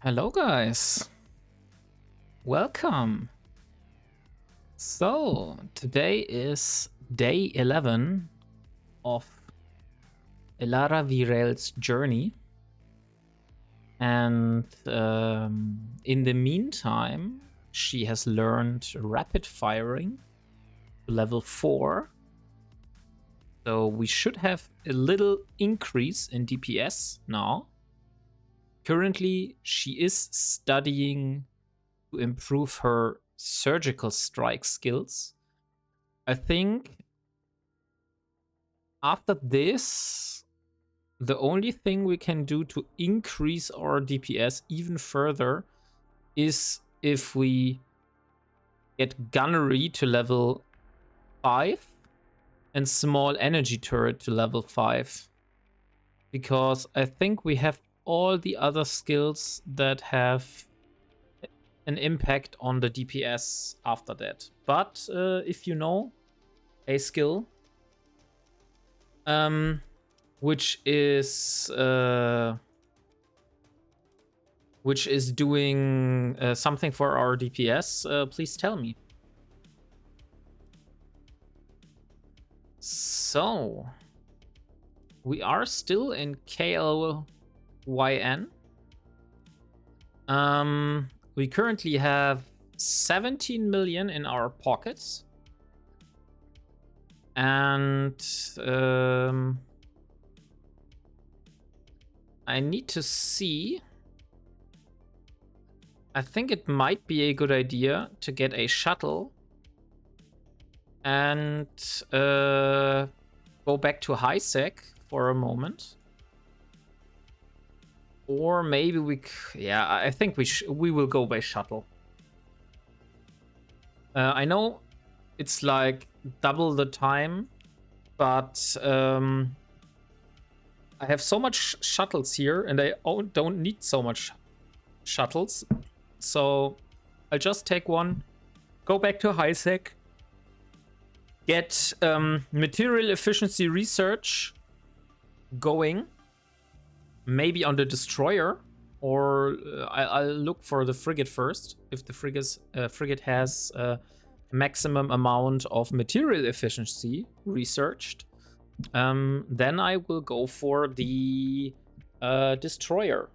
Hello guys, welcome. So today is day 11 of Elara Virel's journey, and in the meantime she has learned rapid firing to level 4, so we should have a little increase in DPS now. Currently she is studying to improve her surgical strike skills. I think after this, the only thing we can do to increase our DPS even further is if we get gunnery to level 5 and small energy turret to level 5. Because I think we have all the other skills that have an impact on the DPS after that. But if you know a skill which is doing something for our DPS, please tell me. So we are still in KLYN. We currently have 17 million in our pockets. And I need to see. I think it might be a good idea to get a shuttle and go back to high sec for a moment. Or maybe I think we will go by shuttle. I know it's like double the time, but I have so much shuttles here and I don't need so much shuttles. So I'll just take one, go back to high sec, get material efficiency research going, maybe on the destroyer, or I'll look for the frigate first. If the frigate has maximum amount of material efficiency researched, then I will go for the destroyer.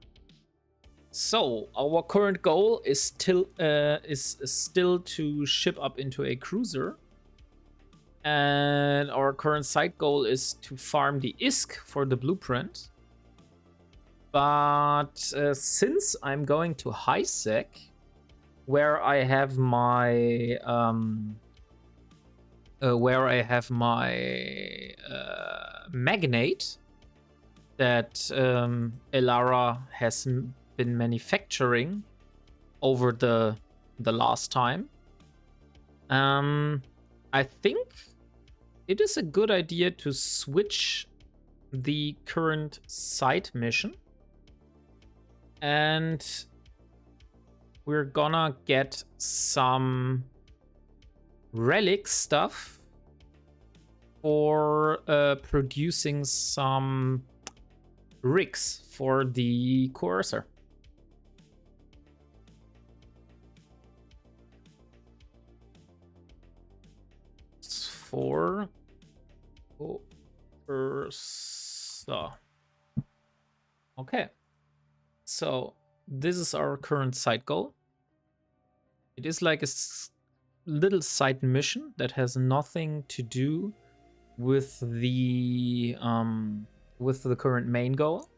So our current goal is still to ship up into a cruiser, and our current side goal is to farm the ISK for the blueprint. But since I'm going to high sec, where I have my magnate that Elara has been manufacturing over the last time, I think it is a good idea to switch the current side mission, and we're gonna get some relic stuff for producing some rigs for the coercer. For coercer. Okay. So this is our current side goal. It is like a little side mission that has nothing to do with the current main goal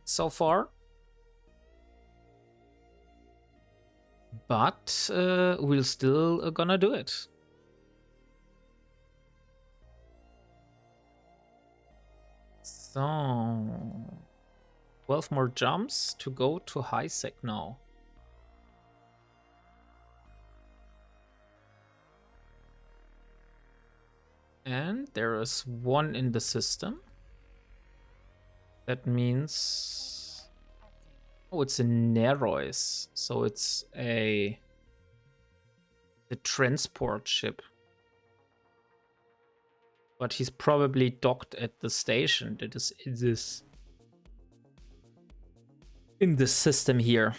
so far. But we're still gonna do it. So 12 more jumps to go to high sec now. And there is one in the system. That means, oh, it's a Nerois, so it's the transport ship. But he's probably docked at the station. That is this. in this system here.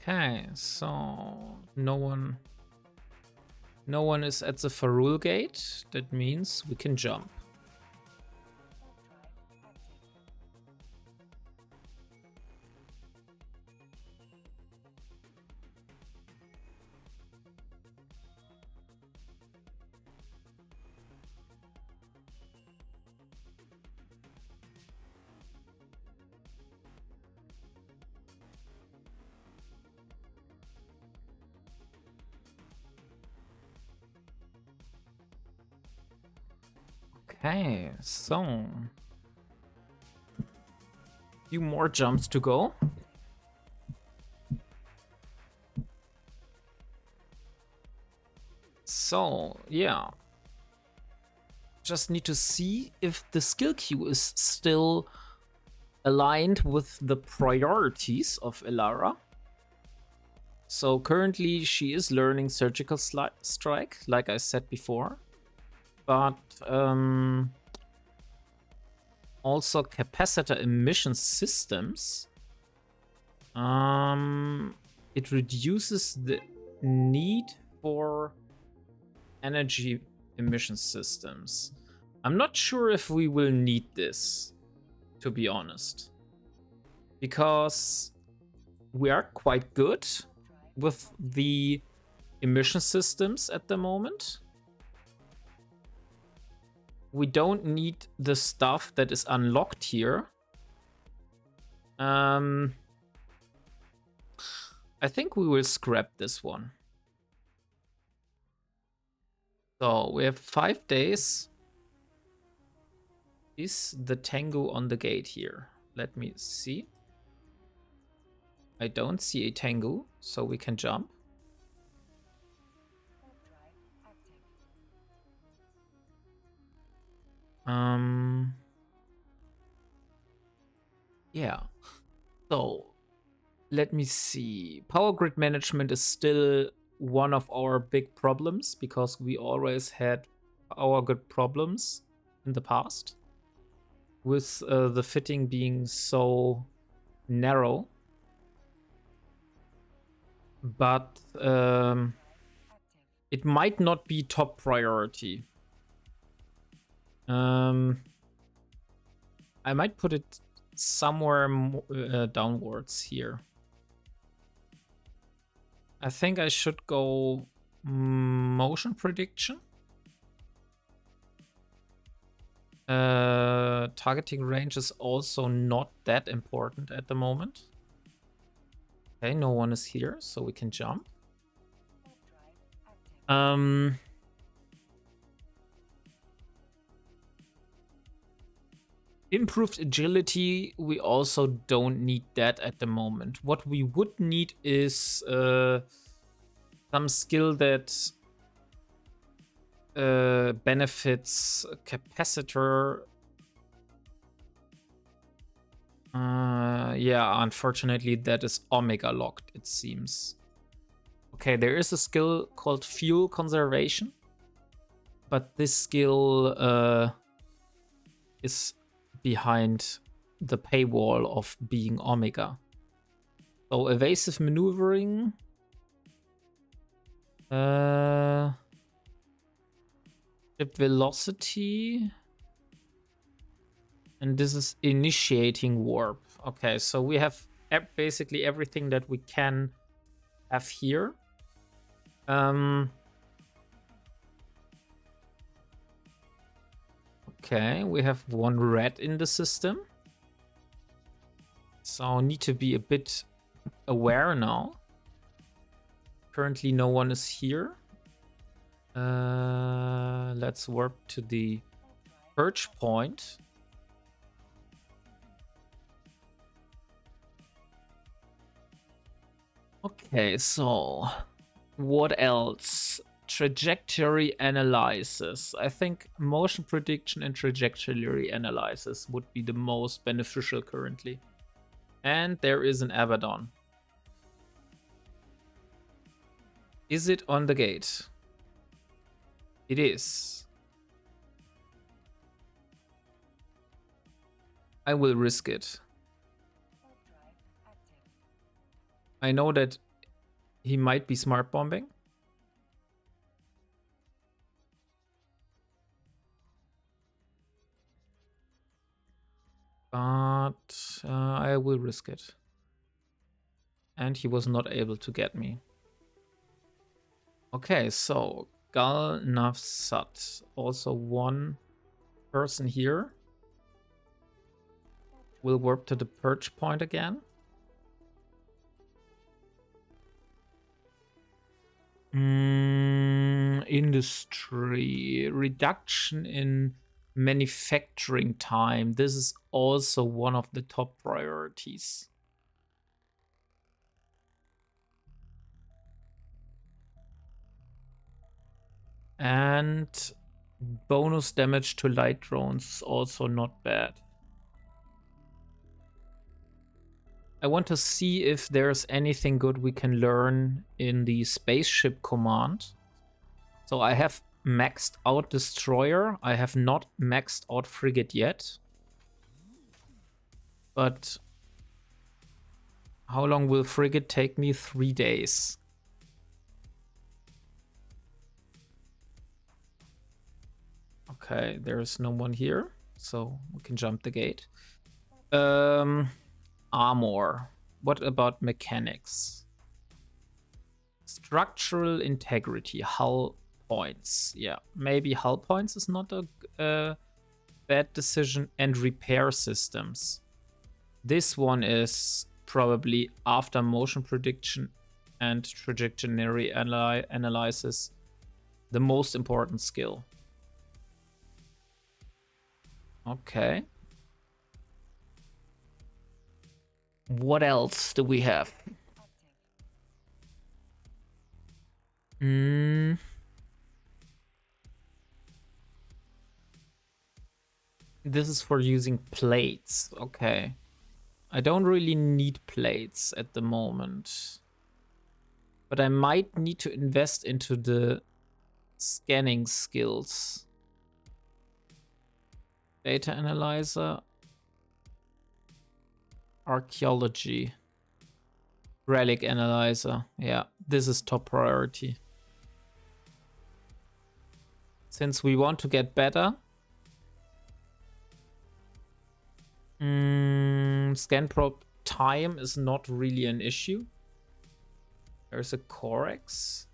Okay, so no one is at the Farul gate. That means we can jump. Okay, so few more jumps to go. So yeah, just need to see if the skill queue is still aligned with the priorities of Elara. So currently she is learning surgical strike, like I said before, but also capacitor emission systems. It reduces the need for energy emission systems. I'm not sure if we will need this, to be honest, because we are quite good with the emission systems at the moment. We don't need the stuff that is unlocked here. I think we will scrap this one. So we have 5 days. Is the Tengu on the gate here? Let me see. I don't see a Tengu, so we can jump. Yeah. So let me see. Power grid management is still one of our big problems because we always had power grid problems in the past with the fitting being so narrow. But it might not be top priority. I might put it somewhere downwards here. I think I should go motion prediction. Targeting range is also not that important at the moment. Okay, no one is here, so we can jump. Improved agility, we also don't need that at the moment. What we would need is some skill that benefits capacitor. Yeah, unfortunately that is Omega locked, it seems. Okay, there is a skill called fuel conservation, but this skill is behind the paywall of being Omega. So evasive maneuvering. Ship velocity. And this is initiating warp. Okay, so we have basically everything that we can have here. Okay, we have one red in the system. So need to be a bit aware now. Currently no one is here. Let's warp to the perch point. Okay, so what else? trajectory analysis. I think motion prediction and trajectory analysis would be the most beneficial currently. And there is an Abaddon. Is it on the gate? It is. I will risk it. I know that he might be smart bombing. But I will risk it. And he was not able to get me. Okay, so Gal Navsat. Also one person here. Will warp to the perch point again. Industry. Reduction in manufacturing time. This is also one of the top priorities. And bonus damage to light drones is also not bad. I want to see if there's anything good we can learn in the spaceship command. So I have maxed out destroyer. I have not maxed out frigate yet. But how long will frigate take me? 3 days. Okay, there's no one here, so we can jump the gate. Armor. What about mechanics? Structural integrity, hull points. Yeah, maybe hull points is not a bad decision. And repair systems. This one is probably after motion prediction and trajectory analysis the most important skill. Okay. What else do we have? This is for using plates. Okay. I don't really need plates at the moment. But I might need to invest into the scanning skills. Data analyzer. Archaeology. Relic analyzer. Yeah, this is top priority. Since we want to get better. Scan probe time is not really an issue. There's a Corex.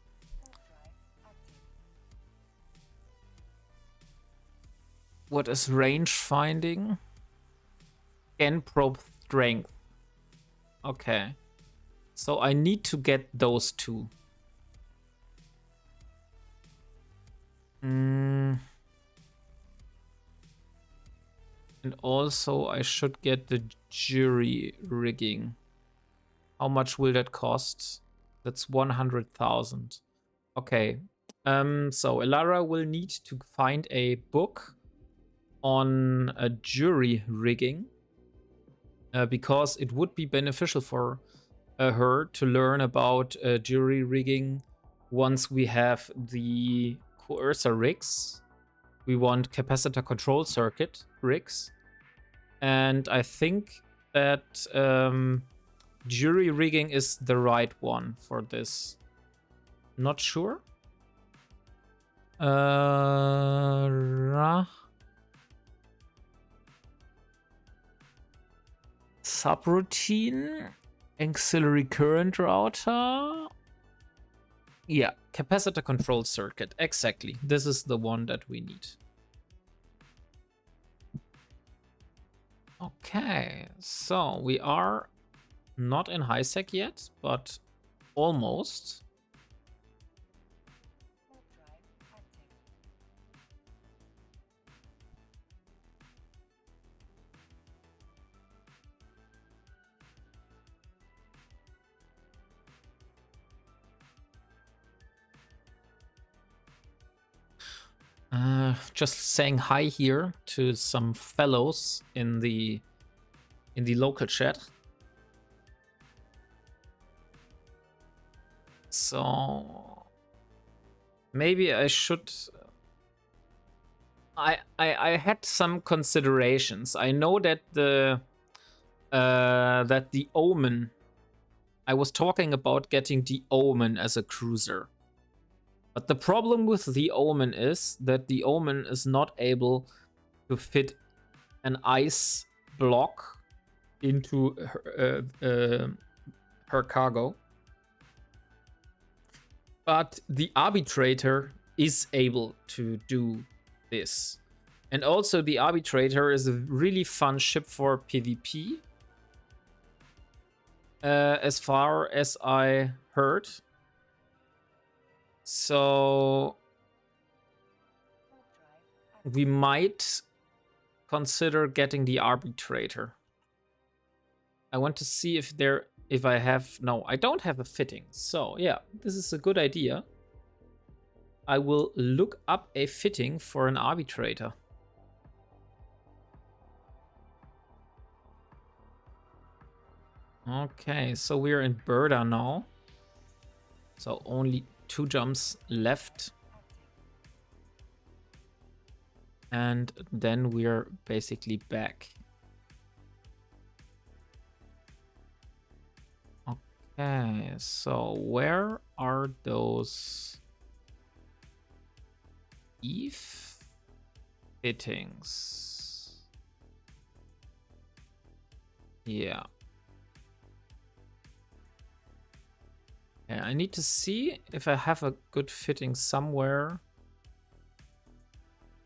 What is range finding? Scan probe strength. Okay. So I need to get those two. And also I should get the jury rigging. How much will that cost? That's 100,000. Okay. So Elara will need to find a book on a jury rigging. Because it would be beneficial for her to learn about jury rigging once we have the coercer rigs. We want capacitor control circuit rigs. And I think that jury rigging is the right one for this. Not sure. Subroutine, auxiliary current router. Yeah, capacitor control circuit. Exactly. This is the one that we need. Okay, so we are not in high sec yet, but almost. Just saying hi here to some fellows in the local chat. So maybe I should. I had some considerations. I know that the Omen. I was talking about getting the Omen as a cruiser. But the problem with the Omen is that the Omen is not able to fit an ice block into her cargo. But the Arbitrator is able to do this. And also the Arbitrator is a really fun ship for PvP. As far as I heard. So we might consider getting the Arbitrator. I want to see if I have... No, I don't have a fitting. So yeah, this is a good idea. I will look up a fitting for an Arbitrator. Okay, so we're in Burda now. So only 2 jumps left. And then we're basically back. Okay, so where are those Eve fittings? Yeah. Yeah, I need to see if I have a good fitting somewhere.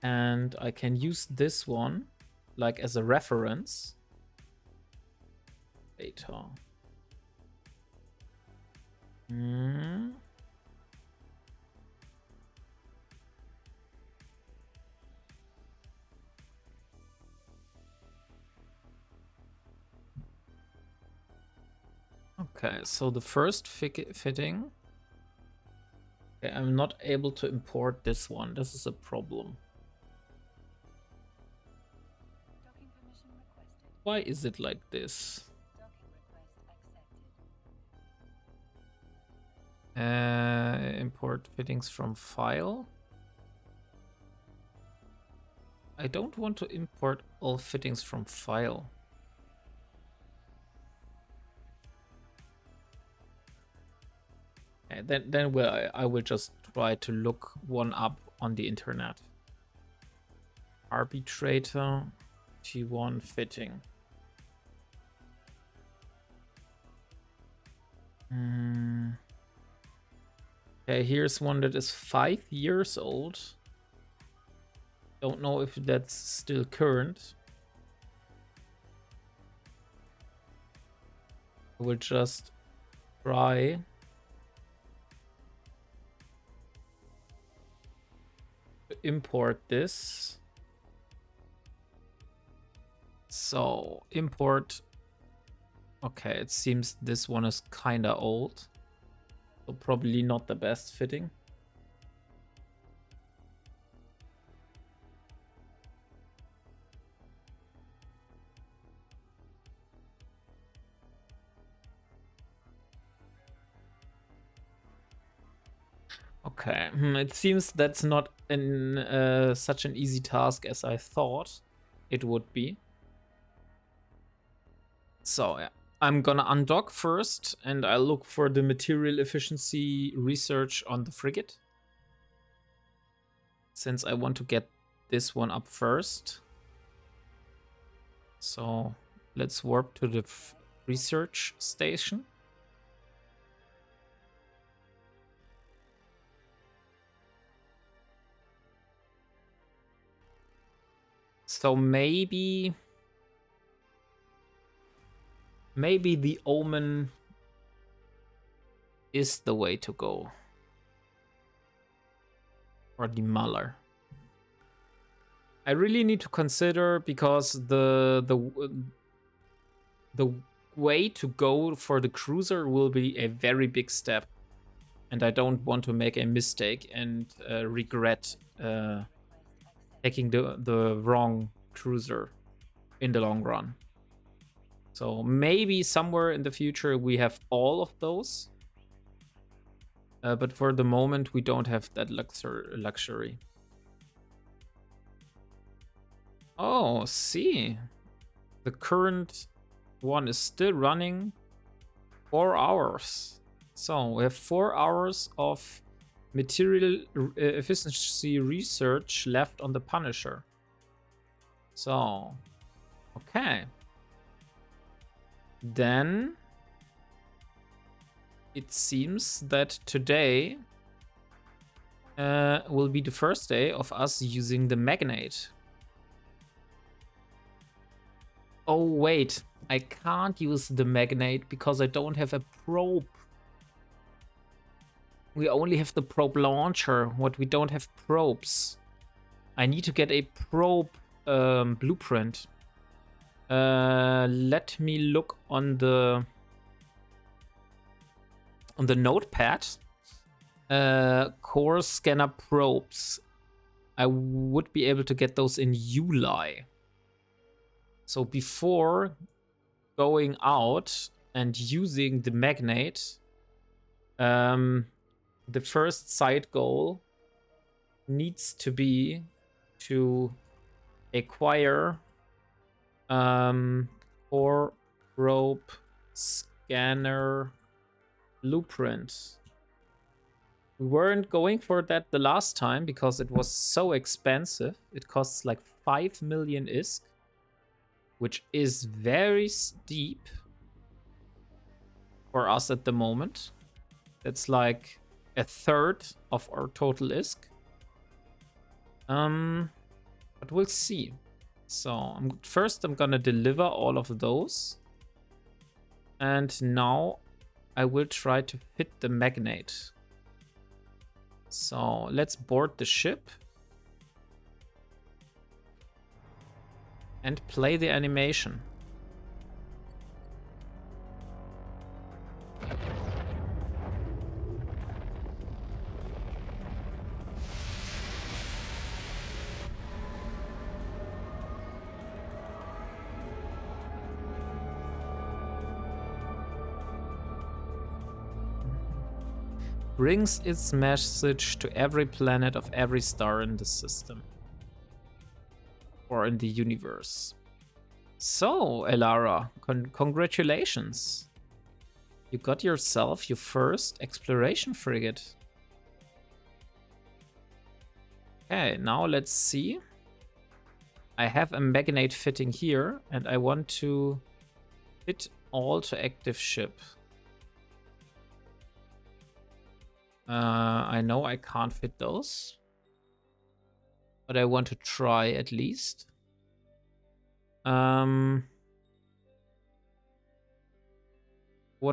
And I can use this one, like as a reference. Data. Okay, so the first fitting. Okay, I'm not able to import this one. This is a problem. Why is it like this? Import fittings from file. I don't want to import all fittings from file. Okay, then I will just try to look one up on the internet. Arbitrator T1 fitting. Okay, here's one that is 5 years old. Don't know if that's still current. I will just try. To import this. So, import. Okay, it seems this one is kinda old. So probably not the best fitting. Okay, it seems that's not such an easy task as I thought it would be. So yeah, I'm gonna undock first and I'll look for the material efficiency research on the frigate. Since I want to get this one up first. So let's warp to the research station. So maybe the Omen is the way to go. Or the Muller. I really need to consider because the way to go for the cruiser will be a very big step. And I don't want to make a mistake and regret taking the wrong cruiser in the long run. So maybe somewhere in the future we have all of those. But for the moment, we don't have that luxury. Oh, see. The current one is still running 4 hours. So we have 4 hours of material efficiency research left on the Punisher. So, okay. Then it seems that today will be the first day of us using the Magnate. Oh, wait. I can't use the Magnate because I don't have a probe. We only have the probe launcher. What we don't have probes. I need to get a probe blueprint. Let me look on the notepad. Core scanner probes. I would be able to get those in July. So before going out and using the Magnate, the first side goal needs to be to acquire core probe scanner blueprint. We weren't going for that the last time because it was so expensive. It costs like 5 million ISK, which is very steep for us at the moment. That's like a third of our total ISK. But we'll see. So first I'm gonna deliver all of those. And now I will try to hit the Magnate. So let's board the ship. And play the animation. Brings its message to every planet of every star in the system. Or in the universe. So, Elara, congratulations. You got yourself your first exploration frigate. Okay, now let's see. I have a Magnate fitting here, and I want to fit all to active ship. I know I can't fit those, but I want to try at least. What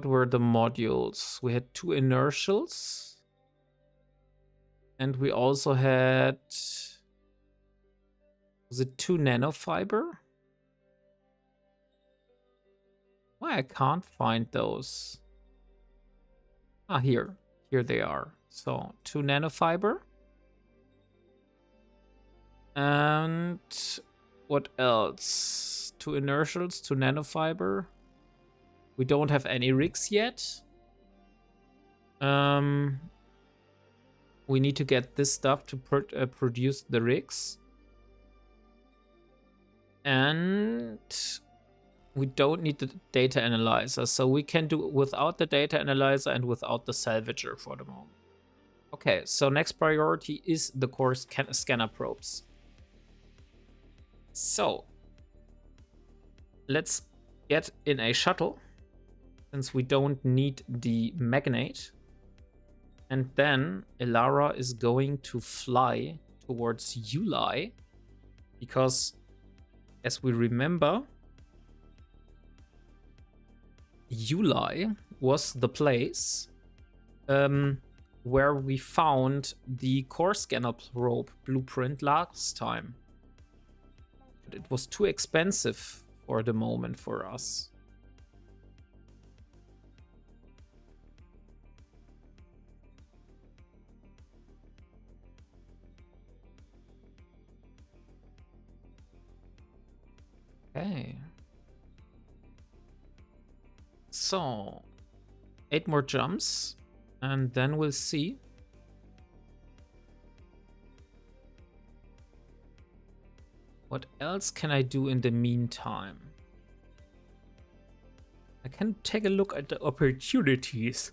were the modules? We had 2 inertials. And we also had... Was it 2 nanofiber? Why I can't find those? Ah, here. Here they are. So, 2 nanofiber. And what else? 2 inertials, 2 nanofiber. We don't have any rigs yet. We need to get this stuff to produce the rigs. And we don't need the data analyzer, so we can do without the data analyzer and without the salvager for the moment. Okay, so next priority is the core scanner probes. So let's get in a shuttle, since we don't need the Magnate. And then Elara is going to fly towards July, because as we remember, July was the place where we found the core scanner probe blueprint last time. But it was too expensive for the moment for us. Okay. So, 8 more jumps, and then we'll see. What else can I do in the meantime? I can take a look at the opportunities.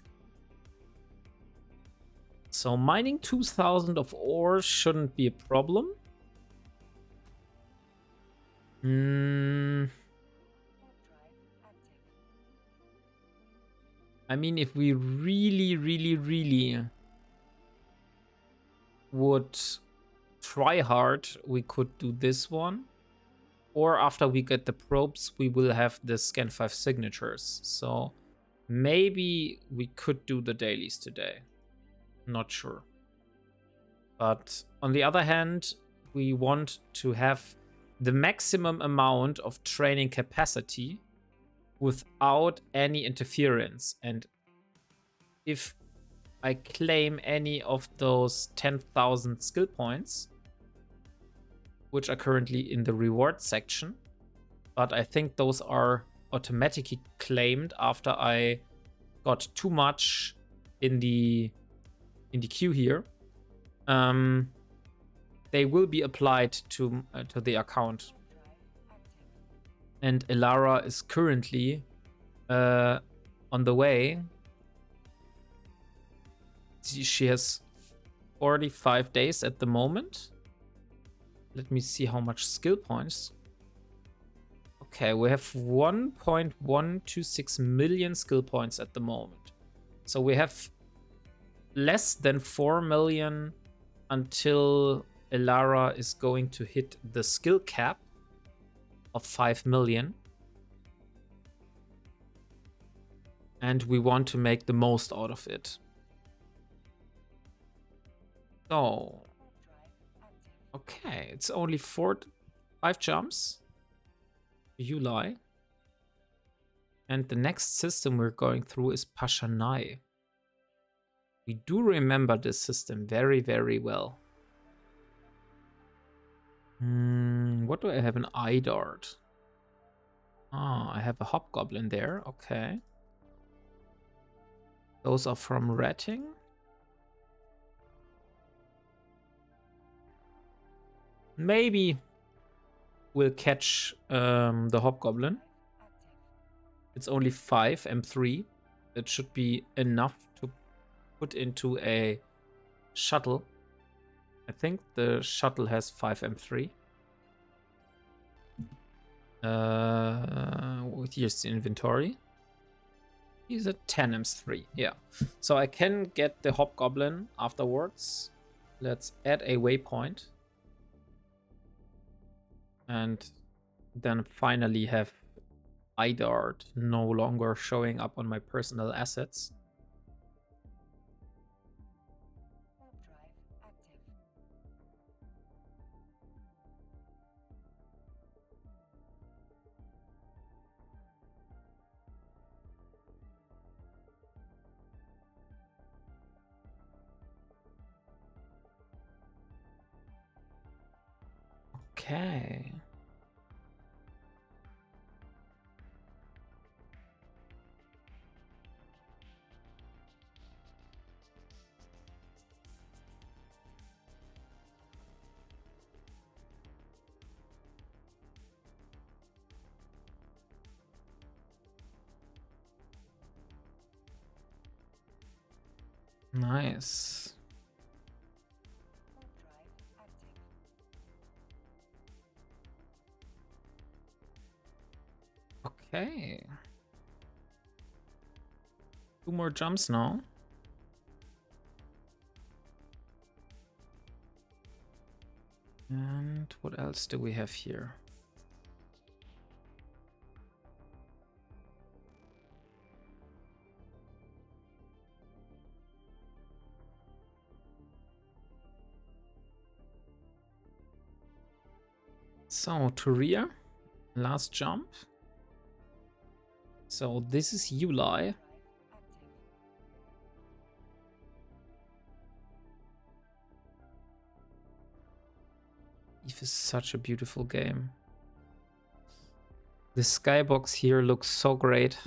So mining 2,000 of ore shouldn't be a problem. I mean, if we really would try hard, we could do this one. Or after we get the probes, we will have the Scan 5 signatures. So maybe we could do the dailies today. Not sure. But on the other hand, we want to have the maximum amount of training capacity without any interference. And if I claim any of those 10,000 skill points, which are currently in the reward section, but I think those are automatically claimed after I got too much in the queue here. They will be applied to the account. And Elara is currently on the way. She has 45 days at the moment. Let me see how much skill points. Okay, we have 1.126 million skill points at the moment. So we have less than 4 million until Elara is going to hit the skill cap of 5 million. And we want to make the most out of it. So, okay, it's only 5 jumps. You lie. And the next system we're going through is Pashanai. We do remember this system very, very well. What do I have? An eye dart. Ah, I have a hobgoblin there. Okay. Those are from ratting. Maybe we'll catch the hobgoblin. It's only 5 M3. That should be enough to put into a shuttle. I think the shuttle has 5 M3. Here's the inventory. He's a 10 M3. Yeah. So I can get the hobgoblin afterwards. Let's add a waypoint. And then finally have iDart no longer showing up on my personal assets. Okay. Nice. Okay. 2 more jumps now. And what else do we have here? So, Turia, last jump. So this is Yuli. Eve is such a beautiful game. The skybox here looks so great.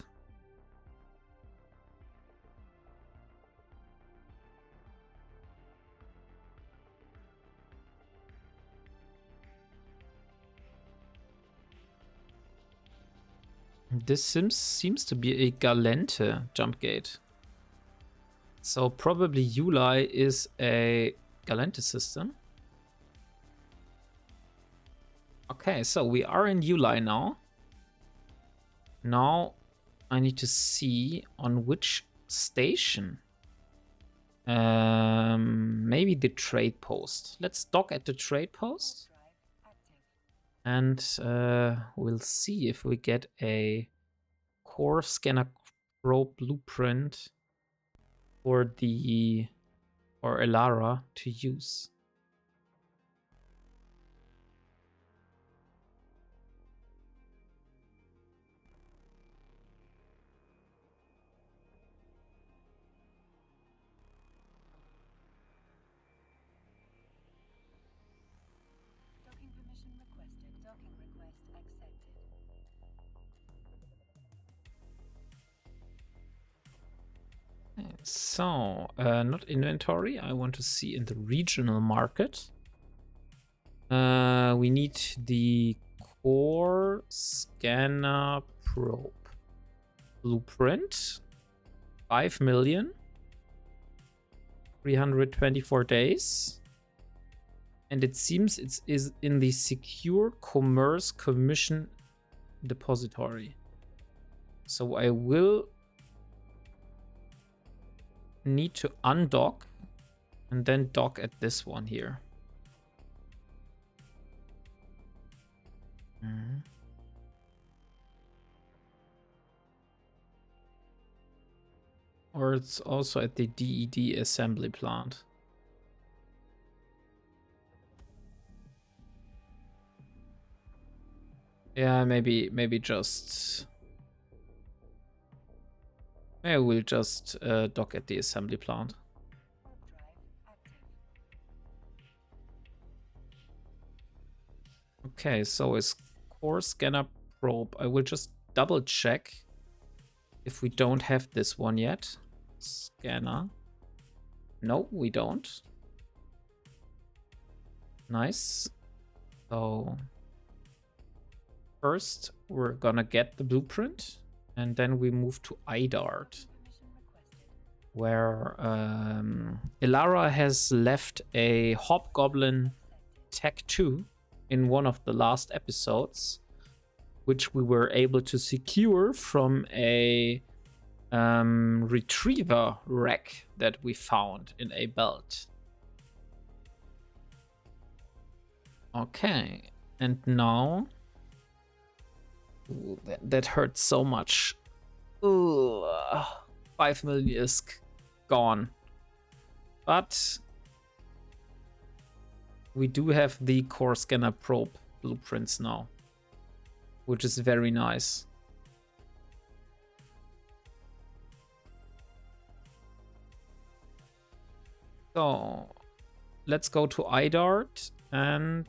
This seems to be a Galente jump gate. So probably Yulai is a Galente system. Okay, so we are in Yulai now. Now I need to see on which station. Maybe the trade post. Let's dock at the trade post. And we'll see if we get a core scanner probe blueprint for Elara to use. So, not inventory. I want to see in the regional market. We need the core scanner probe blueprint. 5 million. 324 days. And it seems it is in the Secure Commerce Commission depository. So I will need to undock and then dock at this one here. Or it's also at the DED assembly plant. Yeah, maybe just... Maybe we'll just dock at the assembly plant. Okay, so is core scanner probe. I will just double check if we don't have this one yet. Scanner. No, we don't. Nice. So first we're gonna get the blueprint and then we move to IDART, where Elara has left a Hobgoblin Tech 2 in one of the last episodes, which we were able to secure from a retriever wreck that we found in a belt. Okay, and now... Ooh, that hurts so much. Ooh, 5 million is gone. But we do have the core scanner probe blueprints now, which is very nice. So let's go to IDART and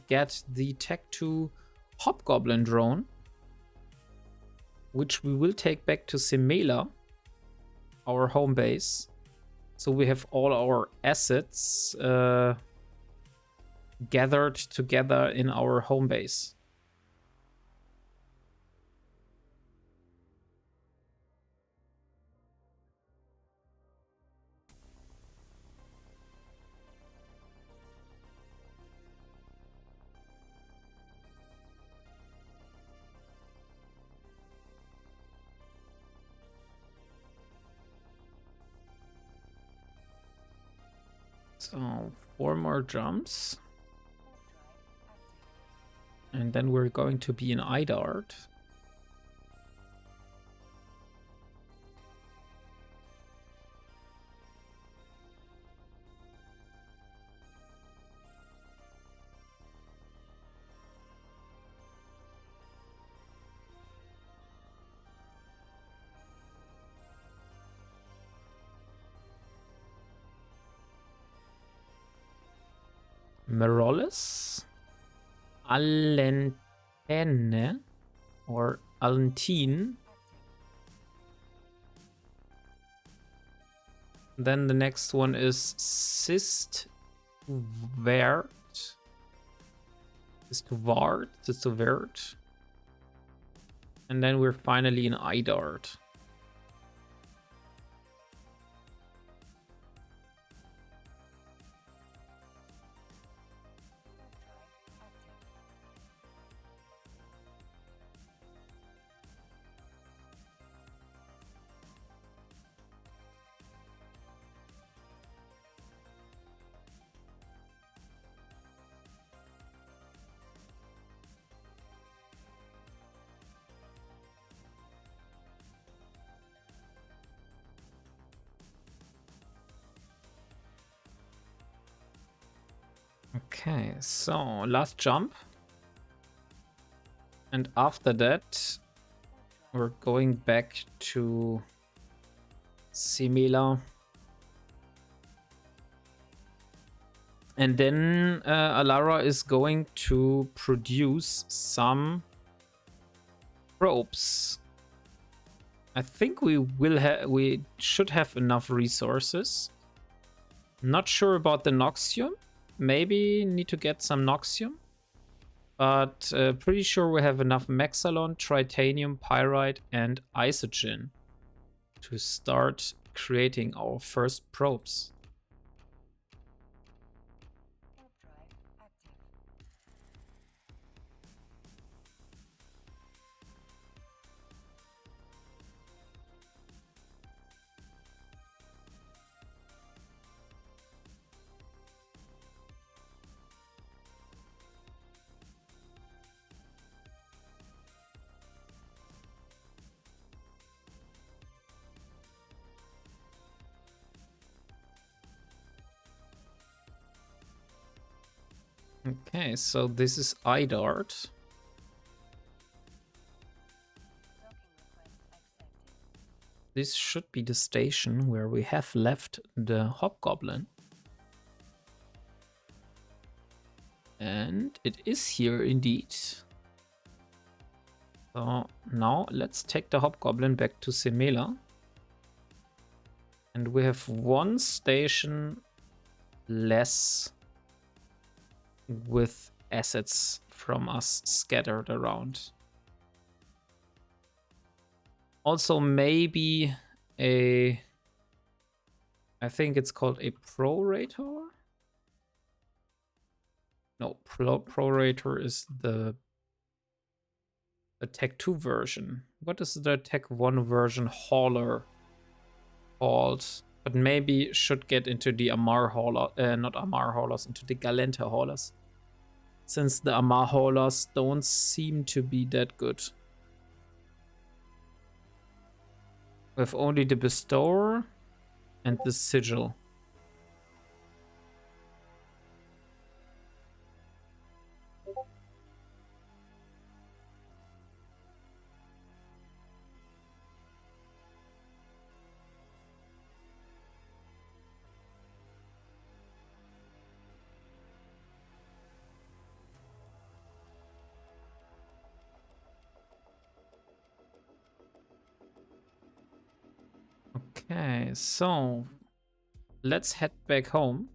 get the Tech 2 Hobgoblin drone, which we will take back to Semela, our home base. So we have all our assets gathered together in our home base. So 4 more jumps. And then we're going to be in IDART. Merolis. Alentene. or Alentine. Then the next one is Sistvert. Sistvert. And then we're finally in Idart. Okay, so last jump. And after that, we're going back to Simila. And then Alara is going to produce some probes. I think we should have enough resources. Not sure about the Noxium. Maybe need to get some Noxium. But pretty sure we have enough Maxalon, Tritanium, Pyrite, and Isogen to start creating our first probes. Okay, so this is Idart. This should be the station where we have left the Hobgoblin. And it is here indeed. So now let's take the Hobgoblin back to Semela. And we have one station less with assets from us scattered around. Also maybe I think it's called a prorator. No, prorator is the Tech 2 version. What is the Tech 1 version hauler called? But maybe should get into the Amar hauler, not Amar haulers, into the Galenta haulers. Since the Amar haulers don't seem to be that good. We have only the Bestower and the Sigil. Okay, so let's head back home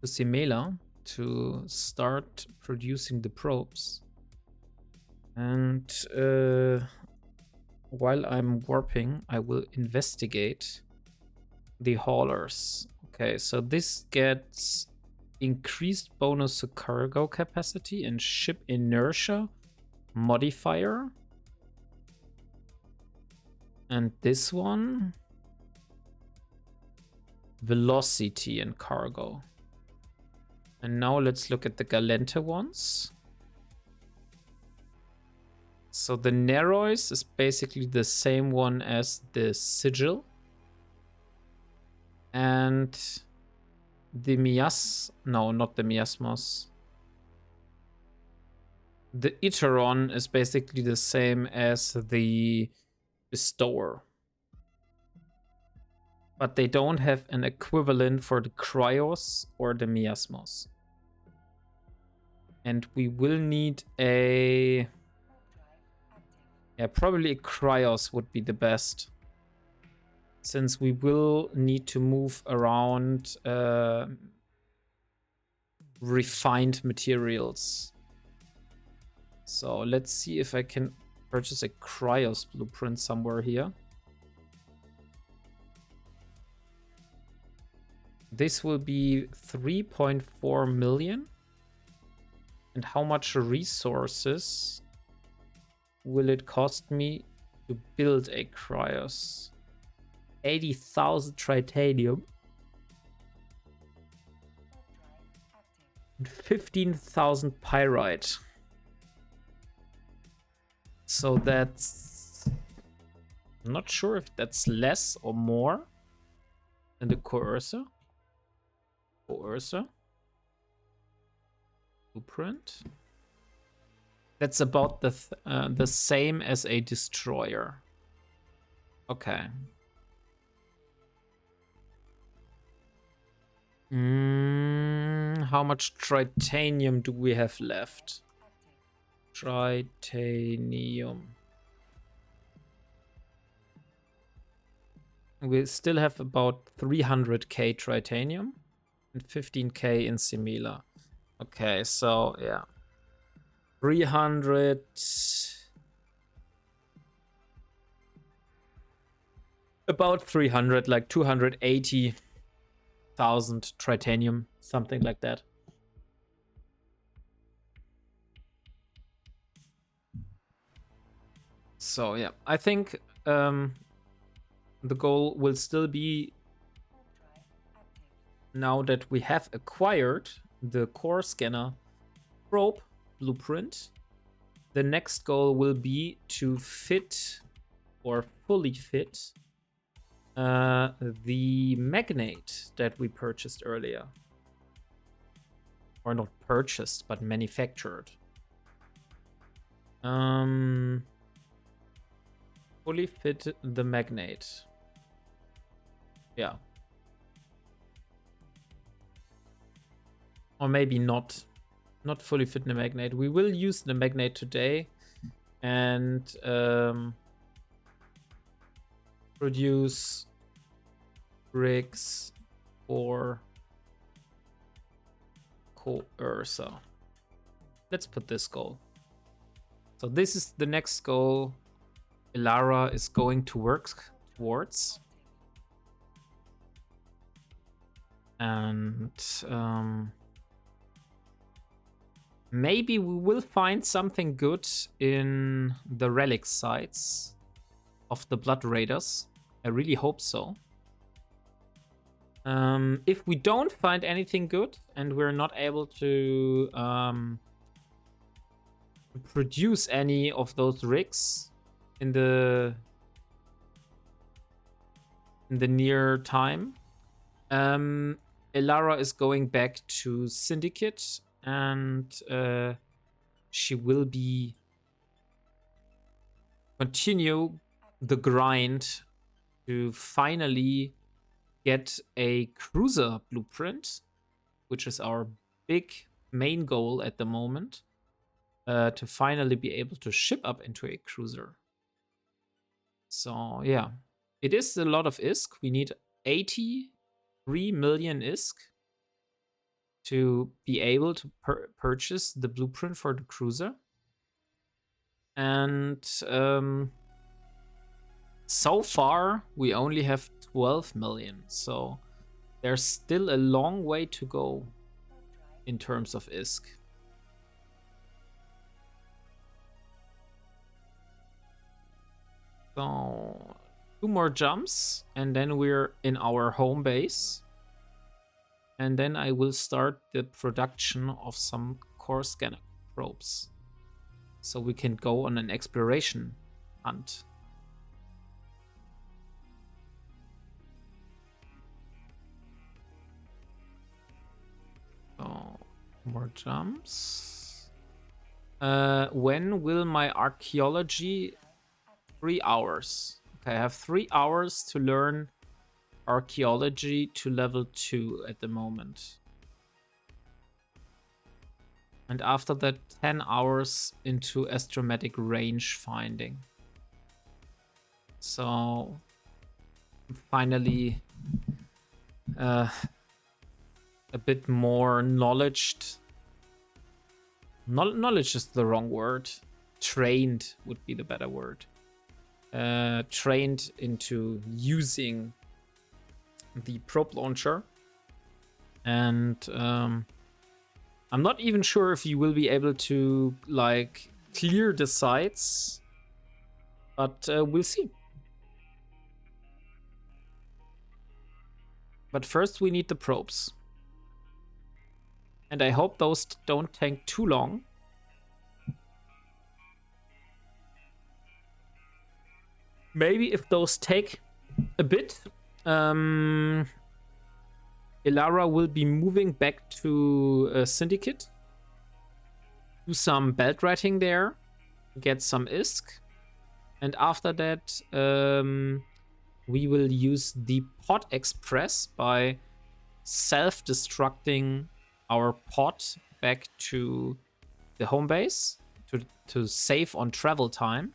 to Simela to start producing the probes. And while I'm warping, I will investigate the haulers. Okay, so this gets increased bonus to cargo capacity and ship inertia modifier. And this one, velocity and cargo. And now let's look at the Galenta ones. So the Nerois is basically the same one as the Sigil. And the no, not the Miasmos. The Iteron is basically the same as the Bestower. But they don't have an equivalent for the Cryos or the Miasmos. And we will need a... Yeah, probably a Cryos would be the best. Since we will need to move around refined materials. So let's see if I can purchase a Cryos blueprint somewhere here. This will be 3.4 million. And how much resources will it cost me to build a Cryos? 80,000 titanium. And 15,000 pyrite. So that's... I'm not sure if that's less or more than the coercer. Blueprint. That's about the same as a destroyer. Okay. How much titanium do we have left? Titanium. We still have about 300k titanium and 15k in Simila. Okay, so yeah. 300... About 300, like 280,000 titanium, something like that. So yeah, I think the goal will still be, now that we have acquired the core scanner probe blueprint, the next goal will be to fit or fully fit the magnate that we purchased earlier. Or not purchased, but manufactured. Fully fit the magnate. Yeah. Or maybe not. Not fully fit the magnate. We will use the magnate today and produce bricks for coercer. Let's put this goal. So this is the next goal Ilara is going to work towards. And maybe we will find something good in the Relics sites of the Blood Raiders. I really hope so. If we don't find anything good and we're not able to produce any of those rigs in the near time, Ilara is going back to Syndicate, and she will be continue the grind to finally get a cruiser blueprint, which is our big main goal at the moment, to finally be able to ship up into a cruiser. So yeah, it is a lot of ISK. We need 83 million ISK to be able to purchase the blueprint for the cruiser. And so far we only have 12 million, so there's still a long way to go in terms of ISK. So 2 more jumps and then we're in our home base. And then I will start the production of some core scanner probes, so we can go on an exploration hunt. So, more jumps. When will my archaeology? 3 hours. Okay, I have 3 hours to learn archaeology to level 2 at the moment. And after that, 10 hours into astromatic range finding. So finally a bit more knowledge. Knowledge is the wrong word. Trained would be the better word. Trained into using the probe launcher. And I'm not even sure if you will be able to like clear the sites, but we'll see. But first we need the probes. And I hope those don't take too long. Maybe if those take a bit, Ilara will be moving back to Syndicate. Do some belt writing there. Get some ISK. And after that, we will use the pod express by self-destructing our pod back to the home base to save on travel time.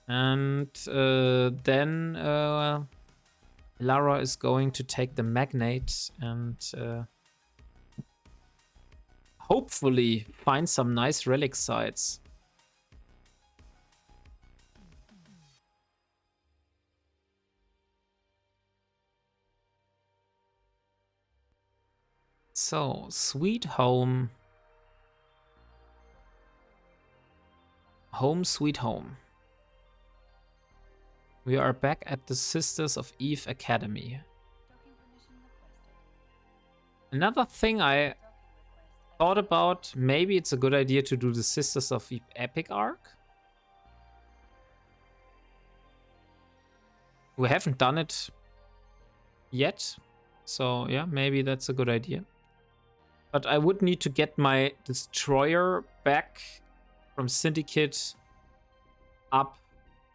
And then Lara is going to take the magnate and hopefully find some nice relic sites. So, sweet home. Home sweet home. We are back at the Sisters of Eve Academy. Another thing I thought about, maybe it's a good idea to do the Sisters of Eve Epic arc. We haven't done it yet, so yeah, maybe that's a good idea. But I would need to get my destroyer back from Syndicate up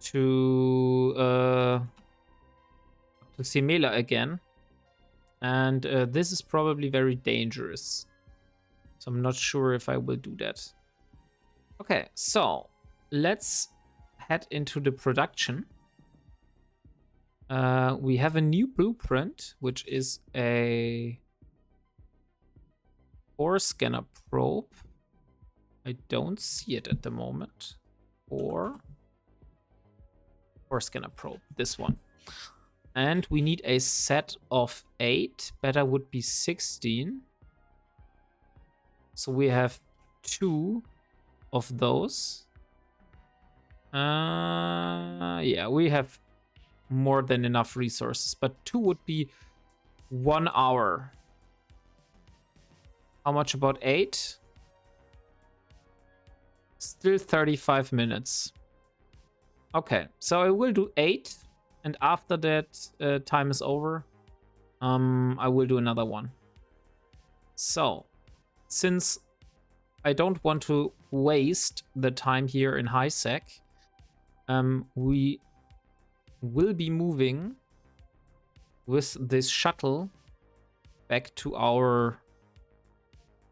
to Simela again. And this is probably very dangerous. So I'm not sure if I will do that. Okay, so let's head into the production. We have a new blueprint, which is a ore scanner probe. I don't see it at the moment. Ore scanner probe, this one. And we need a set of 8. Better would be 16. So we have 2 of those. Yeah, we have more than enough resources, but 2 would be 1 hour. How much about 8? Still 35 minutes. Okay, so I will do 8, and after that time is over, I will do another one. So, since I don't want to waste the time here in high sec, we will be moving with this shuttle back to our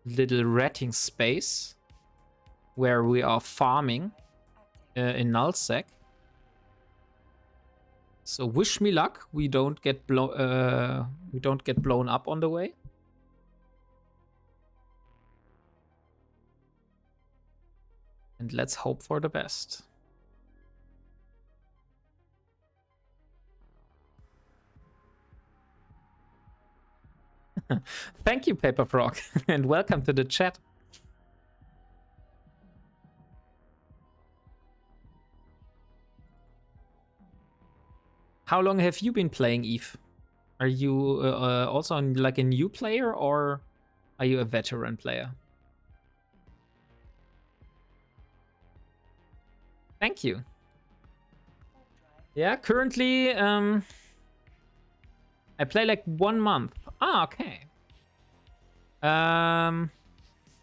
little ratting space where we are farming in nullsec. So wish me luck. We don't get blown up on the way. And let's hope for the best. Thank you, Paper Frog, and welcome to the chat. How long have you been playing Eve? Are you also like a new player, or are you a veteran player? Thank you. Yeah, currently I play like 1 month. Ah, okay. I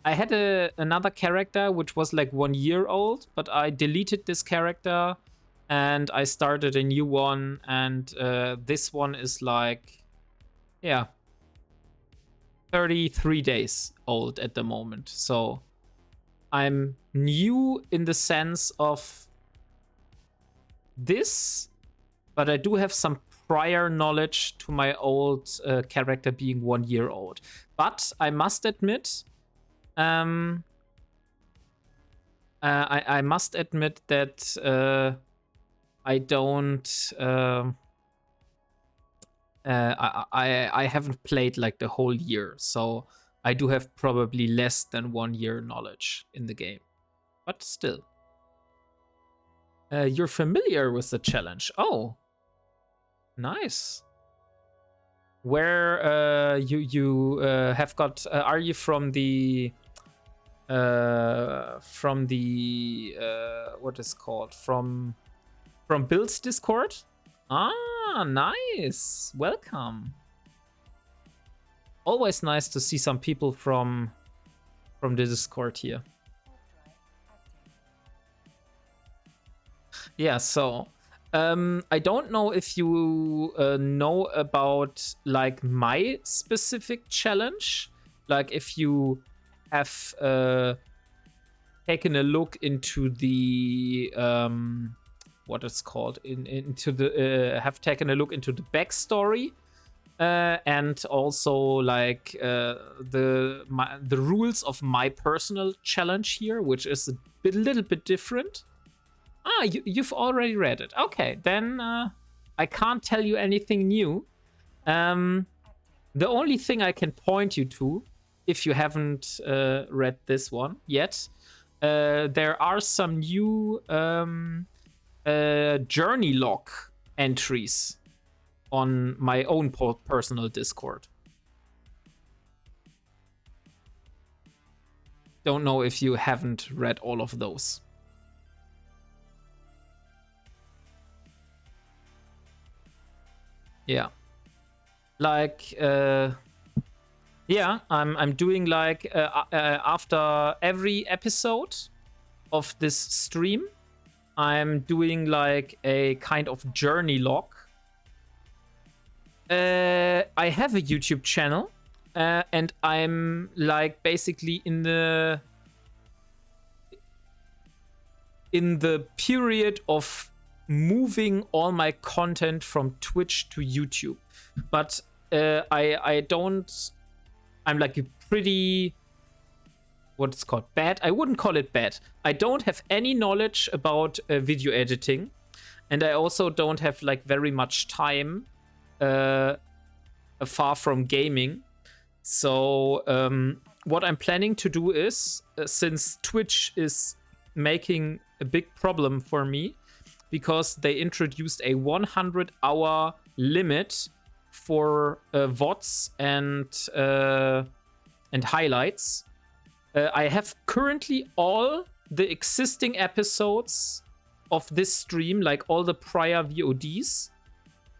had another character which was like 1 year old, but I deleted this character and I started a new one, and this one is like, yeah, 33 days old at the moment. So I'm new in the sense of this, but I do have some prior knowledge to my old character being 1 year old. But I must admit, I must admit that I don't. I haven't played like the whole year, so I do have probably less than 1 year knowledge in the game. But still. You're familiar with the challenge. Oh. Nice. Where you have got are you from the what is called from Bill's Discord? Ah, nice. Welcome. Always nice to see some people from the Discord here. Yeah, so I don't know if you know about like my specific challenge, like if you have taken a look into the what it's called into the have taken a look into the backstory and also like the rules of my personal challenge here, which is a little bit different. Ah, you've already read it. Okay, then I can't tell you anything new. The only thing I can point you to, if you haven't read this one yet, there are some new journey log entries on my own personal Discord. Don't know if you haven't read all of those. Yeah, like yeah, I'm doing like after every episode of this stream, I'm doing like a kind of journey log. I have a YouTube channel, and I'm like basically in the period of moving all my content from Twitch to YouTube. But I don't, I'm like a pretty, what's called bad. I wouldn't call it bad. I don't have any knowledge about video editing. And I also don't have like very much time far from gaming. So what I'm planning to do is, since Twitch is making a big problem for me, because they introduced a 100-hour limit for VODs and highlights. I have currently all the existing episodes of this stream, like all the prior VODs,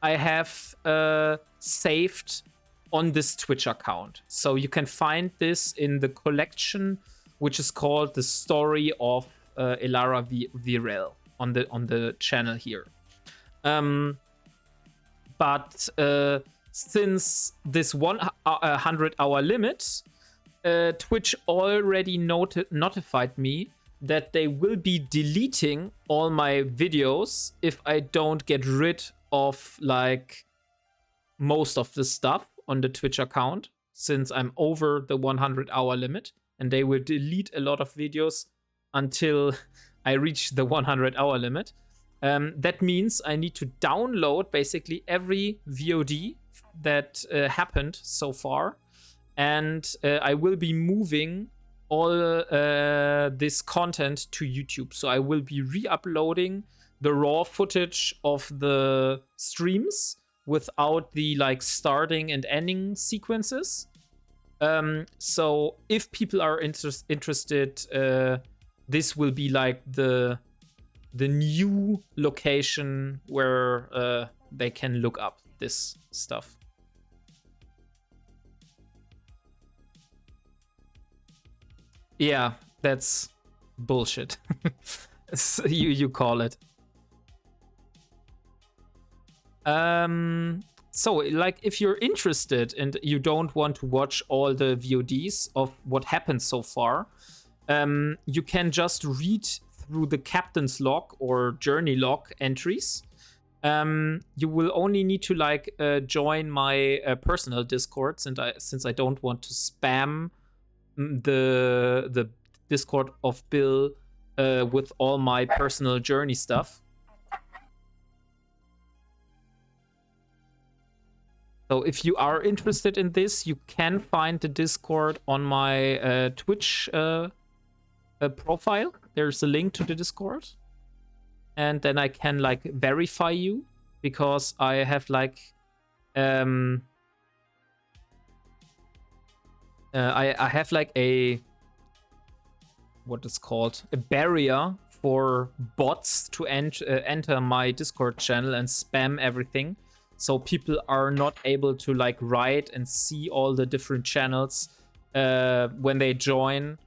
I have saved on this Twitch account. So you can find this in the collection, which is called The Story of Elara Virel on the channel here. But since this 100-hour limit, Twitch already notified me that they will be deleting all my videos if I don't get rid of like most of the stuff on the Twitch account, since I'm over the 100-hour limit, and they will delete a lot of videos until I reach the 100-hour limit. That means I need to download basically every VOD that happened so far, and I will be moving all this content to YouTube. So I will be re-uploading the raw footage of the streams without the like starting and ending sequences. So if people are interested, this will be like the new location where they can look up this stuff. Yeah, that's bullshit. you call it. So, like, if you're interested and you don't want to watch all the VODs of what happened so far, you can just read through the captain's log or journey log entries. You will only need to like join my personal Discord, since I don't want to spam the Discord of Bill with all my personal journey stuff. So if you are interested in this, you can find the Discord on my Twitch profile. There's a link to the Discord. And then I can like verify you, because I have like I have like what is called a barrier for bots to enter my Discord channel and spam everything. So people are not able to like write and see all the different channels when they join,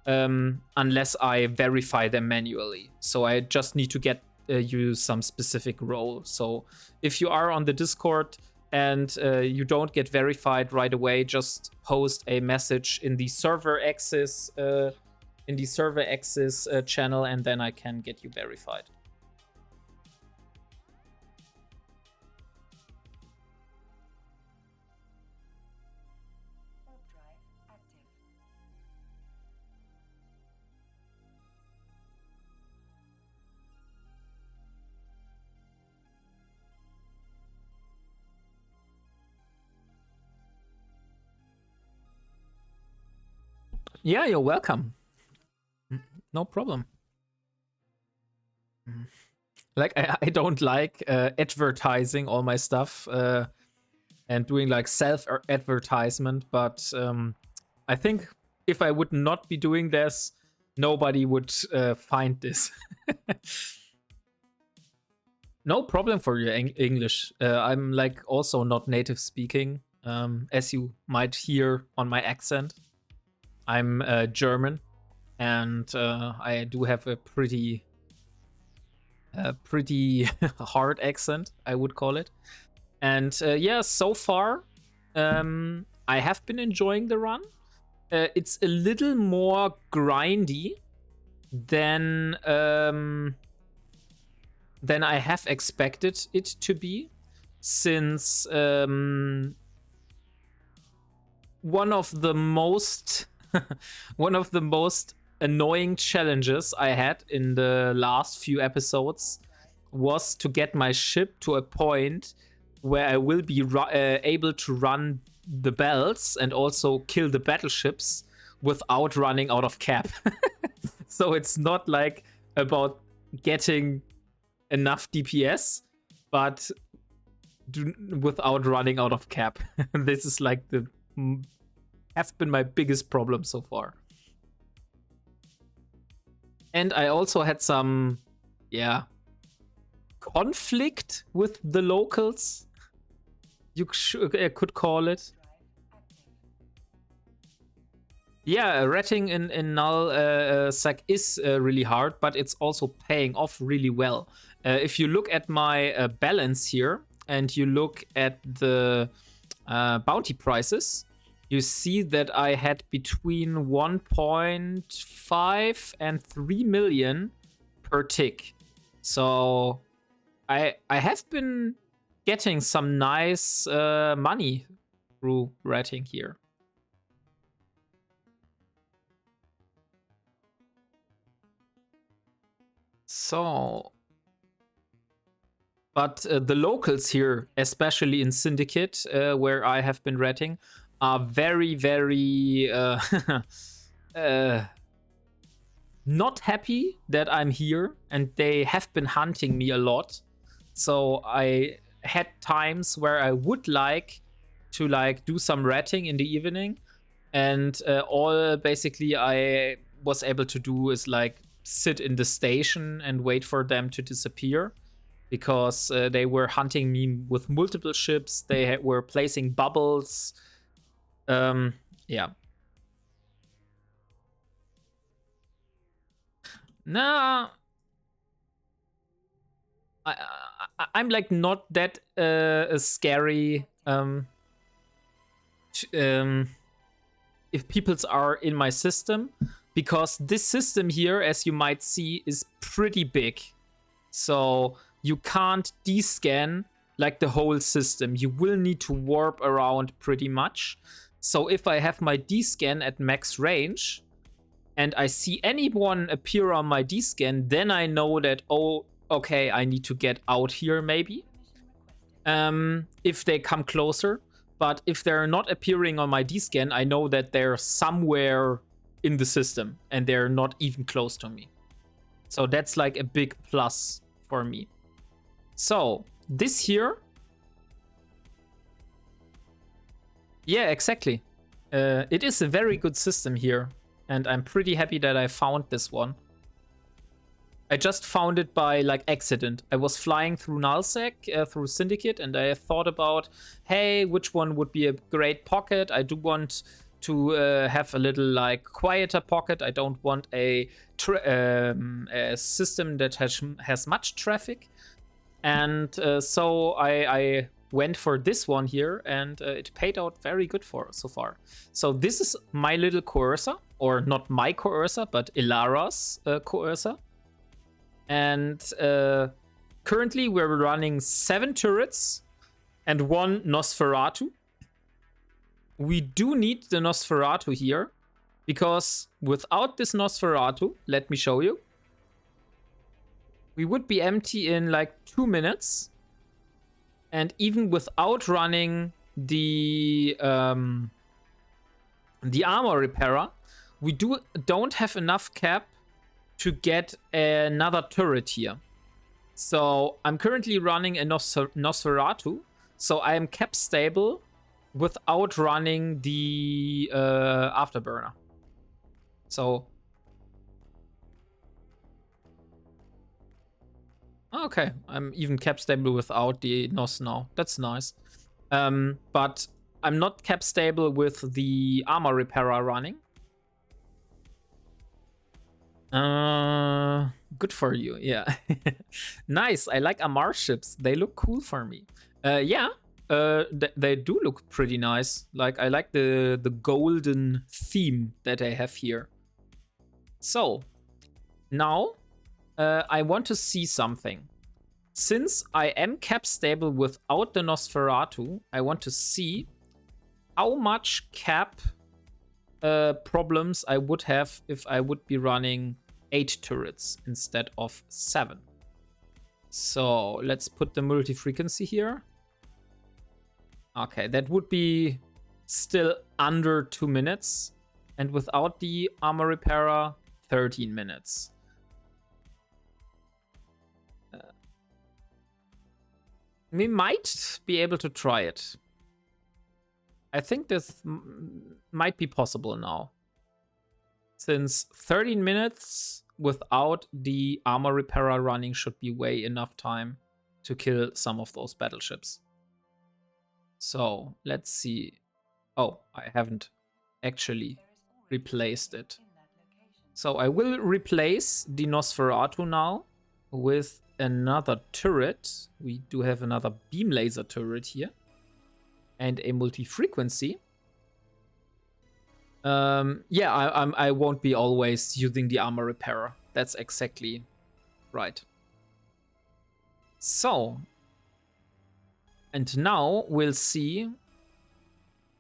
unless I verify them manually. So I just need to get you some specific role. So if you are on the Discord and you don't get verified right away, just post a message in the server access channel, and then I can get you verified. Yeah, you're welcome. No problem. Like, I don't like advertising all my stuff and doing like self-advertisement, but I think if I would not be doing this, nobody would find this. No problem for your English. I'm like also not native speaking, as you might hear on my accent. I'm German, and I do have a pretty hard accent, I would call it. And yeah, so far, I have been enjoying the run. It's a little more grindy than I have expected it to be, since one of the most annoying challenges I had in the last few episodes was to get my ship to a point where I will be able to run the bells and also kill the battleships without running out of cap. So it's not like about getting enough DPS, but without running out of cap. This is like has been my biggest problem so far. And I also had some, conflict with the locals, you could call it. Yeah, ratting in null sec is really hard, but it's also paying off really well. If you look at my balance here and you look at the bounty prices, you see that I had between 1.5 and 3 million per tick. So I have been getting some nice money through ratting here. So, but the locals here, especially in Syndicate, where I have been ratting, are very, very not happy that I'm here, and they have been hunting me a lot. So I had times where I would like to like do some ratting in the evening, and all basically I was able to do is like sit in the station and wait for them to disappear, because they were hunting me with multiple ships. They were placing bubbles. Yeah. Nah. I'm like not that scary if peoples are in my system, because this system here, as you might see, is pretty big. So you can't descan like the whole system. You will need to warp around pretty much. So if I have my descan at max range and I see anyone appear on my descan, then I know that, oh, okay, I need to get out here maybe. If they come closer. But if they're not appearing on my descan, I know that they're somewhere in the system and they're not even close to me. So that's like a big plus for me. So this here, yeah, exactly. It is a very good system here, and I'm pretty happy that I found this one. I just found it by like accident. I was flying through Nullsec, through Syndicate, and I thought about, hey, which one would be a great pocket? I do want to have a little like quieter pocket. I don't want a system that has much traffic. And so I went for this one here, and it paid out very good for so far. So this is my little coercer, or not my coercer, but Ilara's coercer. And currently we're running 7 turrets and 1 Nosferatu. We do need the Nosferatu here, because without this Nosferatu, let me show you, we would be empty in like 2 minutes. And even without running the armor repairer, we don't have enough cap to get another turret here. So I'm currently running a Nosferatu, so I am cap stable without running the afterburner. So okay, I'm even cap stable without the Nos now. That's nice. But I'm not cap stable with the armor repairer running. Good for you. Yeah. Nice. I like Amar ships. They look cool for me. Yeah. They do look pretty nice. Like, I like the golden theme that I have here. So now I want to see something. Since I am cap stable without the Nosferatu, I want to see how much cap problems I would have if I would be running 8 turrets instead of 7. So let's put the multi-frequency here. Okay, that would be still under 2 minutes. And without the armor repairer, 13 minutes. We might be able to try it. I think this might be possible now. Since 13 minutes without the armor repairer running should be way enough time to kill some of those battleships. So let's see. Oh, I haven't actually replaced it. So I will replace the Nosferatu now with another turret. We do have another beam laser turret here. And a multi-frequency. Yeah, I won't be always using the armor repairer. That's exactly right. So, and now we'll see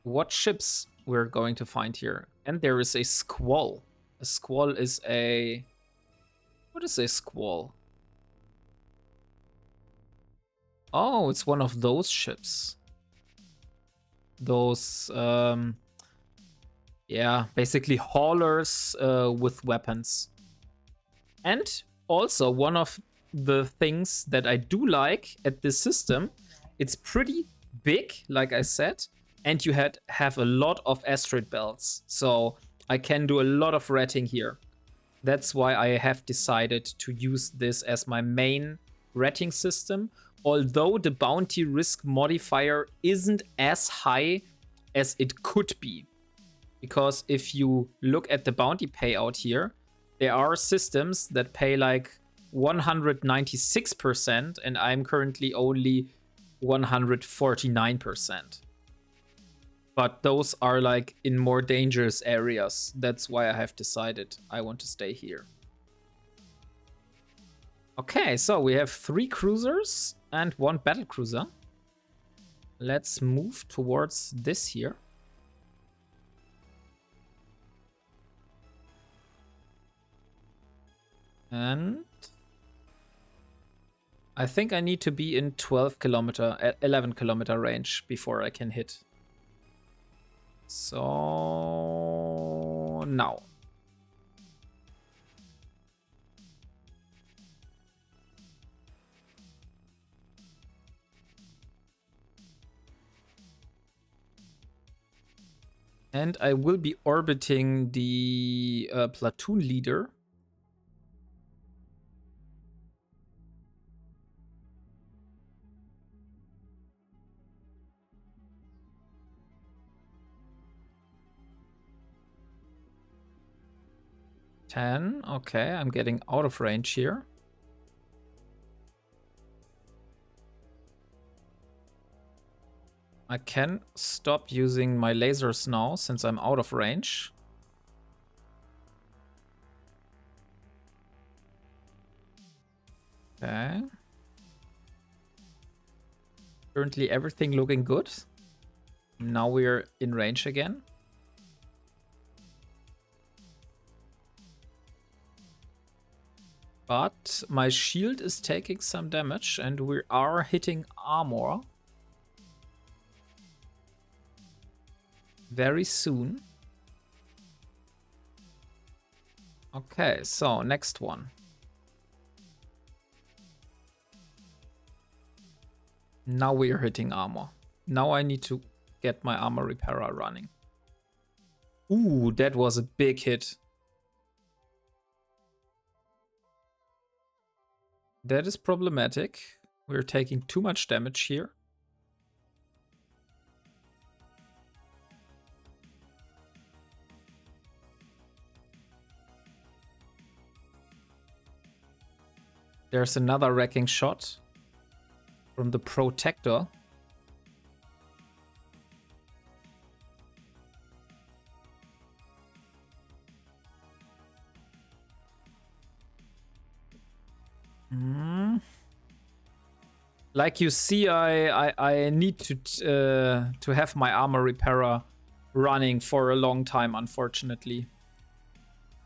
what ships we're going to find here. And there is a Squall. A Squall is a... What is a Squall? Oh, it's one of those ships. Those, yeah, basically haulers with weapons. And also one of the things that I do like at this system, it's pretty big, like I said, and you have a lot of asteroid belts. So I can do a lot of ratting here. That's why I have decided to use this as my main ratting system. Although the bounty risk modifier isn't as high as it could be. Because if you look at the bounty payout here, there are systems that pay like 196%, and I'm currently only 149%. But those are like in more dangerous areas. That's why I have decided I want to stay here. Okay, so we have 3 cruisers and 1 battle cruiser. Let's move towards this here. And I think I need to be in 11 kilometer range before I can hit. So now. And I will be orbiting the platoon leader. Okay, I'm getting out of range here. I can stop using my lasers now since I'm out of range. Okay. Currently everything looking good. Now we're in range again. But my shield is taking some damage and we are hitting armor very soon. Okay, so next one. Now we are hitting armor. Now I need to get my armor repairer running. Ooh, that was a big hit. That is problematic. We're taking too much damage here. There's another wrecking shot from the protector. Like you see, I need to have my armor repairer running for a long time, unfortunately.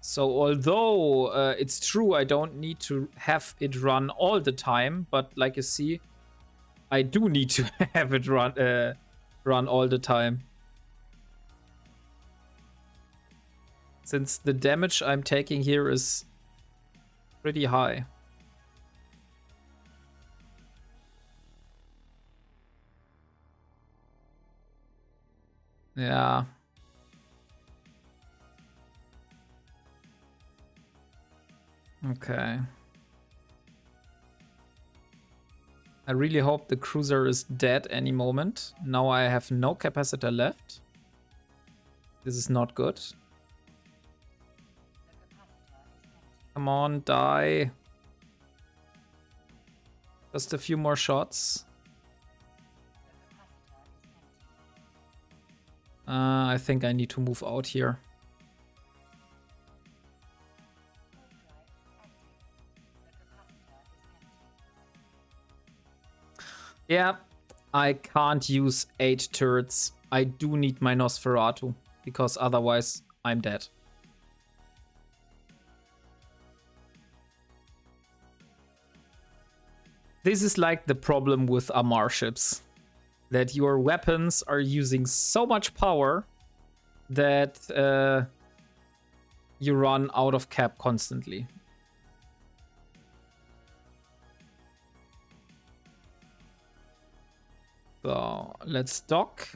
So although it's true I don't need to have it run all the time, but like you see, I do need to have it run all the time. Since the damage I'm taking here is pretty high. Yeah. Okay. I really hope the cruiser is dead any moment. Now I have no capacitor left. This is not good. Come on, die. Just a few more shots. I think I need to move out here. Yeah, I can't use 8 turrets. I do need my Nosferatu, because otherwise I'm dead. This is like the problem with Amar ships. That your weapons are using so much power that you run out of cap constantly. So let's dock.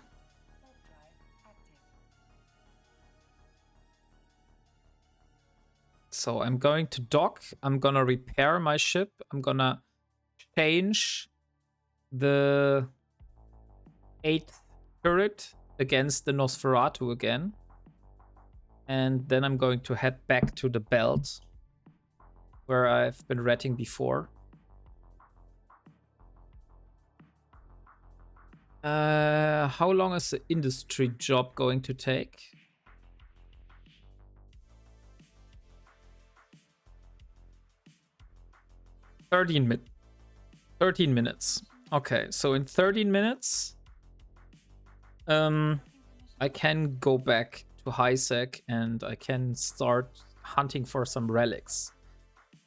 So I'm going to dock. I'm gonna repair my ship. I'm gonna change the 8th turret against the Nosferatu again. And then I'm going to head back to the belt. where I've been ratting before. How long is the industry job going to take? Thirteen minutes. Okay, so in 13 minutes, I can go back to high sec and I can start hunting for some relics.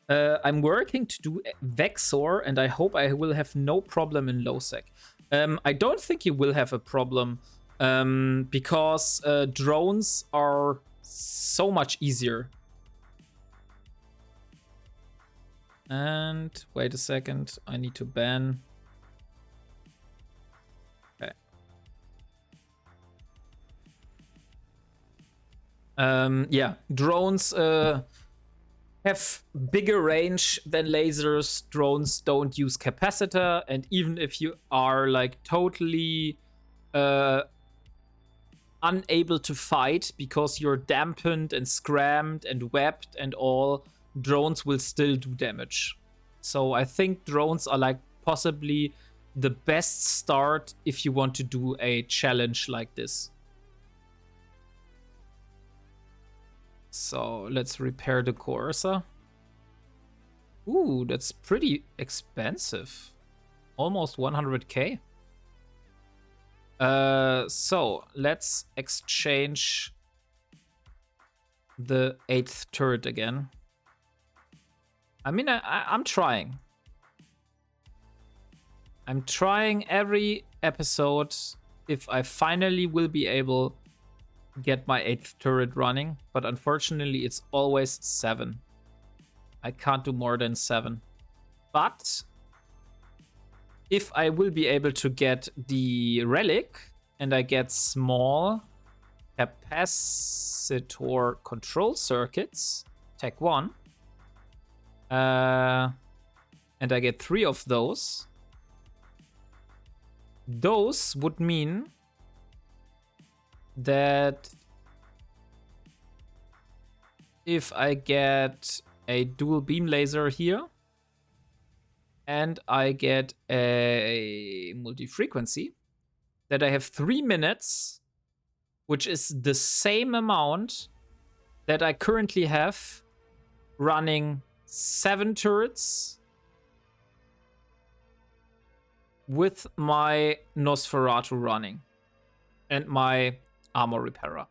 I'm working to do Vexor, and I hope I will have no problem in low sec. I don't think you will have a problem because drones are so much easier. And wait a second, I need to ban. Okay. Yeah, drones have bigger range than lasers. Drones don't use capacitor, and even if you are like totally unable to fight because you're dampened and scrammed and webbed and all, drones will still do damage. So I think drones are like possibly the best start if you want to do a challenge like this. So let's repair the Corsa. Ooh, that's pretty expensive. Almost 100k. So let's exchange the 8th turret again. I mean, I'm trying. I'm trying every episode if I finally will be able to get my 8th turret running, but unfortunately it's always 7. I can't do more than 7. But if I will be able to get the relic and I get small capacitor control circuits, Tech 1, and I get 3 of those would mean that if I get a dual beam laser here and I get a multi-frequency, that I have 3 minutes, which is the same amount that I currently have running 7 turrets with my Nosferatu running and my armor repairer.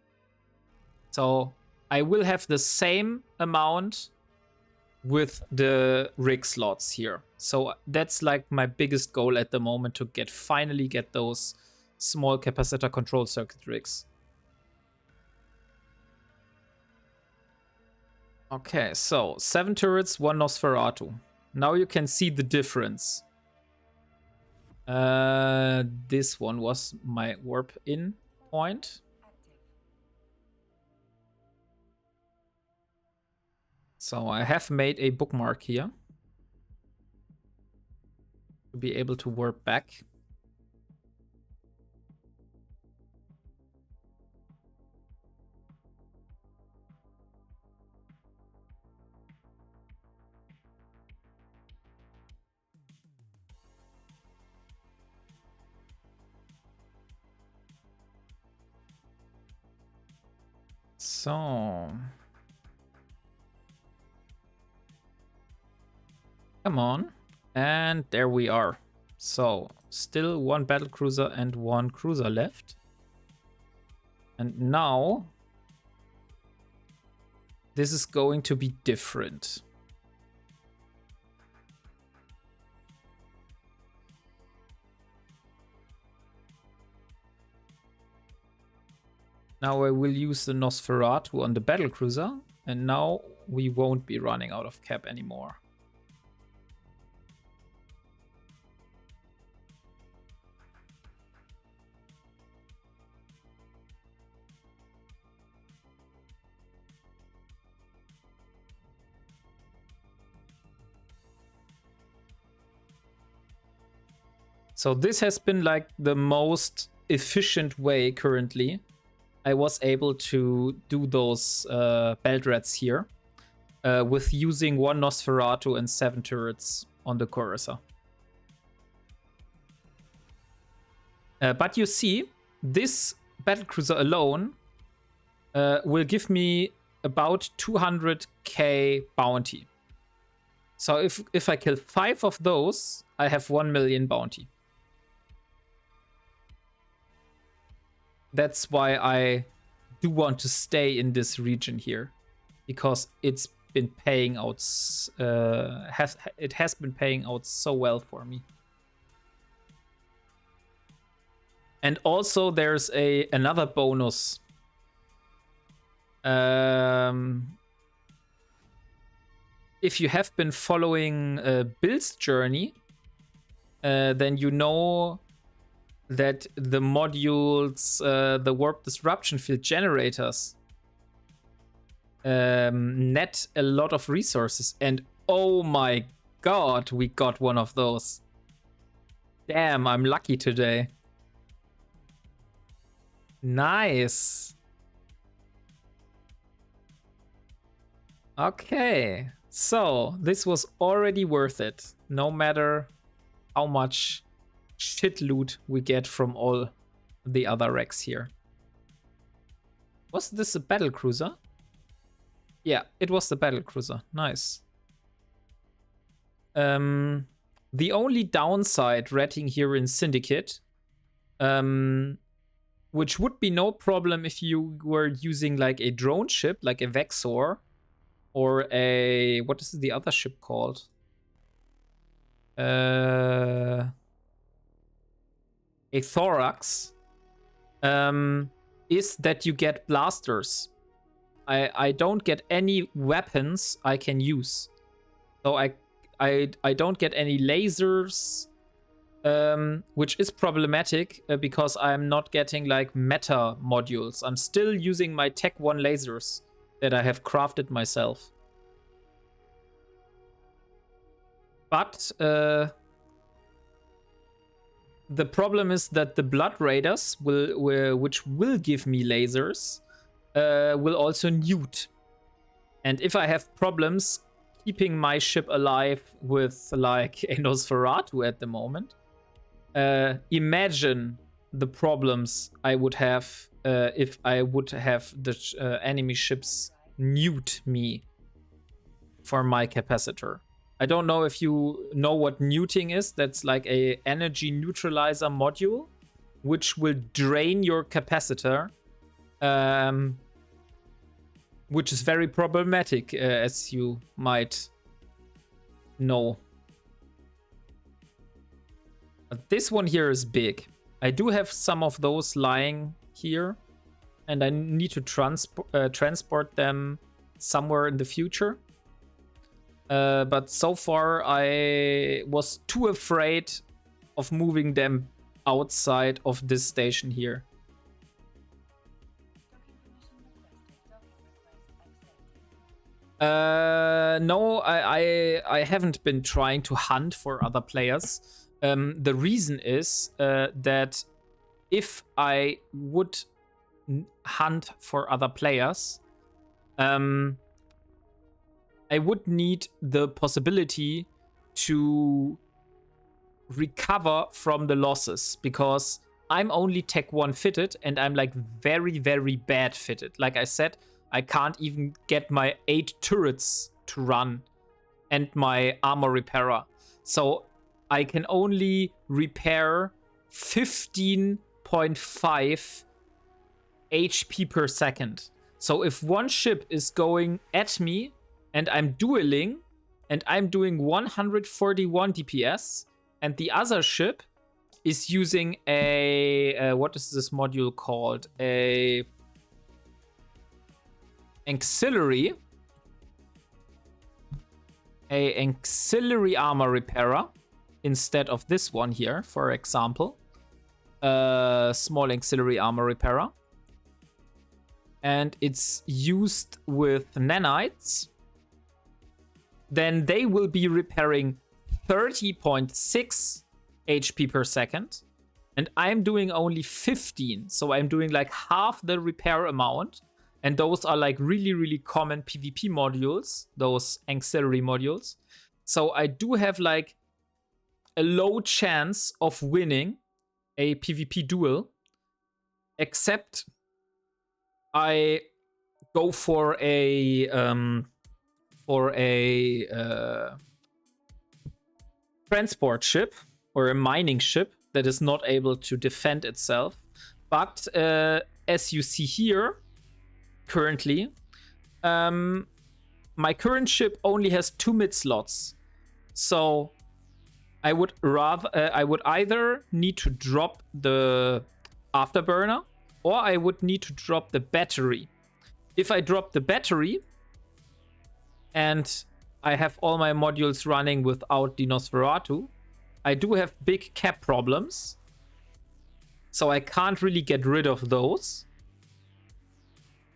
So I will have the same amount with the rig slots here. So that's like my biggest goal at the moment, to finally get those small capacitor control circuit rigs. Okay, so 7 turrets, 1 Nosferatu. Now you can see the difference. This one was my warp in point. So I have made a bookmark here to be able to warp back. So come on, and there we are. So still 1 battlecruiser and 1 cruiser left, and now this is going to be different. Now I will use the Nosferatu on the battlecruiser, and now we won't be running out of cap anymore. So this has been like the most efficient way currently I was able to do those belt rats here. with using 1 Nosferatu and 7 turrets on the Courser. But you see, this battlecruiser alone will give me about 200k bounty. So if I kill 5 of those, I have 1 million bounty. That's why I do want to stay in this region here, because it's been paying out. It has been paying out so well for me. And also, there's another bonus. If you have been following Bill's journey, then you know that the modules, the warp disruption field generators, net a lot of resources. And oh my god, we got one of those. Damn, I'm lucky today. Nice. Okay, so this was already worth it, no matter how much shit loot we get from all the other wrecks here. Was this a battlecruiser? Yeah, it was the battlecruiser. Nice. The only downside ratting here in Syndicate, which would be no problem if you were using like a drone ship, like a Vexor, or a, what is the other ship called? A Thorax, is that you get blasters. I don't get any weapons I can use. So I don't get any lasers, which is problematic because I'm not getting like meta modules. I'm still using my Tech 1 lasers that I have crafted myself. But the problem is that the Blood Raiders, which will give me lasers, will also newt. And if I have problems keeping my ship alive with like a Nosferatu at the moment, imagine the problems I would have if I would have the enemy ships newt me for my capacitor. I don't know if you know what neuting is. That's like a energy neutralizer module, which will drain your capacitor, which is very problematic, as you might know. But this one here is big. I do have some of those lying here, and I need to transport them somewhere in the future. But so far, I was too afraid of moving them outside of this station here. No, I haven't been trying to hunt for other players. The reason is that if I would hunt for other players, I would need the possibility to recover from the losses, because I'm only Tech 1 fitted and I'm like very, very bad fitted. Like I said, I can't even get my 8 turrets to run and my armor repairer. So I can only repair 15.5 HP per second. So if one ship is going at me and I'm dueling and I'm doing 141 DPS, and the other ship is using a what is this module called? A auxiliary armor repairer instead of this one here, for example. Small auxiliary armor repairer. And it's used with nanites. Then they will be repairing 30.6 HP per second. And I'm doing only 15. So I'm doing like half the repair amount. And those are like really, really common PvP modules, those auxiliary modules. So I do have like a low chance of winning a PvP duel, except I go for a transport ship or a mining ship that is not able to defend itself. But as you see here, currently, my current ship only has 2 mid slots. So I would either need to drop the afterburner or I would need to drop the battery. If I drop the battery and I have all my modules running without the Nosferatu, I do have big cap problems. So I can't really get rid of those.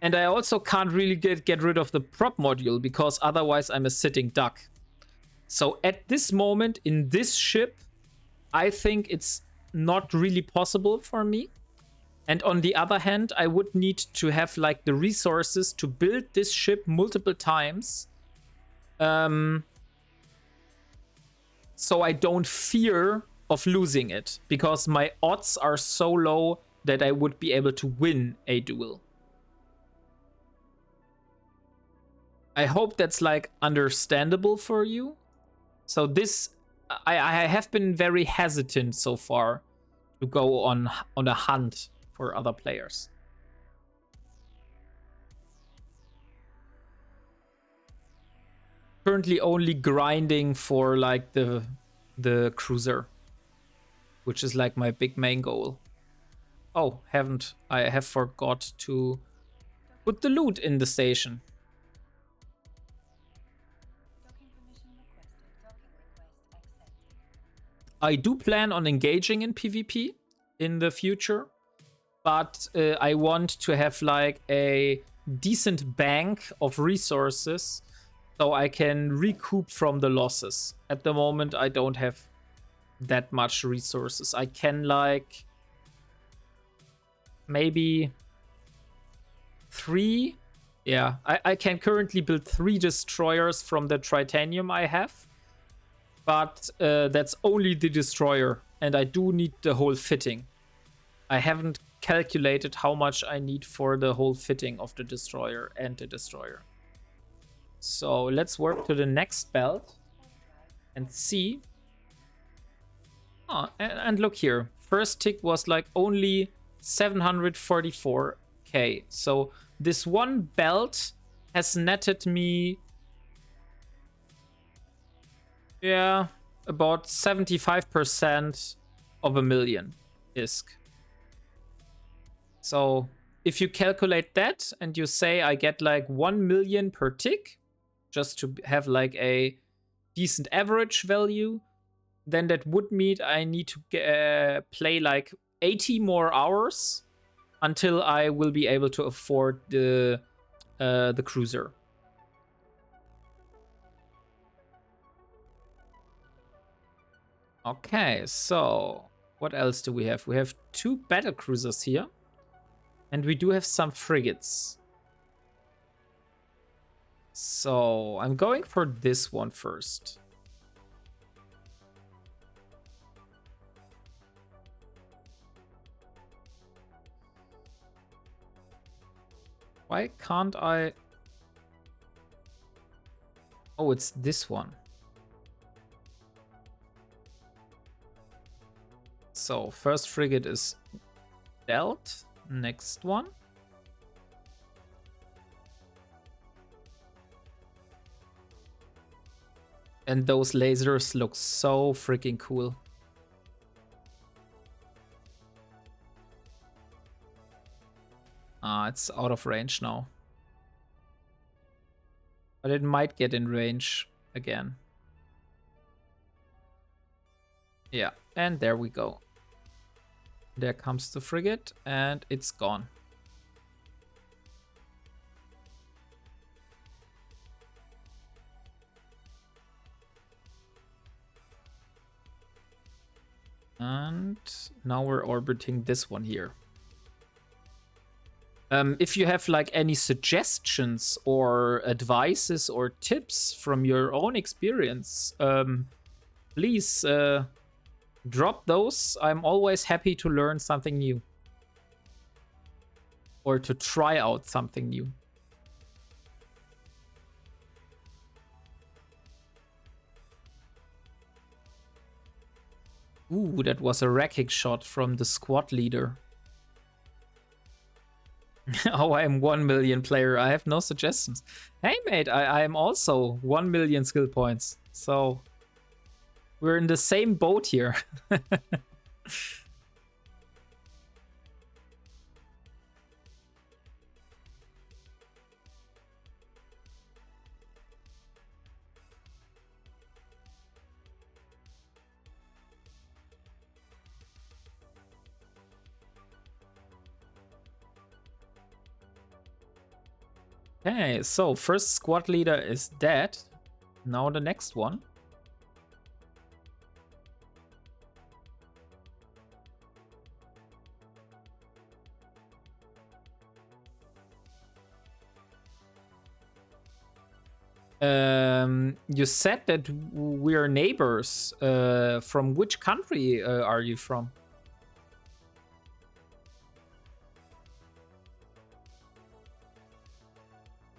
And I also can't really get rid of the prop module because otherwise I'm a sitting duck. So at this moment in this ship, I think it's not really possible for me. And on the other hand, I would need to have like the resources to build this ship multiple times. So I don't fear of losing it because my odds are so low that I would be able to win a duel. I hope that's like understandable for you. So this, I have been very hesitant so far to go on a hunt for other players. Currently only grinding for like the cruiser, which is like my big main goal. Oh, I have forgot to put the loot in the station. I do plan on engaging in PvP in the future, but I want to have like a decent bank of resources so I can recoup from the losses. At the moment, I don't have that much resources. I can like maybe 3. Yeah, I can currently build 3 destroyers from the titanium I have. But that's only the destroyer, and I do need the whole fitting. I haven't calculated how much I need for the whole fitting of the destroyer and the destroyer. So let's work to the next belt and see. Oh, and look here. First tick was like only 744k. So this one belt has netted me, yeah, about 75% of a million ISK. So if you calculate that and you say I get like 1 million per tick, just to have like a decent average value, then that would mean I need to play like 80 more hours until I will be able to afford the cruiser. Okay, so what else do we have? We have 2 battle cruisers here. And we do have some frigates. So I'm going for this one first. Why can't I? Oh, it's this one. So first frigate is dealt. Next one. And those lasers look so freaking cool. It's out of range now. But it might get in range again. Yeah, and there we go. There comes the frigate, and it's gone. And now we're orbiting this one here. If you have like any suggestions or advices or tips from your own experience, please drop those. I'm always happy to learn something new or to try out something new. Ooh, that was a wrecking shot from the squad leader. Oh, I am 1 million player. I have no suggestions. Hey, mate, I am also 1 million skill points. So we're in the same boat here. Okay, so first squad leader is dead. Now the next one. You said that we're neighbors. From which country are you from?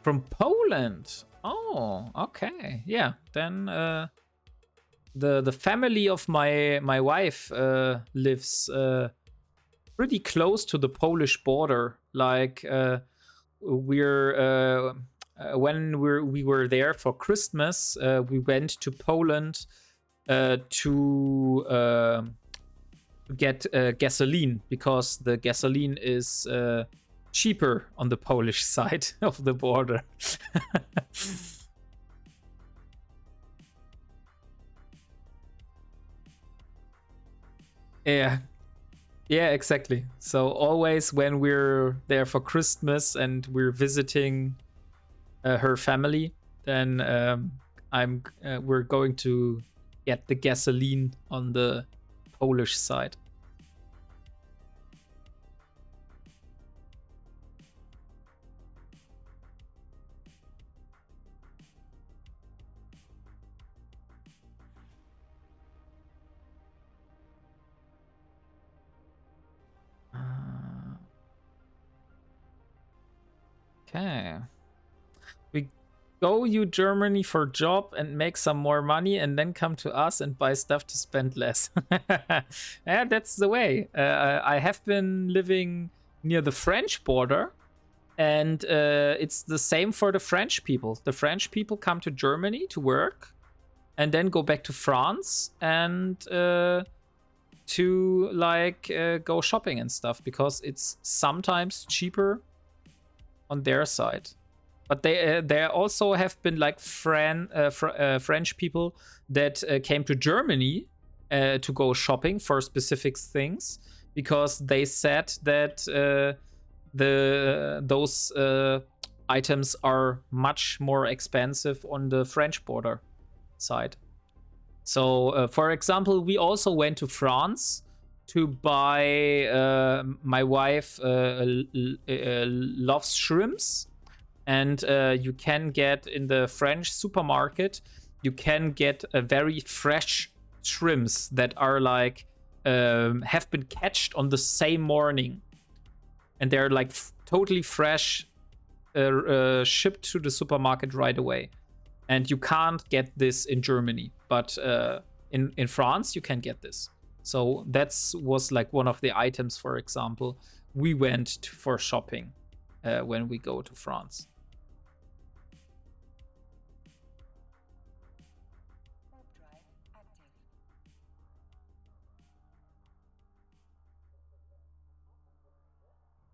From Poland. Oh, okay. Yeah, then the family of my wife lives pretty close to the Polish border. Like we're when we were there for Christmas, we went to Poland to get gasoline because the gasoline is cheaper on the Polish side of the border. Yeah. Yeah, exactly. So always when we're there for Christmas and we're visiting her family, then we're going to get the gasoline on the Polish side. Okay. We go you Germany for job and make some more money and then come to us and buy stuff to spend less. Yeah, that's the way. I have been living near the French border and it's the same for the French people. The French people come to Germany to work and then go back to France and to like go shopping and stuff because it's sometimes cheaper on their side. But there also have been like French people that came to Germany to go shopping for specific things because they said that those items are much more expensive on the French border side. So, for example, we also went to France to buy. My wife loves shrimps, and you can get in the French supermarket. You can get a very fresh shrimps that are like have been catched on the same morning, and they're like totally fresh, shipped to the supermarket right away. And you can't get this in Germany, but in France you can get this. So that's was like one of the items, for example, we went for shopping when we go to France.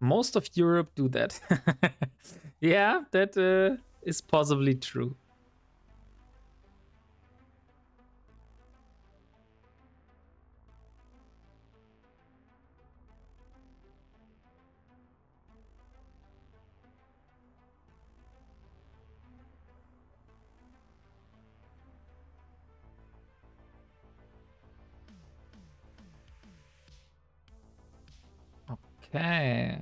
Most of Europe do that. Yeah, that is possibly true. Okay.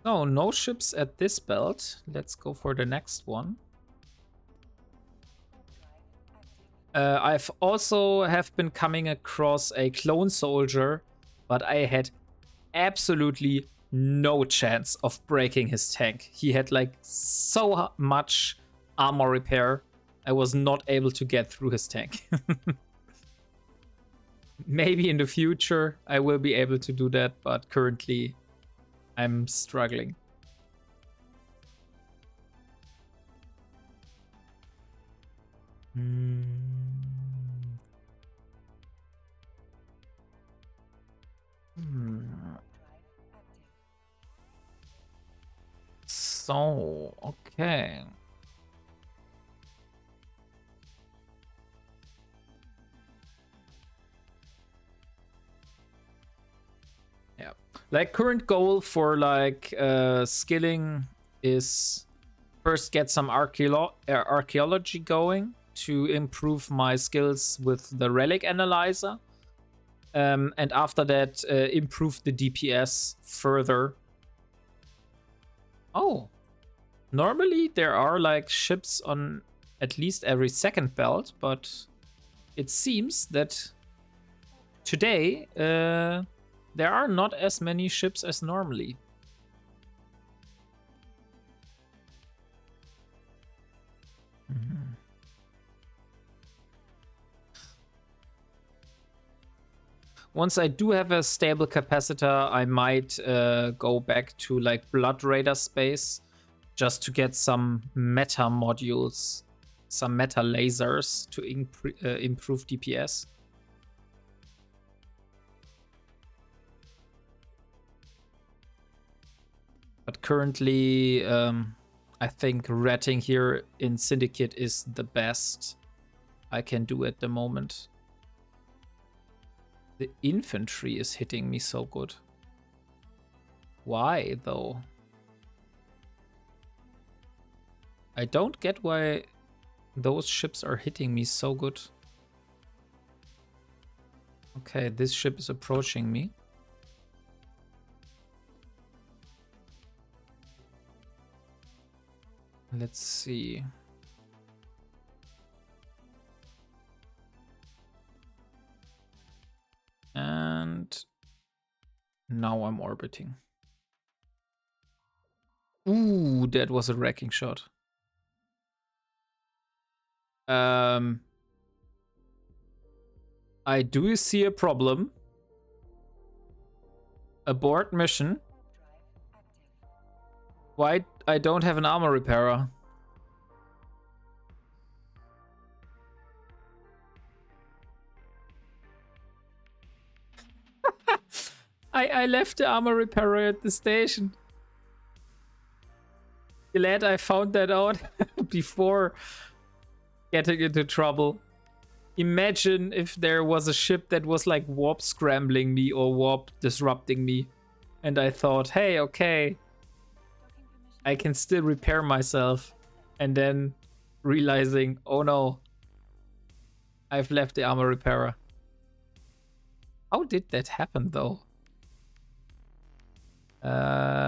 Oh, no ships at this belt. Let's go for the next one. I've also have been coming across a clone soldier, but I had absolutely no chance of breaking his tank. He had like so much armor repair. I was not able to get through his tank. Maybe in the future I will be able to do that, but currently I'm struggling. So, okay. Yeah. Like current goal for like skilling is first get some archaeology going to improve my skills with the relic analyzer. And after that, improve the DPS further. Oh, normally there are like ships on at least every second belt, but it seems that today there are not as many ships as normally. Once I do have a stable capacitor, I might go back to like Blood Raider space just to get some meta modules, some meta lasers to improve DPS. But currently, I think ratting here in Syndicate is the best I can do at the moment. The infantry is hitting me so good. Why, though? I don't get why those ships are hitting me so good. Okay, this ship is approaching me. Let's see. And now I'm orbiting. Ooh, that was a wrecking shot. I do see a problem. Abort mission. Why I don't have an armor repairer? I left the armor repairer at the station. Glad I found that out before getting into trouble. Imagine if there was a ship that was like warp scrambling me or warp disrupting me. And I thought, hey, okay, I can still repair myself. And then realizing, oh no, I've left the armor repairer. How did that happen though?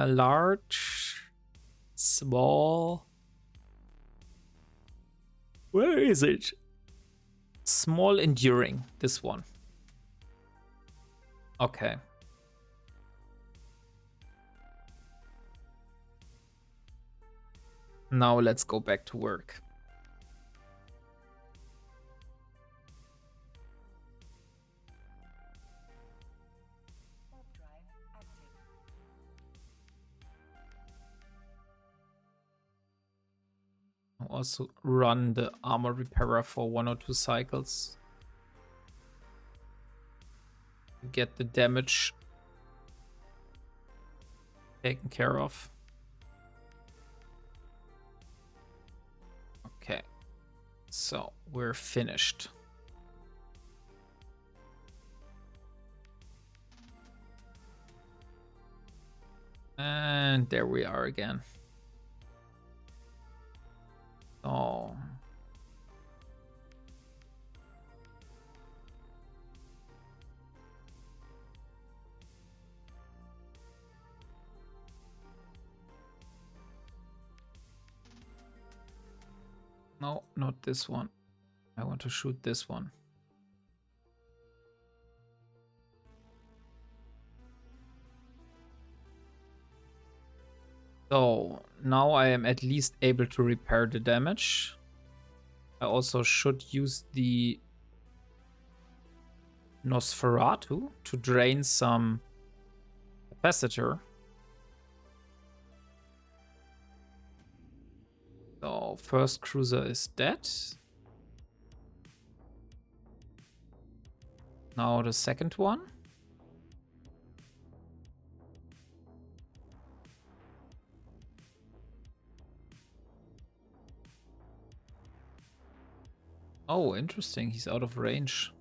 Large, small. Where is it? Small enduring, this one. Okay. Now let's go back to work. I'll also run the armor repairer for 1 or 2 cycles. Get the damage taken care of. Okay, so we're finished. And there we are again. Oh. No, not this one. I want to shoot this one. So now I am at least able to repair the damage. I also should use the Nosferatu to drain some capacitor. So first cruiser is dead. Now the second one. Oh, interesting. He's out of range.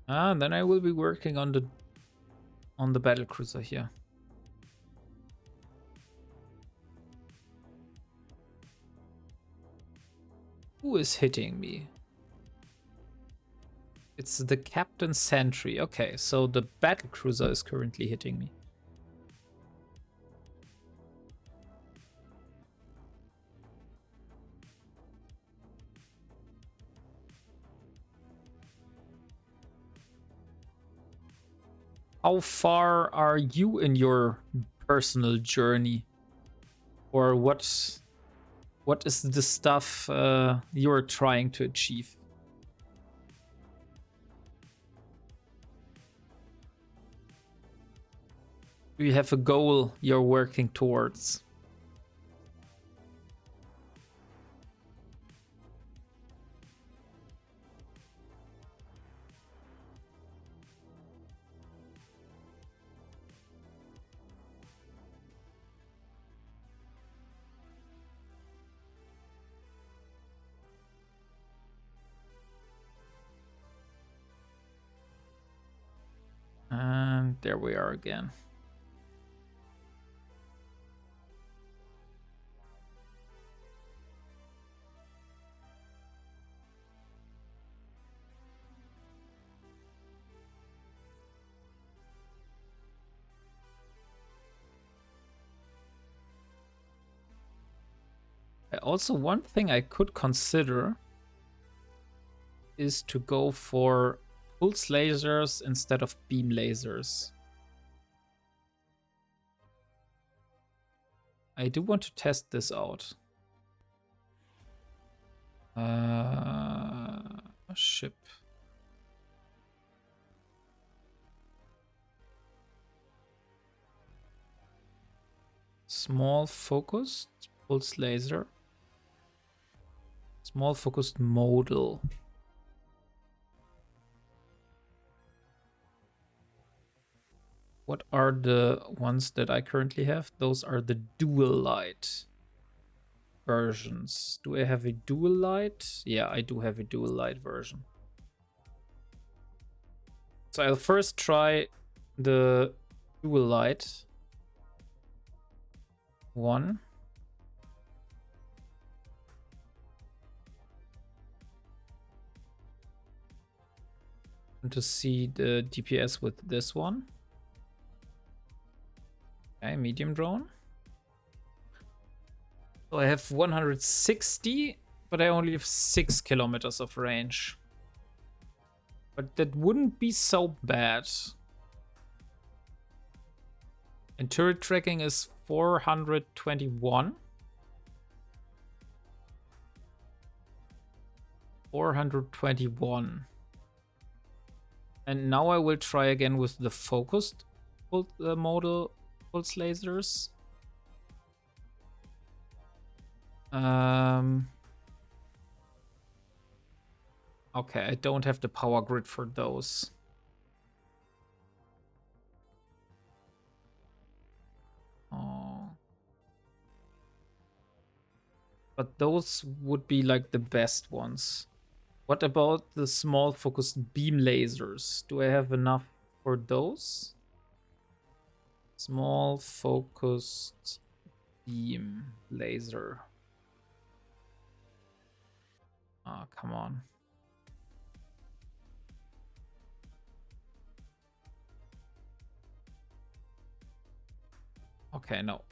Ah, then I will be working on the battle cruiser here. Who is hitting me? It's the Captain Sentry. Okay, so the battle cruiser is currently hitting me. How far are you in your personal journey? Or what is the stuff you're trying to achieve? Do you have a goal you're working towards? And there we are again. Also, one thing I could consider is to go for pulse lasers instead of beam lasers. I do want to test this out. Ship. Small focused pulse laser. Small focused modal. What are the ones that I currently have? Those are the dual light versions. Do I have a dual light? Yeah, I do have a dual light version. So I'll first try the dual light one. And to see the DPS with this one. Okay, medium drone. So I have 160, but I only have 6 kilometers of range. But that wouldn't be so bad. And turret tracking is 421. 421. And now I will try again with the focused modal pulse lasers. Okay, I don't have the power grid for those. Oh. But those would be like the best ones. What about the small focused beam lasers? Do I have enough for those? Small focused beam laser. Ah, come on. Okay, no.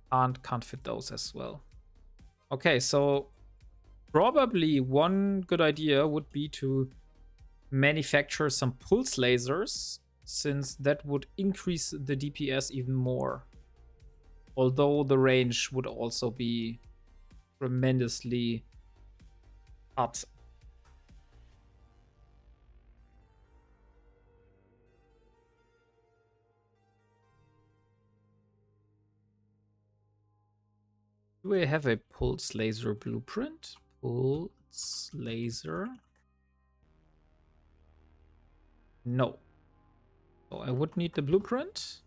Can't fit those as well. Okay, so Probably one good idea would be to manufacture some pulse lasers, since that would increase the DPS even more. Although the range would also be tremendously up. Do I have a pulse laser blueprint? Pulse laser. No. So I would need the blueprint.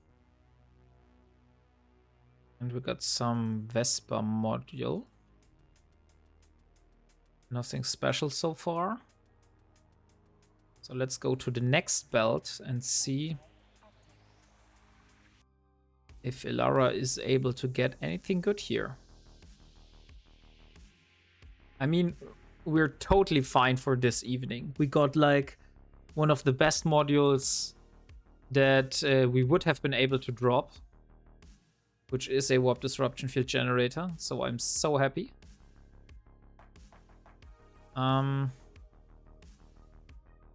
And we got some Vespa module. Nothing special so far. So let's go to the next belt and see if Ilara is able to get anything good here. I mean, we're totally fine for this evening. We got like one of the best modules that we would have been able to drop, which is a warp disruption field generator. So I'm so happy. But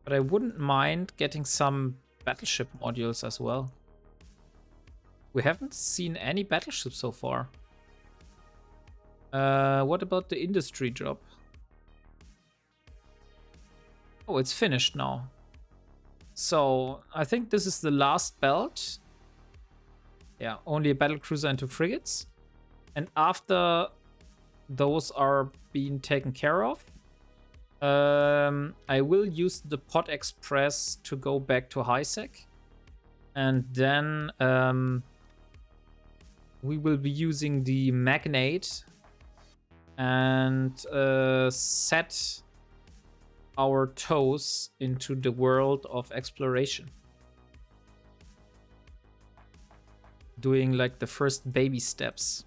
I wouldn't mind getting some battleship modules as well. We haven't seen any battleships so far. What about the industry job? Oh, it's finished now. So I think this is the last belt. Yeah, only a battlecruiser and 2 frigates. And after those are being taken care of, I will use the Pod Express to go back to HiSec. And then we will be using the Magnate and set our toes into the world of exploration. Doing like the first baby steps.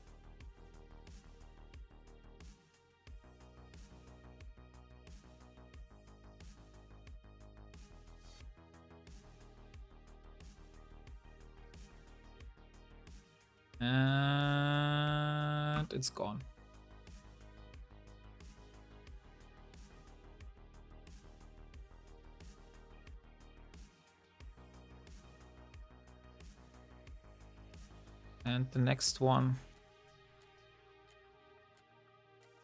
And it's gone. And the next one.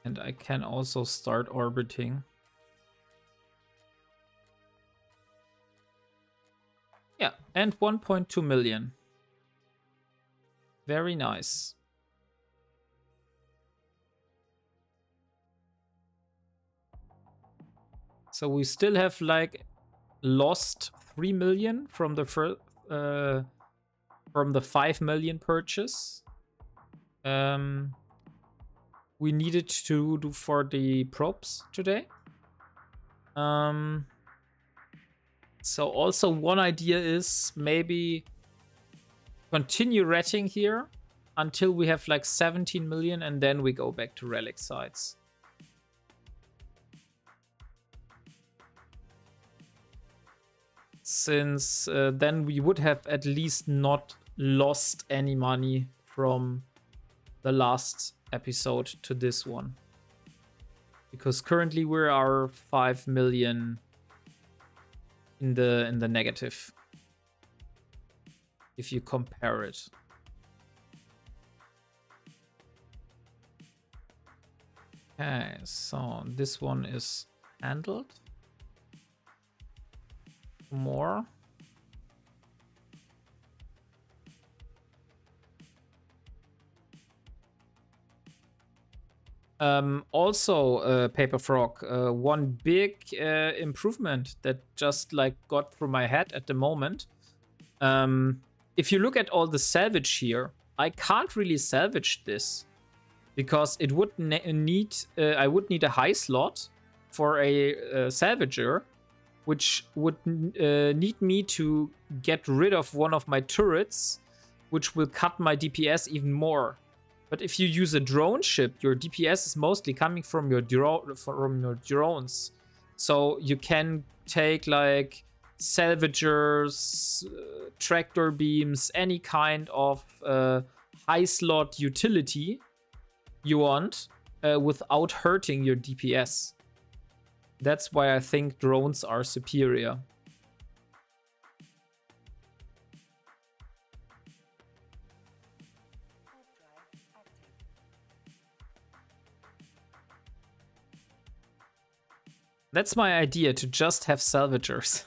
And I can also start orbiting. Yeah, and 1.2 million. Very nice. So we still have like lost 3 million from the first from the 5 million purchase. We needed to do for the probes today. So also one idea is maybe continue ratting here until we have like 17 million and then we go back to relic sites. Since then we would have at least not lost any money from the last episode to this one. Because currently we are 5 million in the negative. If you compare it. Okay, so this one is handled. More. Also, Paper Frog, one big improvement that just like got through my head at the moment. If you look at all the salvage here, I can't really salvage this because it would need I would need a high slot for a salvager, which would need me to get rid of one of my turrets, which will cut my DPS even more. But if you use a drone ship, your DPS is mostly coming from your drones. So you can take like salvagers, tractor beams, any kind of high slot utility you want, without hurting your DPS. That's why I think drones are superior. That's my idea, to just have salvagers.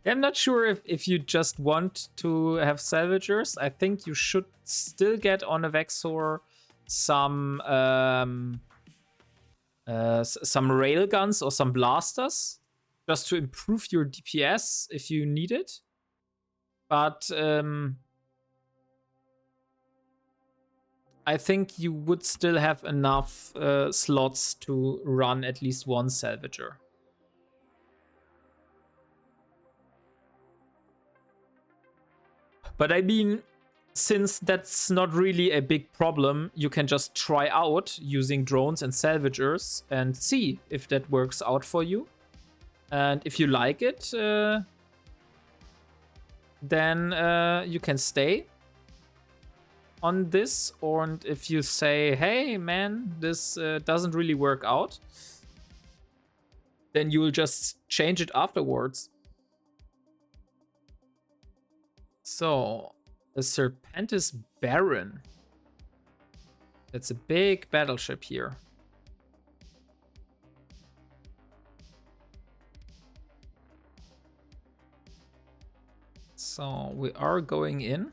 I'm not sure if you just want to have salvagers. I think you should still get on a Vexor some railguns or some blasters, just to improve your DPS if you need it. But I think you would still have enough slots to run at least one salvager. But I mean, since that's not really a big problem, you can just try out using drones and salvagers and see if that works out for you. And if you like it, then you can stay on this. And if you say, hey man, this doesn't really work out, then you will just change it afterwards. So, the Serpentis Baron. That's a big battleship here. So, we are going in.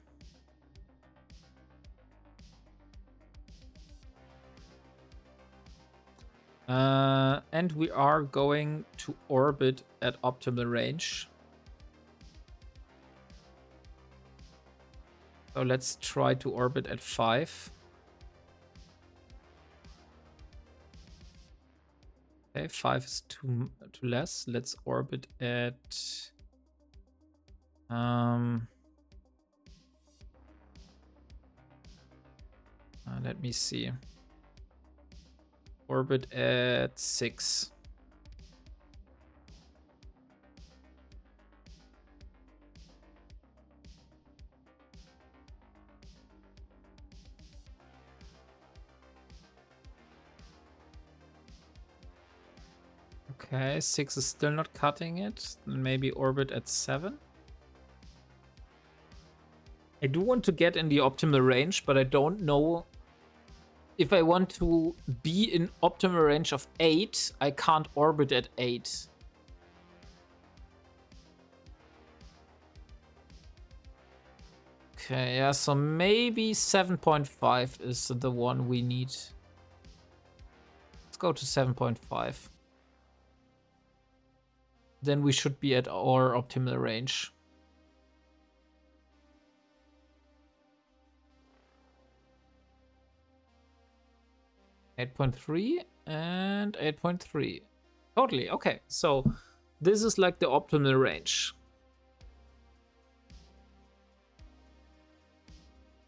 And we are going to orbit at optimal range. So let's try to orbit at 5. Okay, 5 is too less. Let's orbit at let me see. Orbit at 6. Okay, 6 is still not cutting it. Maybe orbit at 7. I do want to get in the optimal range, but I don't know if I want to be in optimal range of 8. I can't orbit at 8. Okay, yeah, so maybe 7.5 is the one we need. Let's go to 7.5. Then we should be at our optimal range. .3 and 8.3. Totally, okay. So this is like the optimal range.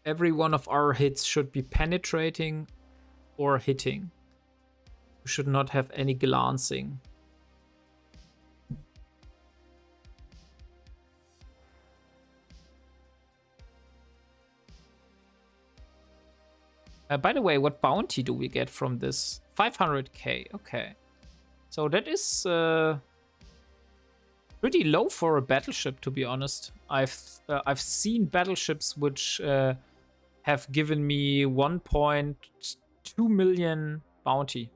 Every one of our hits should be penetrating or hitting. We should not have any glancing. By the way, what bounty do we get from this? 500k, okay. So that is pretty low for a battleship, to be honest. I've seen battleships which have given me 1.2 million bounty.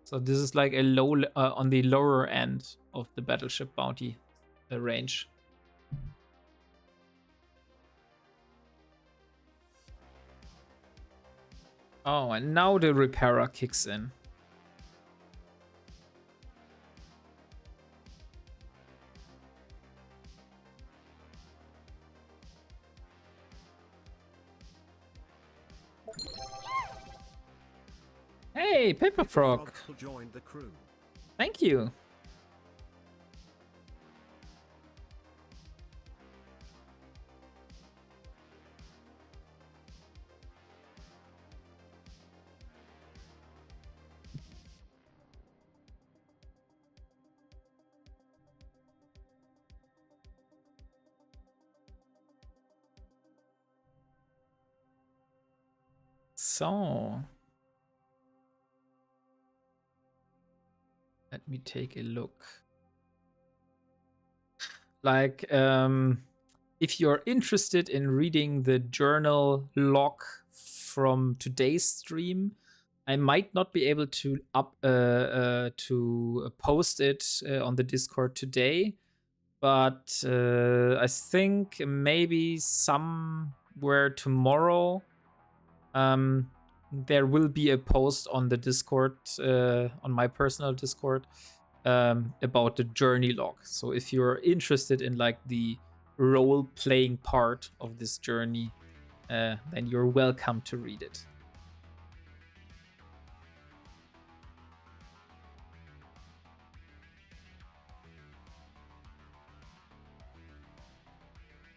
So this is like a low on the lower end of the battleship bounty range. Oh, and now the repairer kicks in. Hey, Paper Frog. Joined the crew. Thank you. So let me take a look. Like, if you're interested in reading the journal log from today's stream, I might not be able to post it on the Discord today, but I think maybe somewhere tomorrow there will be a post on the Discord, on my personal Discord, about the journey log. So if you're interested in like the role-playing part of this journey, then you're welcome to read it.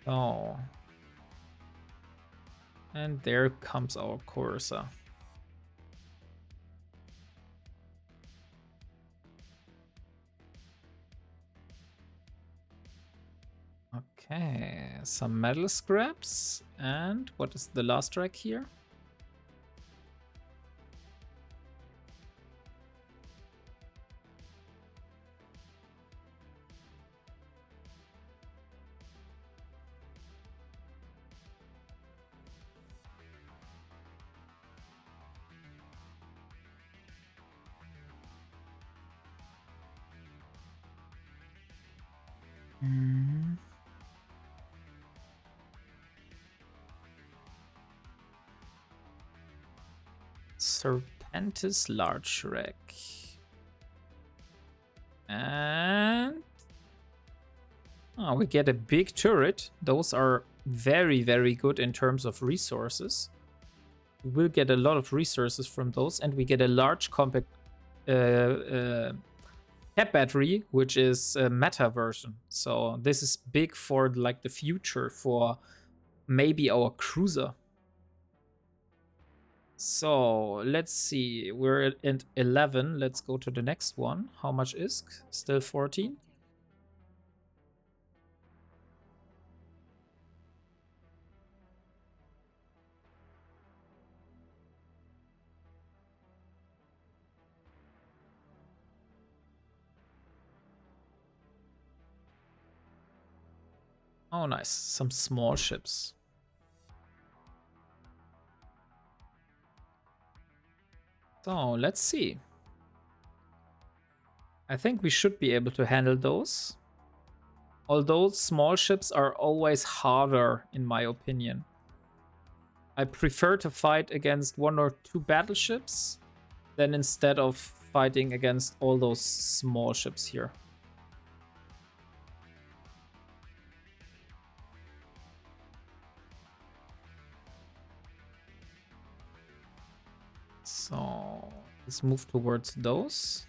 Oh. And there comes our Corsa. Okay, some metal scraps. And what is the last track here? Serpentis large wreck. And we get a big turret. Those are very, very good in terms of resources. We will get a lot of resources from those, and we get a large compact cap battery, which is a meta version. So this is big for like the future for maybe our cruiser. So let's see, we're at 11. Let's go to the next one. How much is? Still 14. Oh, nice. Some small ships. So let's see. I think we should be able to handle those. Although small ships are always harder, in my opinion. I prefer to fight against 1 or 2 battleships than instead of fighting against all those small ships here. So let's move towards those.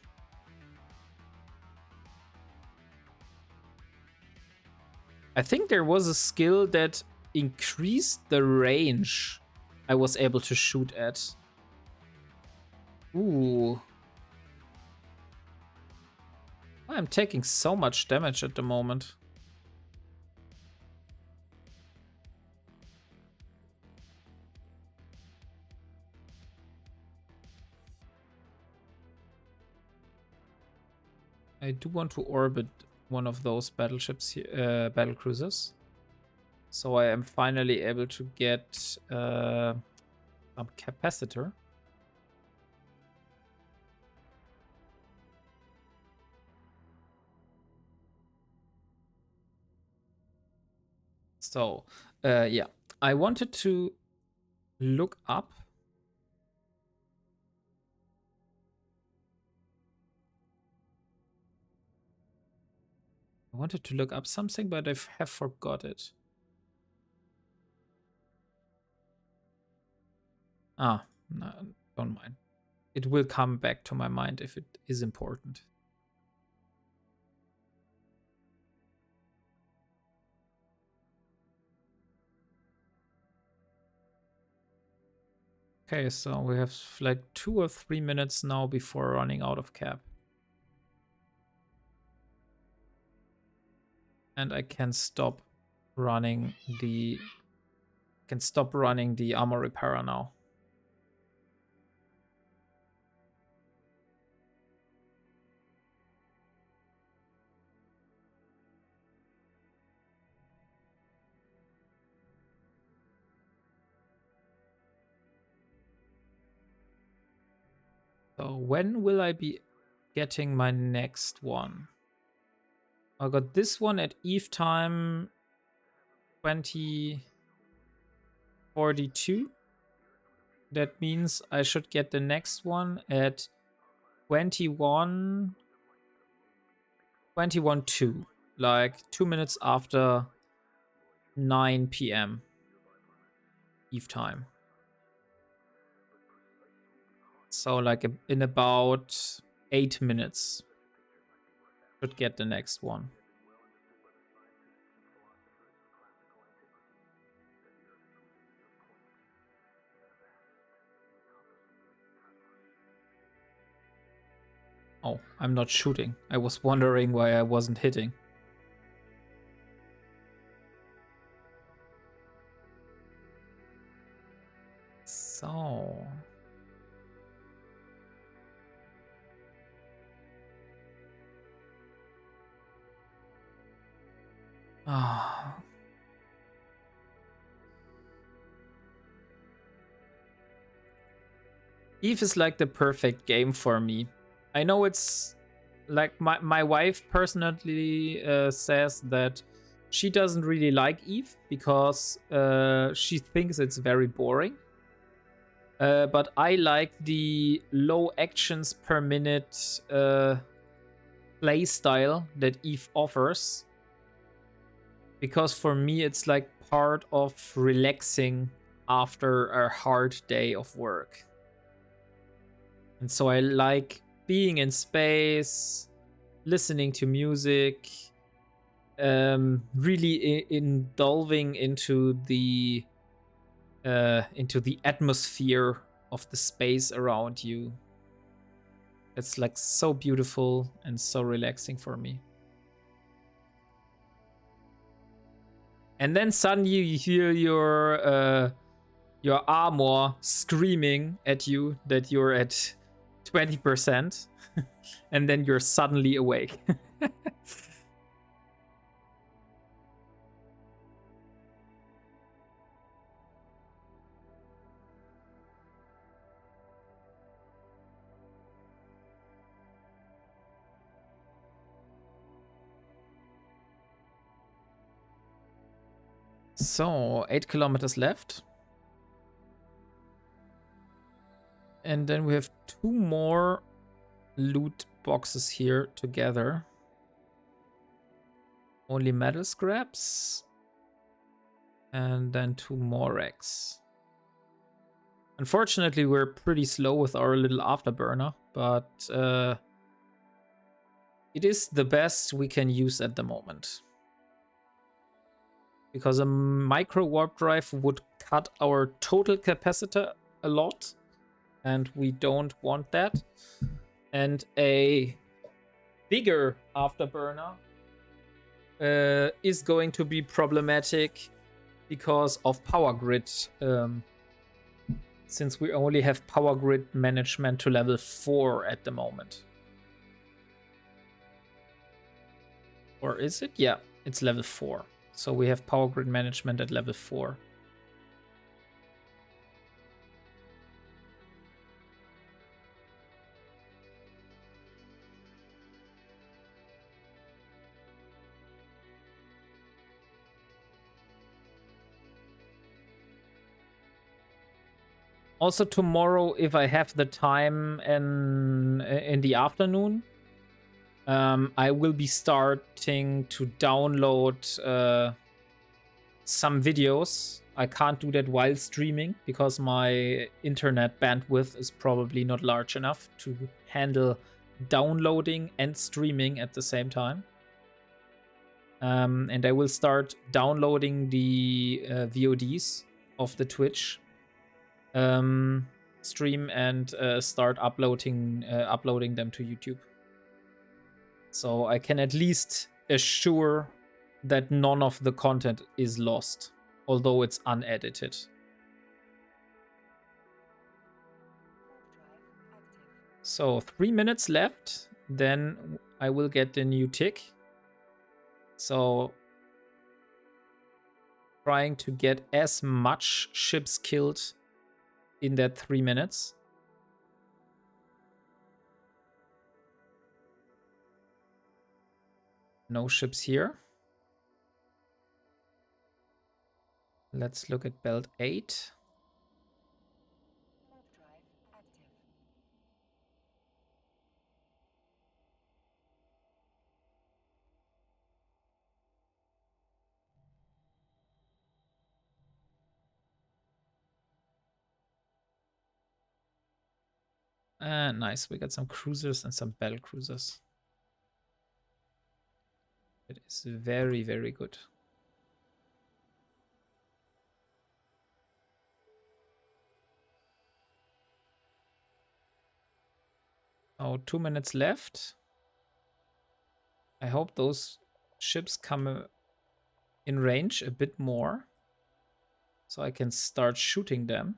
I think there was a skill that increased the range I was able to shoot at. Ooh. I'm taking so much damage at the moment. I do want to orbit one of those battleships, battle cruisers. So I am finally able to get some capacitor. So, yeah, I wanted to look up. I wanted to look up something, but I have forgot it. Ah, no, don't mind. It will come back to my mind if it is important. Okay, so we have like 2 or 3 minutes now before running out of cap. And I can stop running the armor repairer now. So when will I be getting my next one? I got this one at Eve time 2042. That means I should get the next one at 21:2, like 2 minutes after 9 p.m. Eve time. So like in about 8 minutes should get the next one. Oh, I'm not shooting. I was wondering why I wasn't hitting. So... Ah. Eve is like the perfect game for me. I know it's like my wife personally says that she doesn't really like Eve because she thinks it's very boring. But I like the low actions per minute play style that Eve offers. Because for me, it's like part of relaxing after a hard day of work. And so I like being in space, listening to music, really indulging into the atmosphere of the space around you. It's like so beautiful and so relaxing for me. And then suddenly you hear your armor screaming at you that you're at 20%, and then you're suddenly awake. So, 8 kilometers left. And then we have 2 more loot boxes here together. Only metal scraps. And then 2 more wrecks. Unfortunately, we're pretty slow with our little afterburner, but it is the best we can use at the moment. Because a micro warp drive would cut our total capacitor a lot, and we don't want that. And a bigger afterburner is going to be problematic because of power grid. Since we only have power grid management to level 4 at the moment. Or is it? Yeah, it's level 4. So we have power grid management at level 4. Also tomorrow, if I have the time in the afternoon, I will be starting to download some videos. I can't do that while streaming because my internet bandwidth is probably not large enough to handle downloading and streaming at the same time. And I will start downloading the VODs of the Twitch stream and start uploading them to YouTube. So I can at least assure that none of the content is lost, although it's unedited. So 3 minutes left, then I will get the new tick. So trying to get as much ships killed in that 3 minutes. No ships here. Let's look at belt 8. Nice, we got some cruisers and some battle cruisers. It is very, very good. Oh, 2 minutes left. I hope those ships come in range a bit more, so I can start shooting them.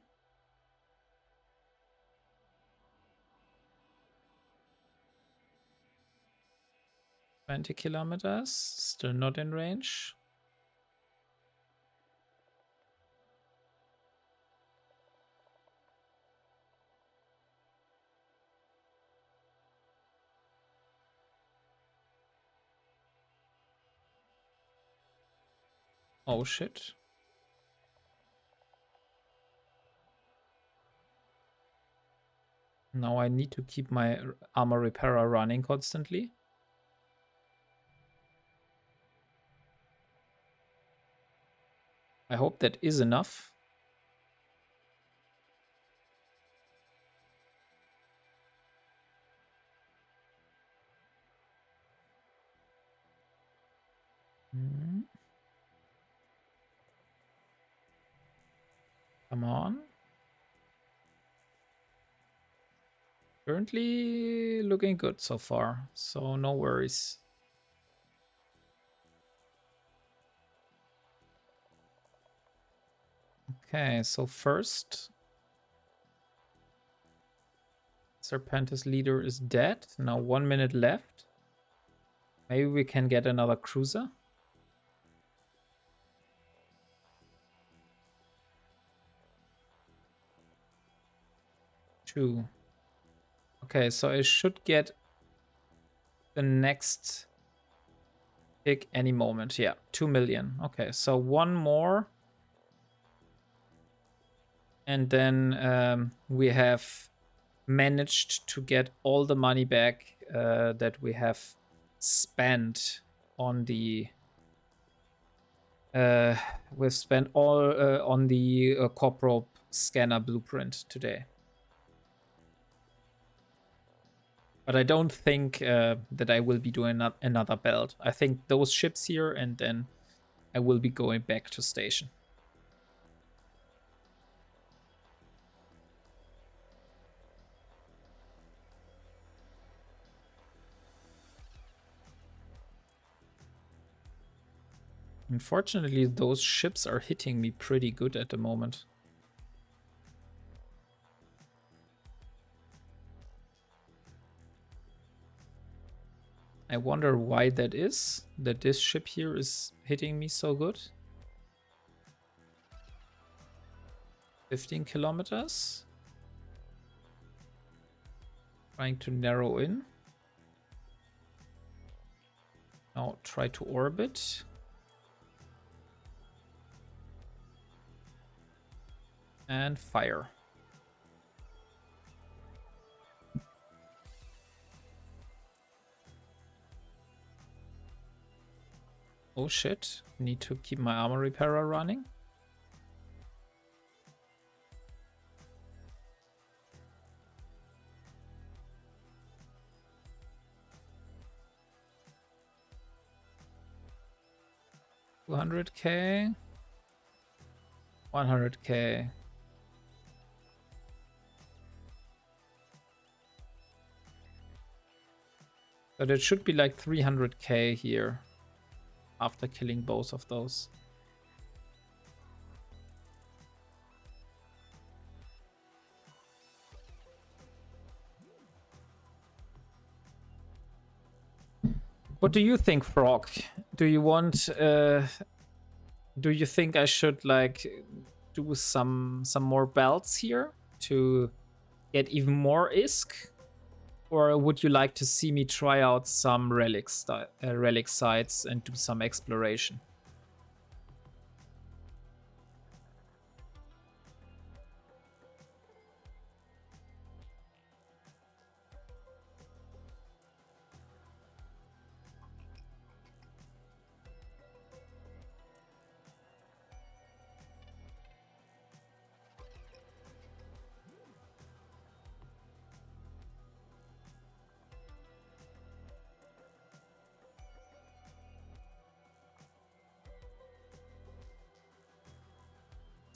20 kilometers, still not in range. Oh shit. Now I need to keep my armor repairer running constantly. I hope that is enough. Come on. Currently looking good so far, so no worries. Okay, so first, Serpentis leader is dead. Now 1 minute left. Maybe we can get another cruiser. Two. Okay, so I should get the next pick any moment. Yeah, 2 million. Okay, so one more. And then we have managed to get all the money back that we have spent on the... we've spent all on the corporal scanner blueprint today. But I don't think that I will be doing another belt. I think those ships here, and then I will be going back to station. Unfortunately, those ships are hitting me pretty good at the moment. I wonder why that is, that this ship here is hitting me so good. 15 kilometers. Trying to narrow in. Now try to orbit. And fire. Oh shit, need to keep my armor repairer running. $200K. 100K. But it should be like 300K here after killing both of those. What do you think, Frog? Do you want do you think I should like do some more belts here to get even more ISK? Or would you like to see me try out some relic sites and do some exploration?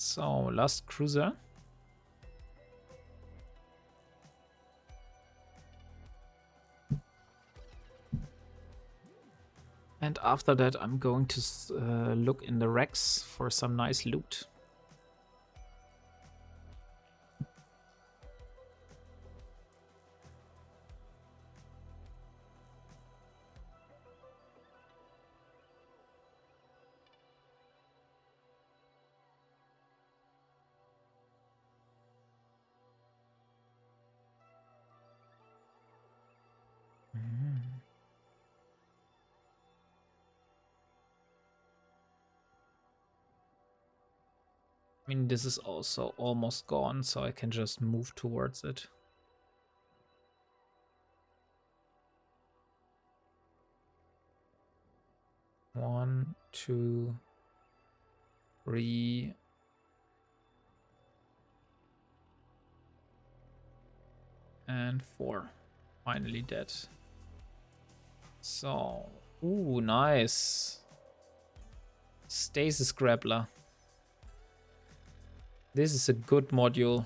So, last cruiser. And after that, I'm going to look in the wrecks for some nice loot. I mean, this is also almost gone, so I can just move towards it. One, two, three. And 4. Finally dead. So, ooh, nice. Stasis Grappler. This is a good module.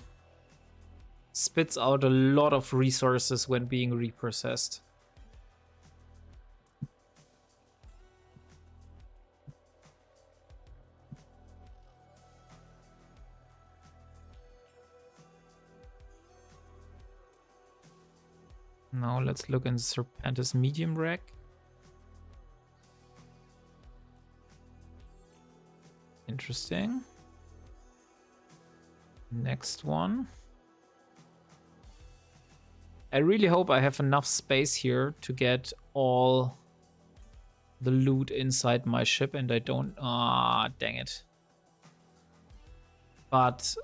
Spits out a lot of resources when being reprocessed. Now let's look in Serpentis medium rack. Interesting. Next one. I really hope I have enough space here to get all the loot inside my ship and I don't... Ah, dang it. But...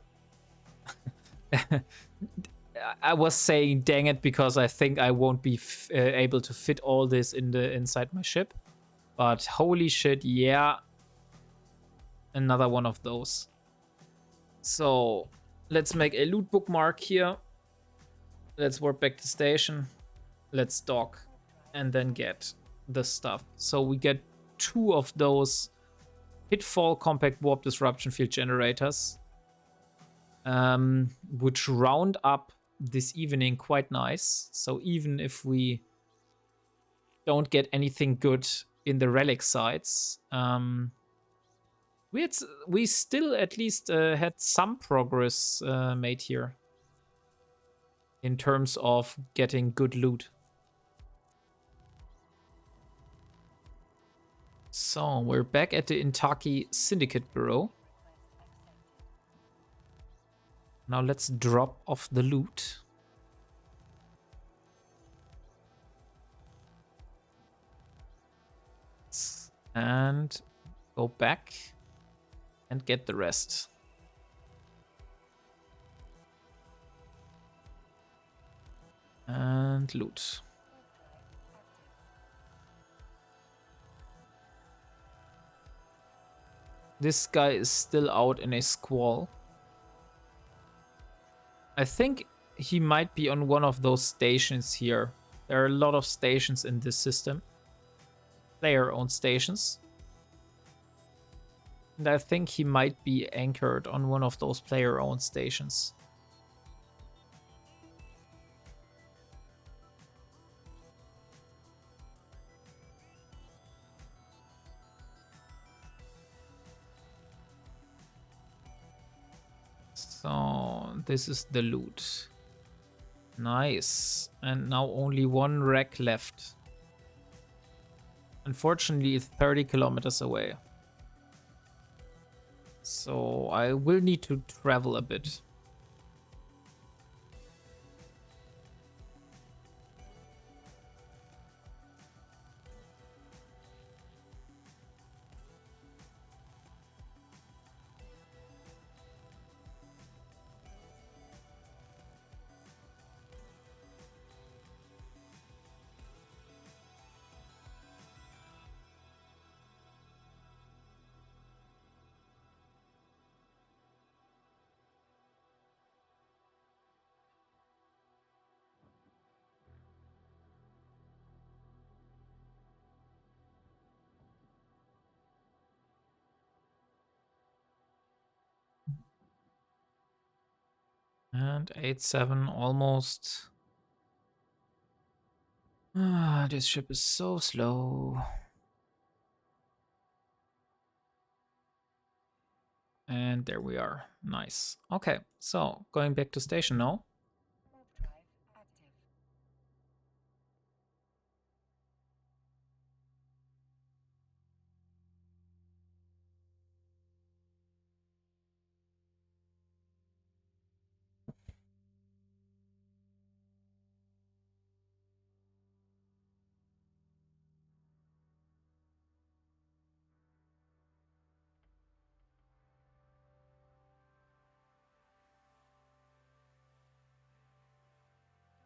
I was saying dang it because I think I won't be able to fit all this inside my ship. But holy shit, yeah. Another one of those. So let's make a loot bookmark here. Let's warp back to station. Let's dock and then get the stuff. So we get 2 of those Pitfall Compact Warp Disruption Field Generators, which round up this evening quite nice. So even if we don't get anything good in the relic sites, we still at least had some progress made here in terms of getting good loot. So we're back at the Intaki Syndicate Bureau. Now let's drop off the loot. And go back and get the rest. And loot. This guy is still out in a squall. I think he might be on one of those stations here. There are a lot of stations in this system. Player-owned stations. And I think he might be anchored on one of those player-owned stations. So this is the loot. Nice. And now only 1 wreck left. Unfortunately, it's 30 kilometers away. So I will need to travel a bit. And 8-7 almost. Ah, this ship is so slow. And there we are. Nice. Okay, so going back to station now.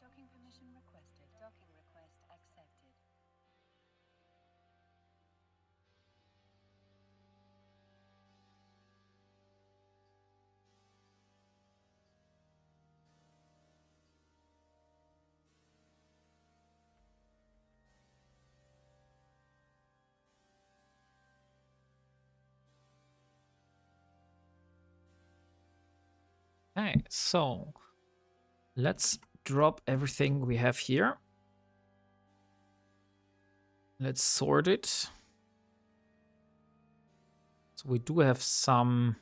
Docking permission requested. Docking request accepted. Okay, so let's drop everything we have here. Let's sort it. So we do have some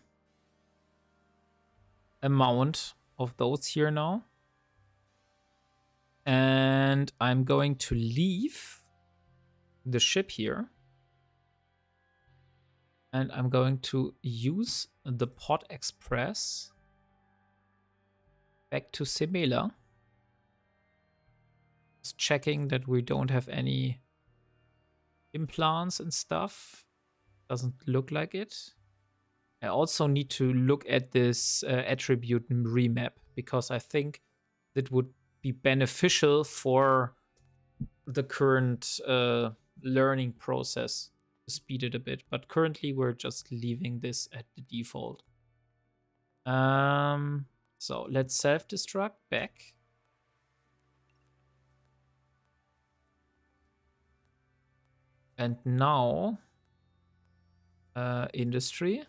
amount of those here now. And I'm going to leave the ship here. And I'm going to use the Pod Express back to Semela. Just checking that we don't have any implants and stuff. Doesn't look like it. I also need to look at this attribute remap because I think that would be beneficial for the current learning process to speed it a bit. But currently we're just leaving this at the default. So let's self-destruct back. And now industry.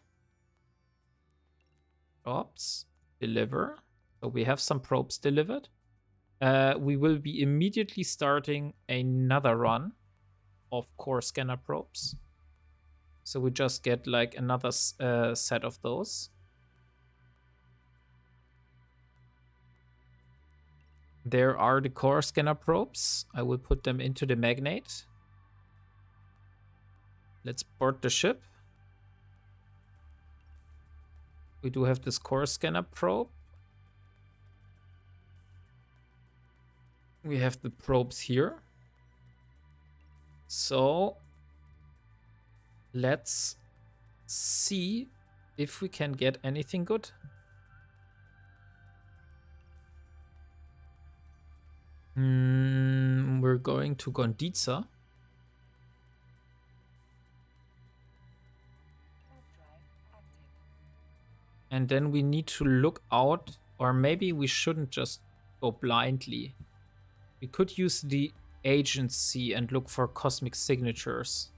Probes deliver. So we have some probes delivered. We will be immediately starting another run of core scanner probes. So we just get like another set of those. There are the core scanner probes. I will put them into the magnet. Let's board the ship. We do have this core scanner probe. We have the probes here. So let's see if we can get anything good. We're going to Gonditza. And then we need to look out, or maybe we shouldn't just go blindly. We could use the agency and look for cosmic signatures.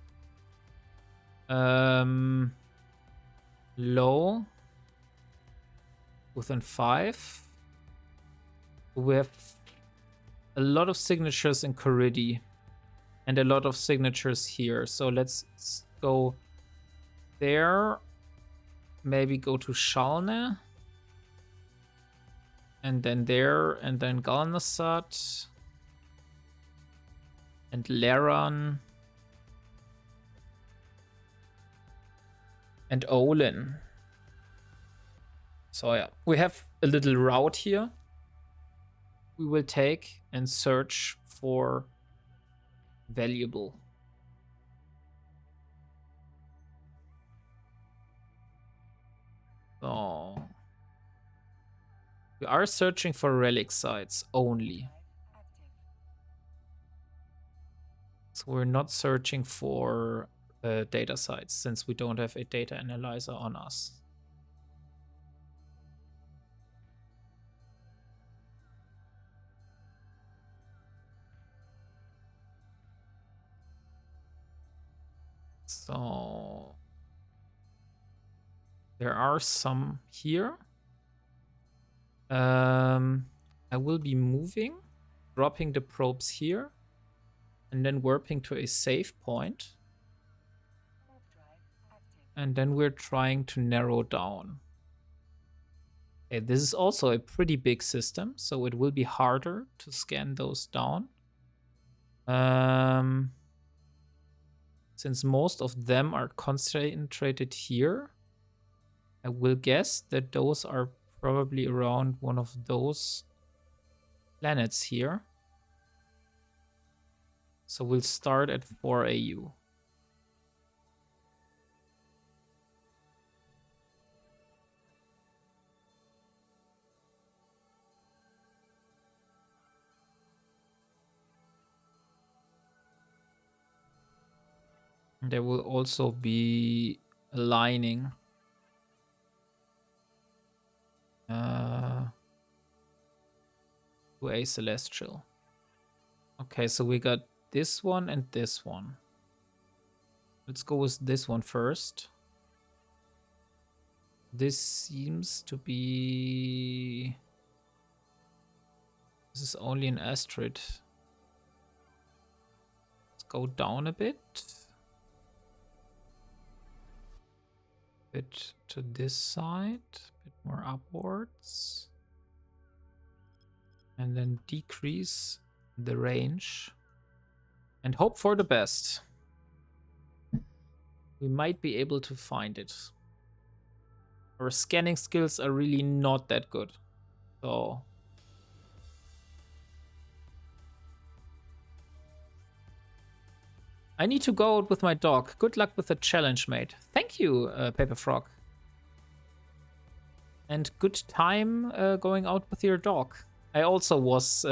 Low. Within 5. We have a lot of signatures in Coridi. And a lot of signatures here. So let's go there. Maybe go to Shalne. And then there. And then Galnasat. And Laran. And Olin. So yeah, we have a little route here. We will take and search for valuable. So we are searching for relic sites only. So we're not searching for data sites since we don't have a data analyzer on us. So there are some here. I will be moving, dropping the probes here, and then warping to a safe point. Warp drive active. And then we're trying to narrow down. Okay, this is also a pretty big system, so it will be harder to scan those down. Since most of them are concentrated here, I will guess that those are probably around one of those planets here. So we'll start at 4 AU. There will also be aligning to a celestial. Okay, so we got this one and this one. Let's go with this one first. This seems to be... This is only an asteroid. Let's go down a bit. Bit to this side, bit more upwards. And then decrease the range. And hope for the best. We might be able to find it. Our scanning skills are really not that good. So... I need to go out with my dog. Good luck with the challenge, mate. Thank you, Paper Frog. And good time going out with your dog. I also was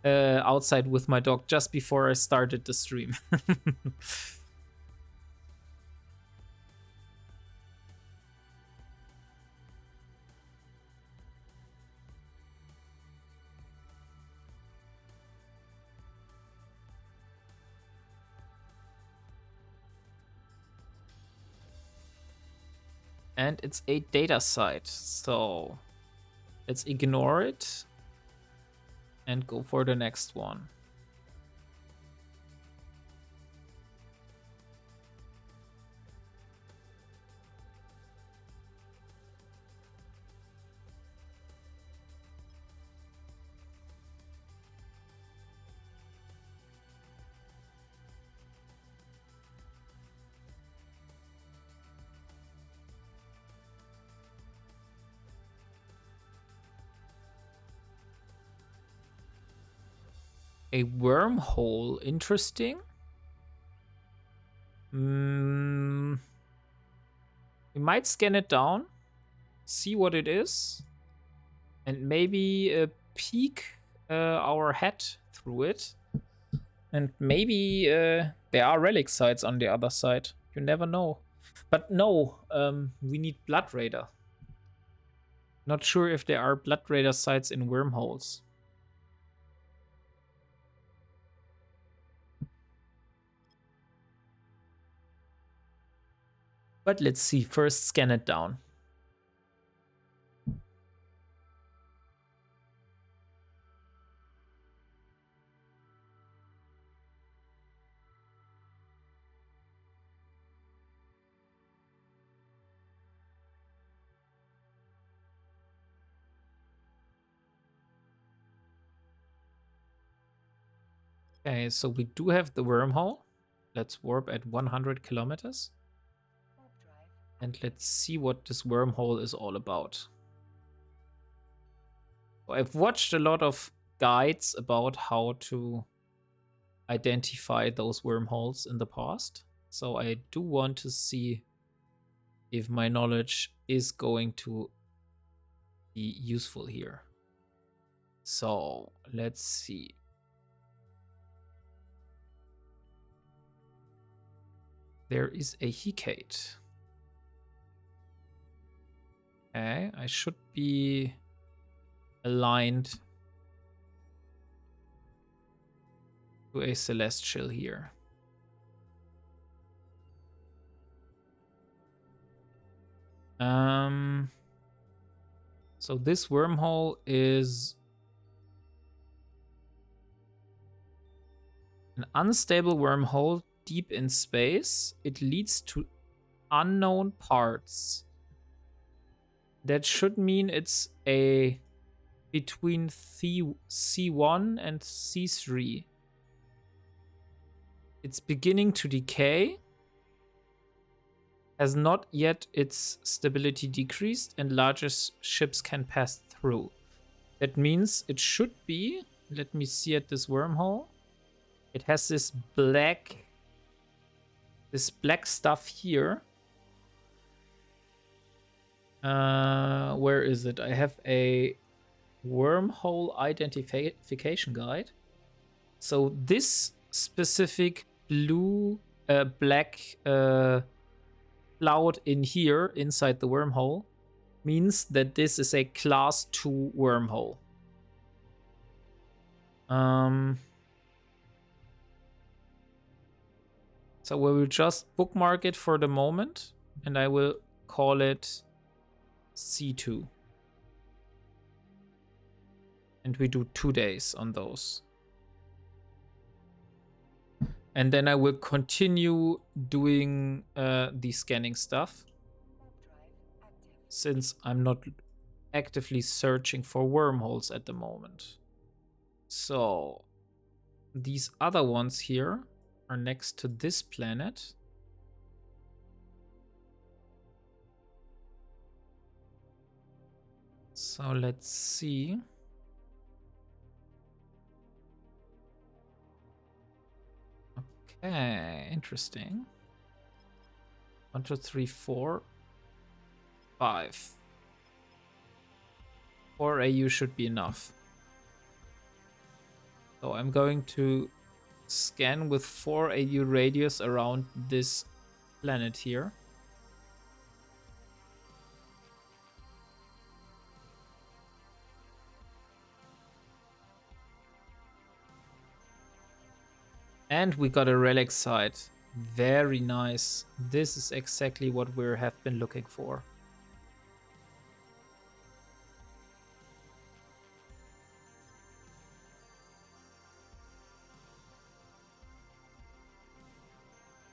outside with my dog just before I started the stream. And it's a data site, so let's ignore it and go for the next one. A wormhole, interesting. We might scan it down, see what it is, and maybe peek our head through it. And maybe there are relic sites on the other side. You never know. But no, we need Blood Raider. Not sure if there are Blood Raider sites in wormholes. But let's see. First, scan it down. Okay, so we do have the wormhole. Let's warp at 100 kilometers. And let's see what this wormhole is all about. So I've watched a lot of guides about how to identify those wormholes in the past. So I do want to see if my knowledge is going to be useful here. So let's see. There is a Hecate. Okay, I should be aligned to a celestial here. So this wormhole is an unstable wormhole deep in space. It leads to unknown parts. That should mean it's a between C1 and C3. It's beginning to decay. Has not yet its stability decreased, and larger ships can pass through. That means it should be, let me see at this wormhole. It has this black stuff here. Where is it? I have a wormhole identification guide. So this specific black cloud in here inside the wormhole means that this is a class 2 wormhole. So we will just bookmark it for the moment, and I will call it C2. And we do 2 days on those. And then I will continue doing the scanning stuff, since I'm not actively searching for wormholes at the moment. So these other ones here are next to this planet. So let's see. Okay, interesting. 1, 2, 3, 4, 5. 4 AU should be enough. So I'm going to scan with 4 AU radius around this planet here. And we got a relic site. Very nice. This is exactly what we have been looking for.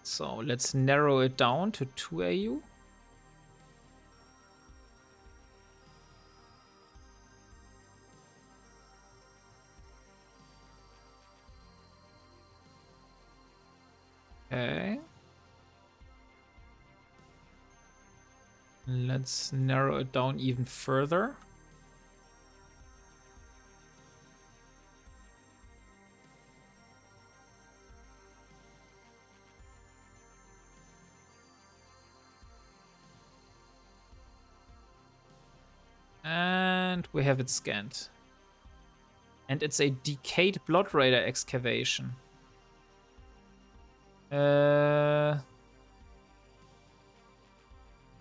So let's narrow it down to 2 AU. Okay. Let's narrow it down even further. And we have it scanned. And it's a decayed Blood Raider excavation.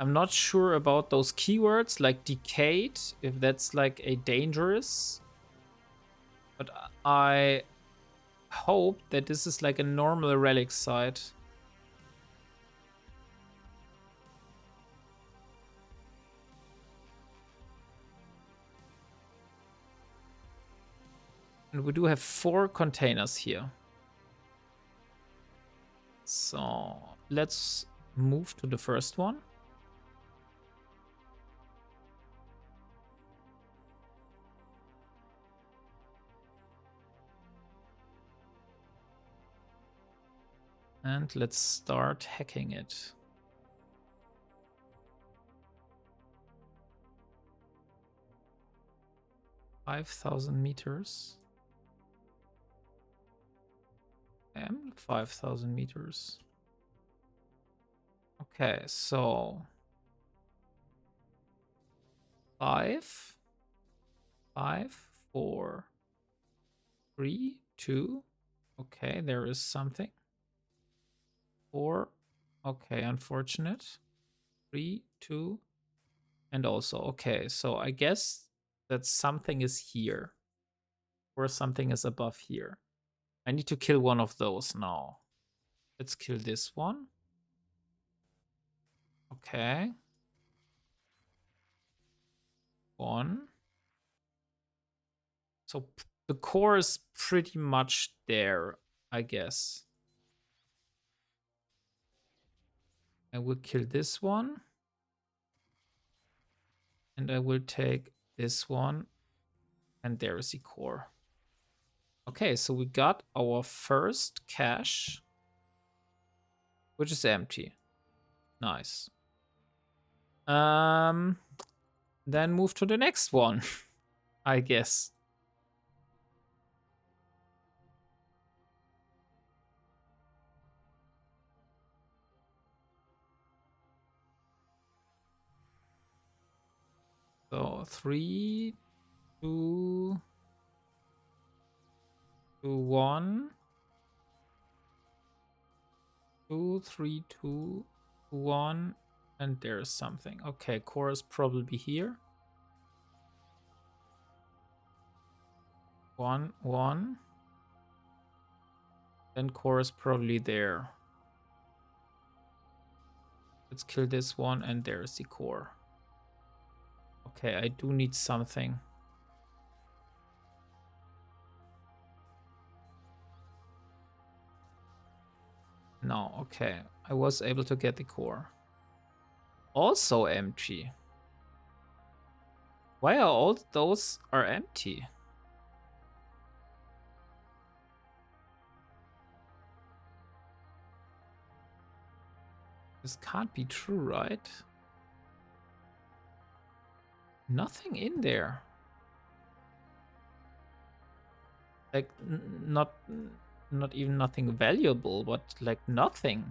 I'm not sure about those keywords like decayed, if that's like a dangerous. But I hope that this is like a normal relic site. And we do have 4 containers here. So let's move to the first one. And let's start hacking it. $5,000 and 5,000 meters. Okay, so 5, 4, 3, 2. Okay, there is something. 4. Okay, unfortunate. 3, 2. And also, okay, so I guess that something is here. Or something is above here. I need to kill one of those now. Let's kill this one. Okay. 1. So the core is pretty much there, I guess. I will kill this one. And I will take this one. And there is the core. Okay, so we got our first cache, which is empty. Nice. Then move to the next one, I guess. So 3, 2, 2, 1. 2, 3, 2, 1. And there's something. Okay, core is probably here. 1, 1. Then core is probably there. Let's kill this one, and there's the core. Okay, I do need something. No, okay. I was able to get the core. Also empty. Why are all those are empty? This can't be true, right? Nothing in there. Like, not even nothing valuable, but like nothing.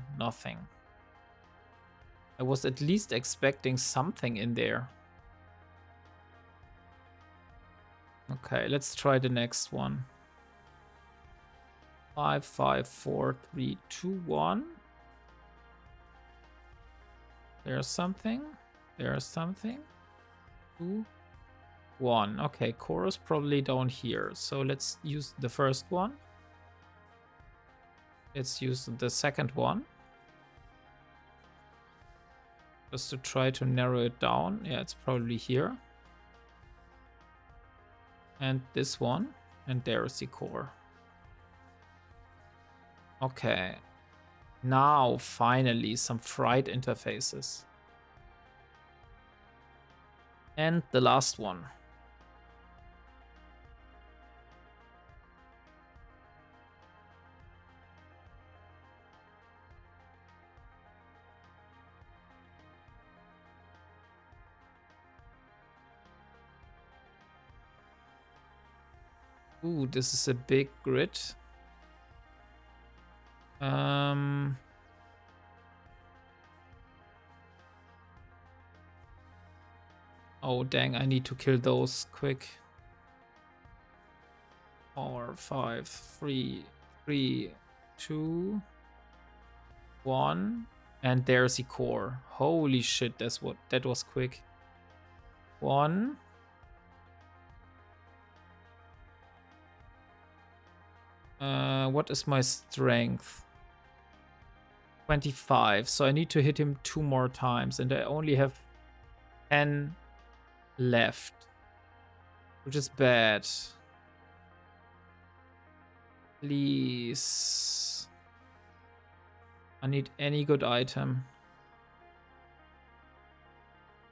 I was at least expecting something in there. Okay, let's try the next one. 5, 5, 4, 3, 2, 1. There's something. There's something. 2, 1. Okay, core is probably down here. So let's use the first one. Let's use the second one. Just to try to narrow it down. Yeah, it's probably here. And this one. And there is the core. Okay. Now, finally, some fried interfaces. And the last one. Ooh, this is a big grid. Oh, dang, I need to kill those quick. 4, 5, 3, 3, 2, 1. And there's the core. Holy shit, that was quick. 1. What is my strength? 25. So I need to hit him 2 more times, and I only have 10 left, which is bad. Please. I need any good item.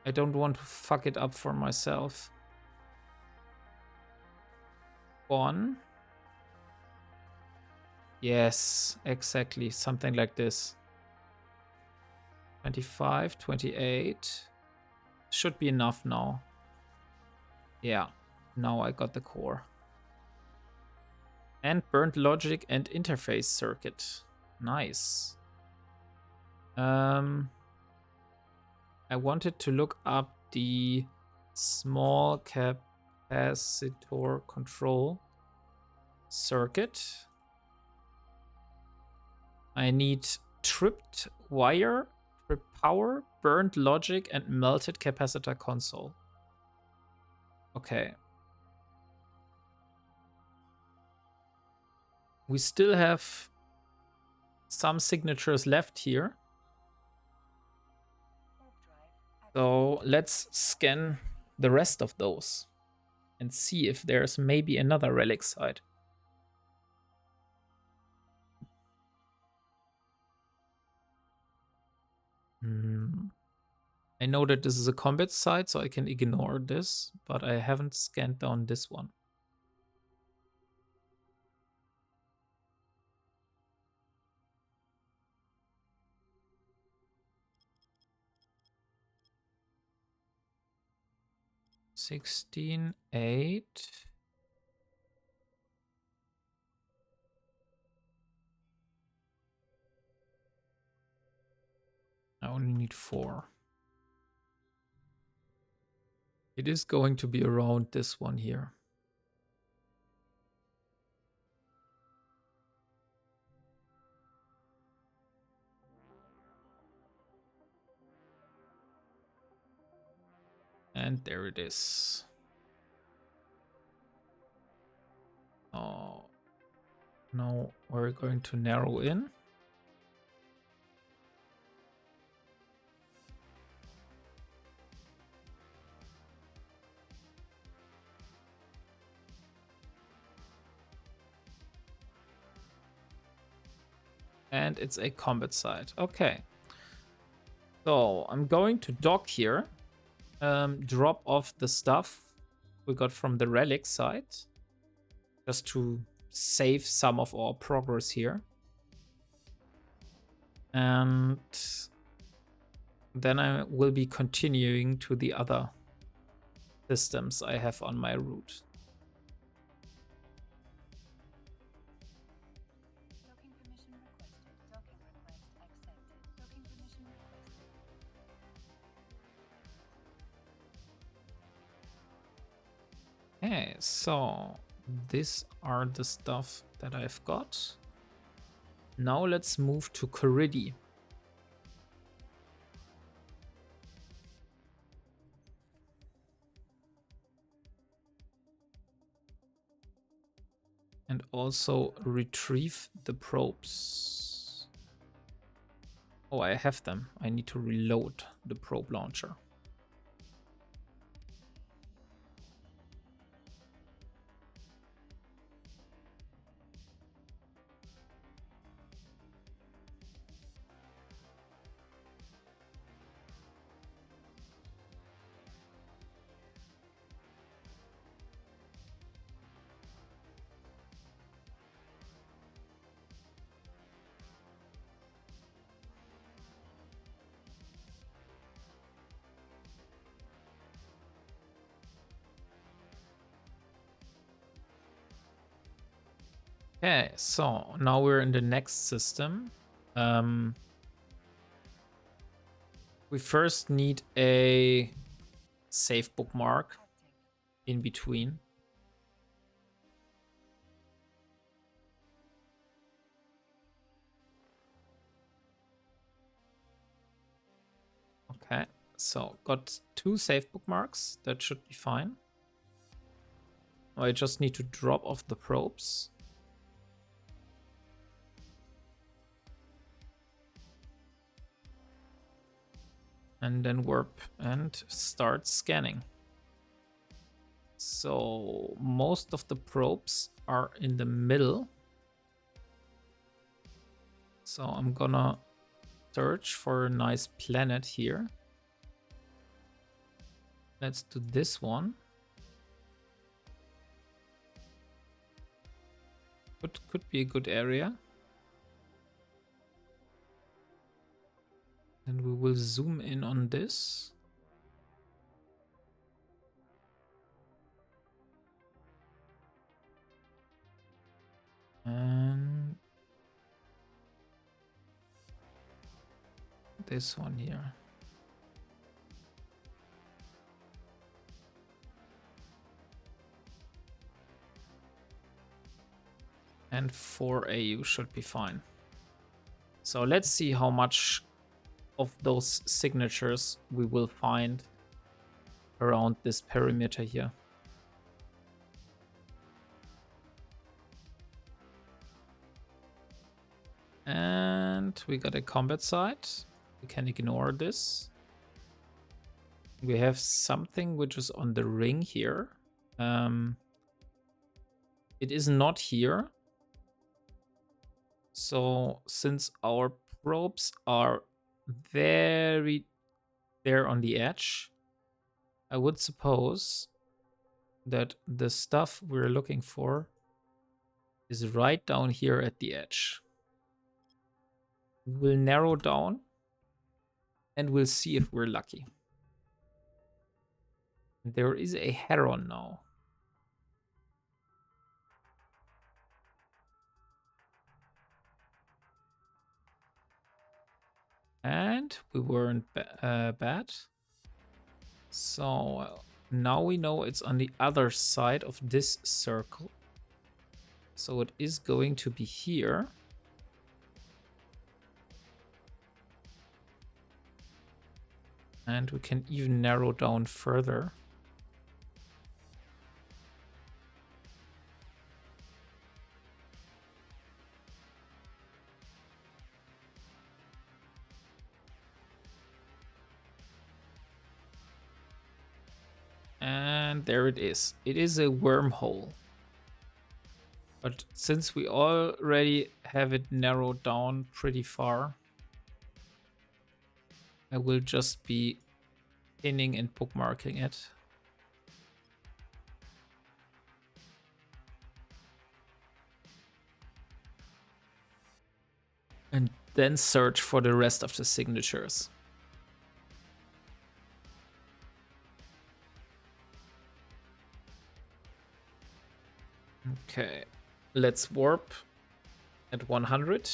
I don't want to fuck it up for myself. 1. Yes, exactly. Something like this. 25, 28. Should be enough now. Yeah, now I got the core. And burnt logic and interface circuit. Nice. I wanted to look up the small capacitor control circuit. I need tripped wire, tripped power, burnt logic, and melted capacitor console. Okay. We still have some signatures left here. So let's scan the rest of those and see if there's maybe another relic site. I know that this is a combat site, so I can ignore this, but I haven't scanned down this one. $16.8. I only need 4. It is going to be around this one here. And there it is. Oh, now we're going to narrow in. And it's a combat site. Okay. So I'm going to dock here. Drop off the stuff we got from the relic site. Just to save some of our progress here. And then I will be continuing to the other systems I have on my route. Docking permission requested. Docking request accepted. Docking permission requested. Okay, so these are the stuff that I've got. Now let's move to Coridi. And also retrieve the probes. Oh, I have them. I need to reload the probe launcher. Okay, so now we're in the next system. We first need a save bookmark in between. Okay, so got 2 save bookmarks. That should be fine. I just need to drop off the probes. And then warp and start scanning. So most of the probes are in the middle. So I'm gonna search for a nice planet here. Let's do this one. Could be a good area. And we will zoom in on this. And this one here. And 4 AU should be fine. So let's see how much of those signatures we will find around this perimeter here. And we got a combat site. We can ignore this. We have something which is on the ring here. It is not here. So since our probes are very there on the edge, I would suppose that the stuff we're looking for is right down here at the edge. We'll narrow down and we'll see if we're lucky. There is a heron now. And we weren't bad. So now we know it's on the other side of this circle. So it is going to be here. And we can even narrow down further. And there it is. It is a wormhole. But since we already have it narrowed down pretty far, I will just be pinning and bookmarking it. And then search for the rest of the signatures. Okay, let's warp at 100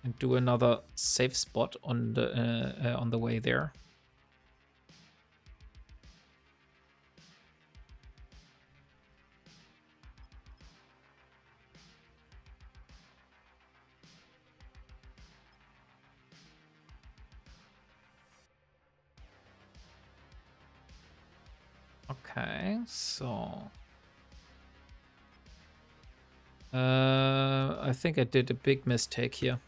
and do another safe spot on the way there. Okay, so I think I did a big mistake here.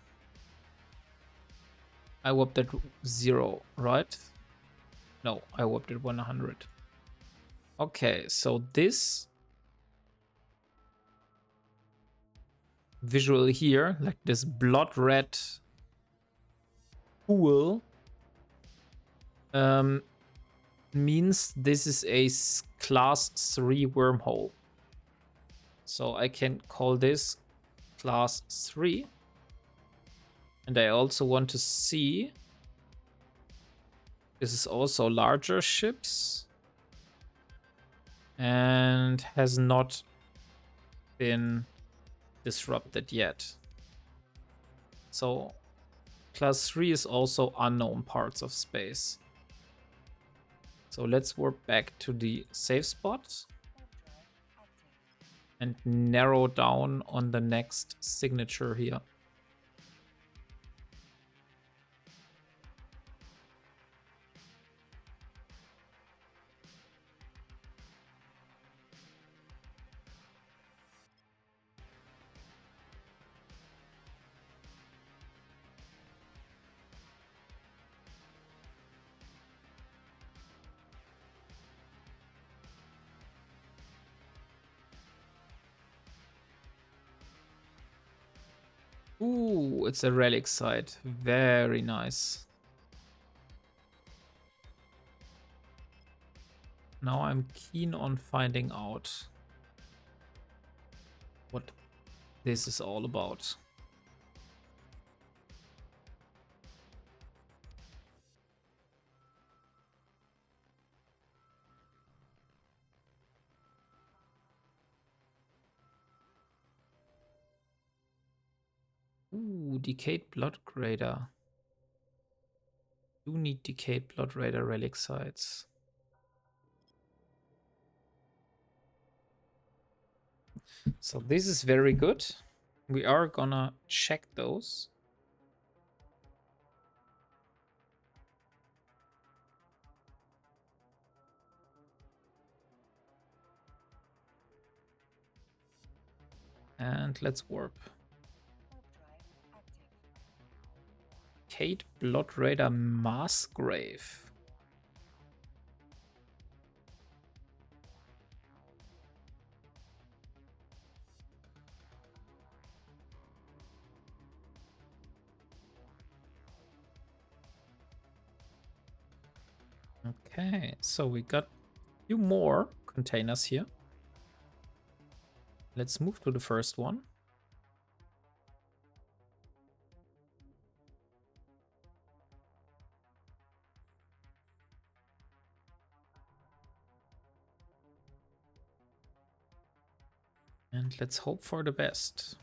I warped at 0, right? No, I warped at 100. Okay, so this visual here, like this blood red pool, means this is a class 3 wormhole. So I can call this class 3. And I also want to see, this is also larger ships and has not been disrupted yet. So class 3 is also unknown parts of space. So let's warp back to the safe spot and narrow down on the next signature here. Ooh, it's a relic site. Very nice. Now I'm keen on finding out what this is all about. Ooh, decayed blood grader. Do need decayed blood raider relic sites. So this is very good. We are gonna check those. And let's warp. Decayed Blood Raider Mass Grave. Okay, so we got a few more containers here. Let's move to the first one. And let's hope for the best.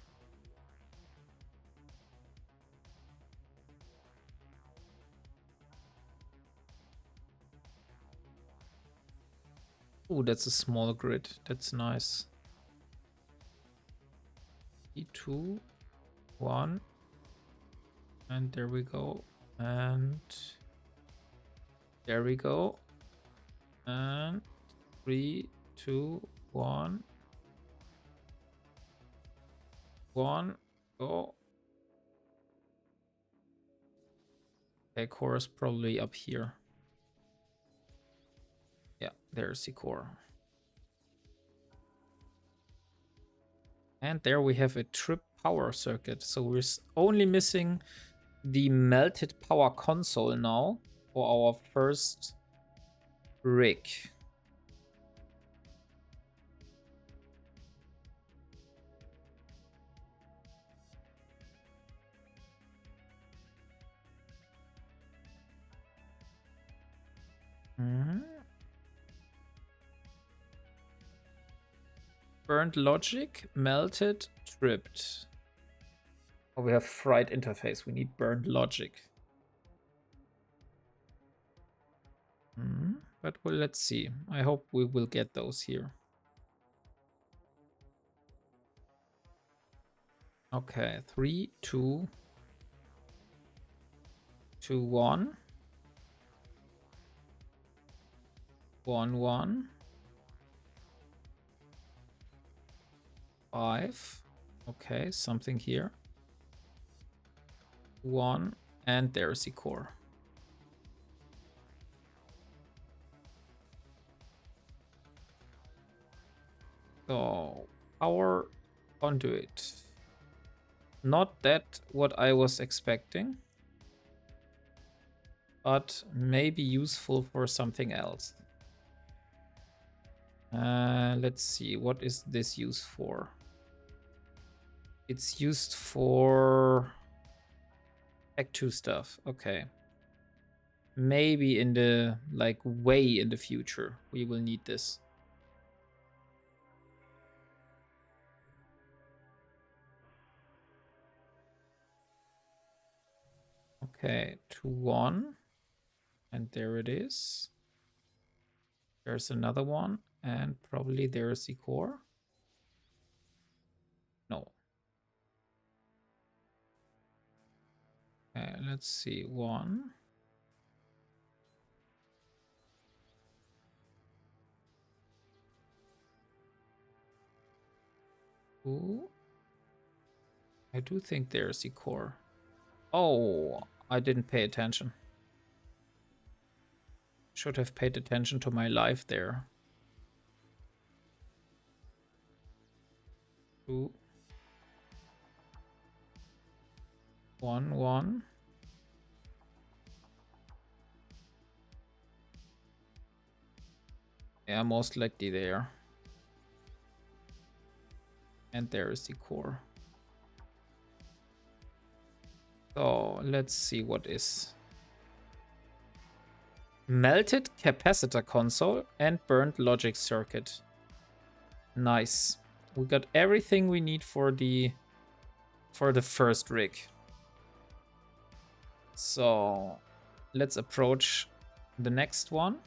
Oh, that's a small grid. That's nice. 3, 2, 1. And there we go. And there we go. And 3, 2, 1. 1. Go. Okay, core is probably up here. Yeah, there's the core. And there we have a trip power circuit. So we're only missing the melted power console now for our first rig. Burned logic, melted, tripped. Oh, we have fried interface. We need burned logic. But well, let's see. I hope we will get those here. Okay, 3, 2, 2, 1. 1, 1. 5. Okay, something here. 1. And there's the core. So, power conduit. Not that what I was expecting, but maybe useful for something else. Let's see, what is this used for? It's used for Act 2 stuff. Okay. Maybe in the, like, way in the future, we will need this. Okay, 2, 1. And there it is. There's another one. And probably there's the core. No. Okay, let's see. 1. 2. I do think there's the core. Oh, I didn't pay attention. Should have paid attention to my life there. 2. 1, 1. Yeah, most likely there. And there is the core. So let's see what is. Melted capacitor console and burned logic circuit. Nice. We got everything we need for the first rig. So let's approach the next one.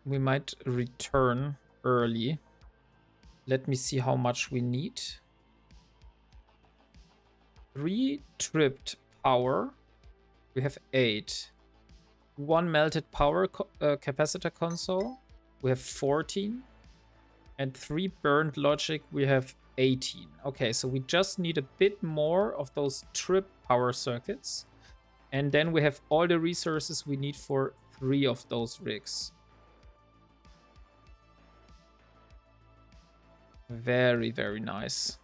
We might return early. Let me see how much we need. 3 tripped power. We have 8. 1 melted power capacitor console. We have 14. And 3 burned logic. We have 18. Okay, so we just need a bit more of those trip power circuits. And then we have all the resources we need for 3 of those rigs. Very, very nice.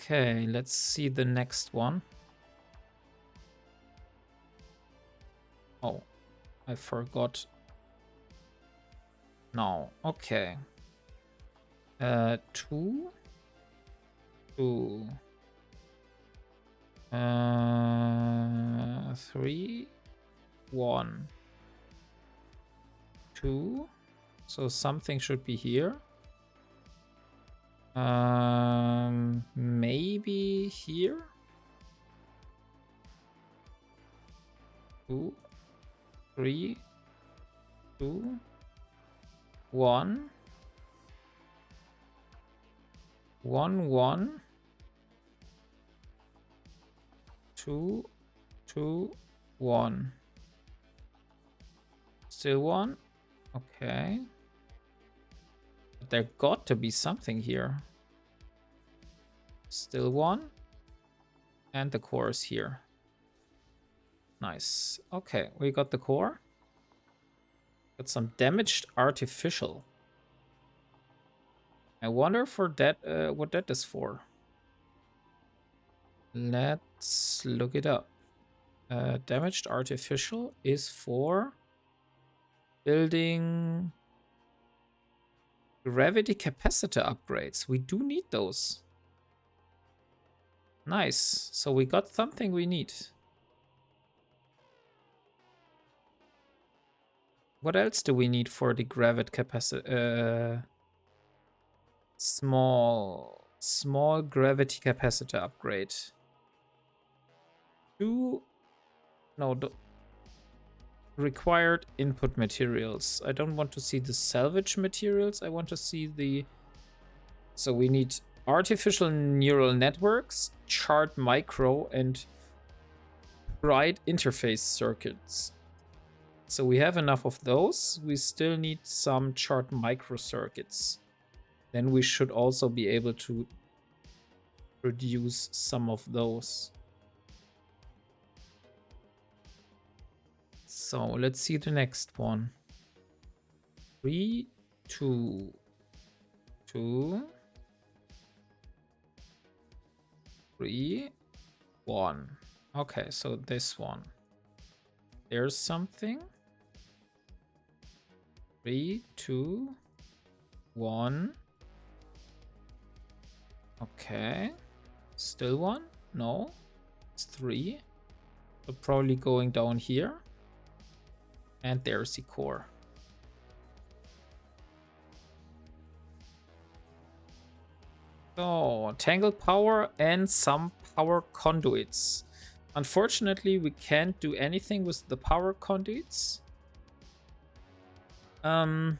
Okay, let's see the next one. Oh, I forgot. No, okay. 2. 2. 3. 1. 2. So something should be here. Maybe here. 2, 3, 2, 1, 1, 1, 2, 2, 1. Still 1. Okay. But there got to be something here. Still 1. And the core is here. Nice. Okay, we got the core. Got some damaged artificial. I wonder for that what that is for. Let's look it up. Damaged artificial is for building gravity capacitor upgrades. We do need those. Nice. So we got something we need. What else do we need for the gravity capacitor? Small gravity capacitor upgrade. 2. No, required input materials. I don't want to see the salvage materials. I want to see the... So we need artificial neural networks, chart micro, and bright interface circuits. So we have enough of those. We still need some chart micro circuits. Then we should also be able to produce some of those. So let's see the next one. 3, 2, 2, 3, 1. Okay, so this one. There's something. 3, 2, 1. Okay. Still 1? No. It's 3. So probably going down here. And there's the core. So, tangled power and some power conduits. Unfortunately, we can't do anything with the power conduits. But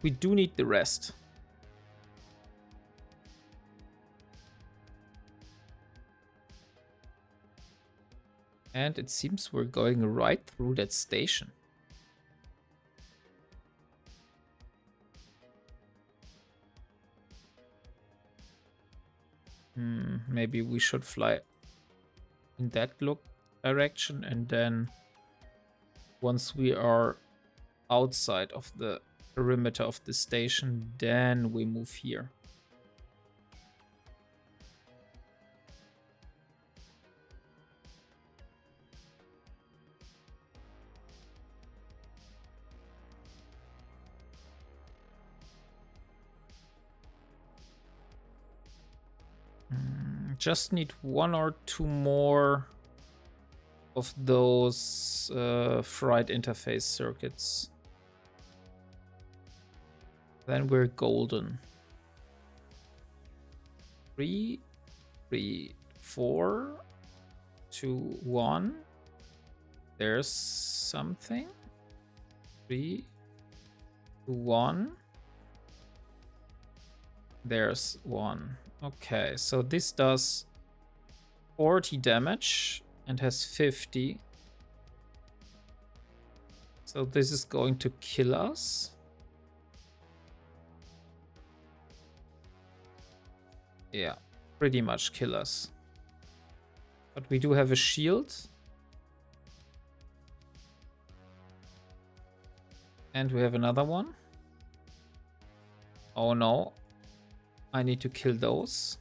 we do need the rest. And it seems we're going right through that station. Maybe we should fly in that direction, and then once we are outside of the perimeter of the station, then we move here. Just need 1 or 2 more of those fried interface circuits. Then we're golden. 3, 3, 4, 2, 1. There's something. 3, 2, 1. There's one. Okay, so this does 40 damage and has 50. So this is going to kill us. Yeah, pretty much kill us. But we do have a shield. And we have another one. Oh no. I need to kill those.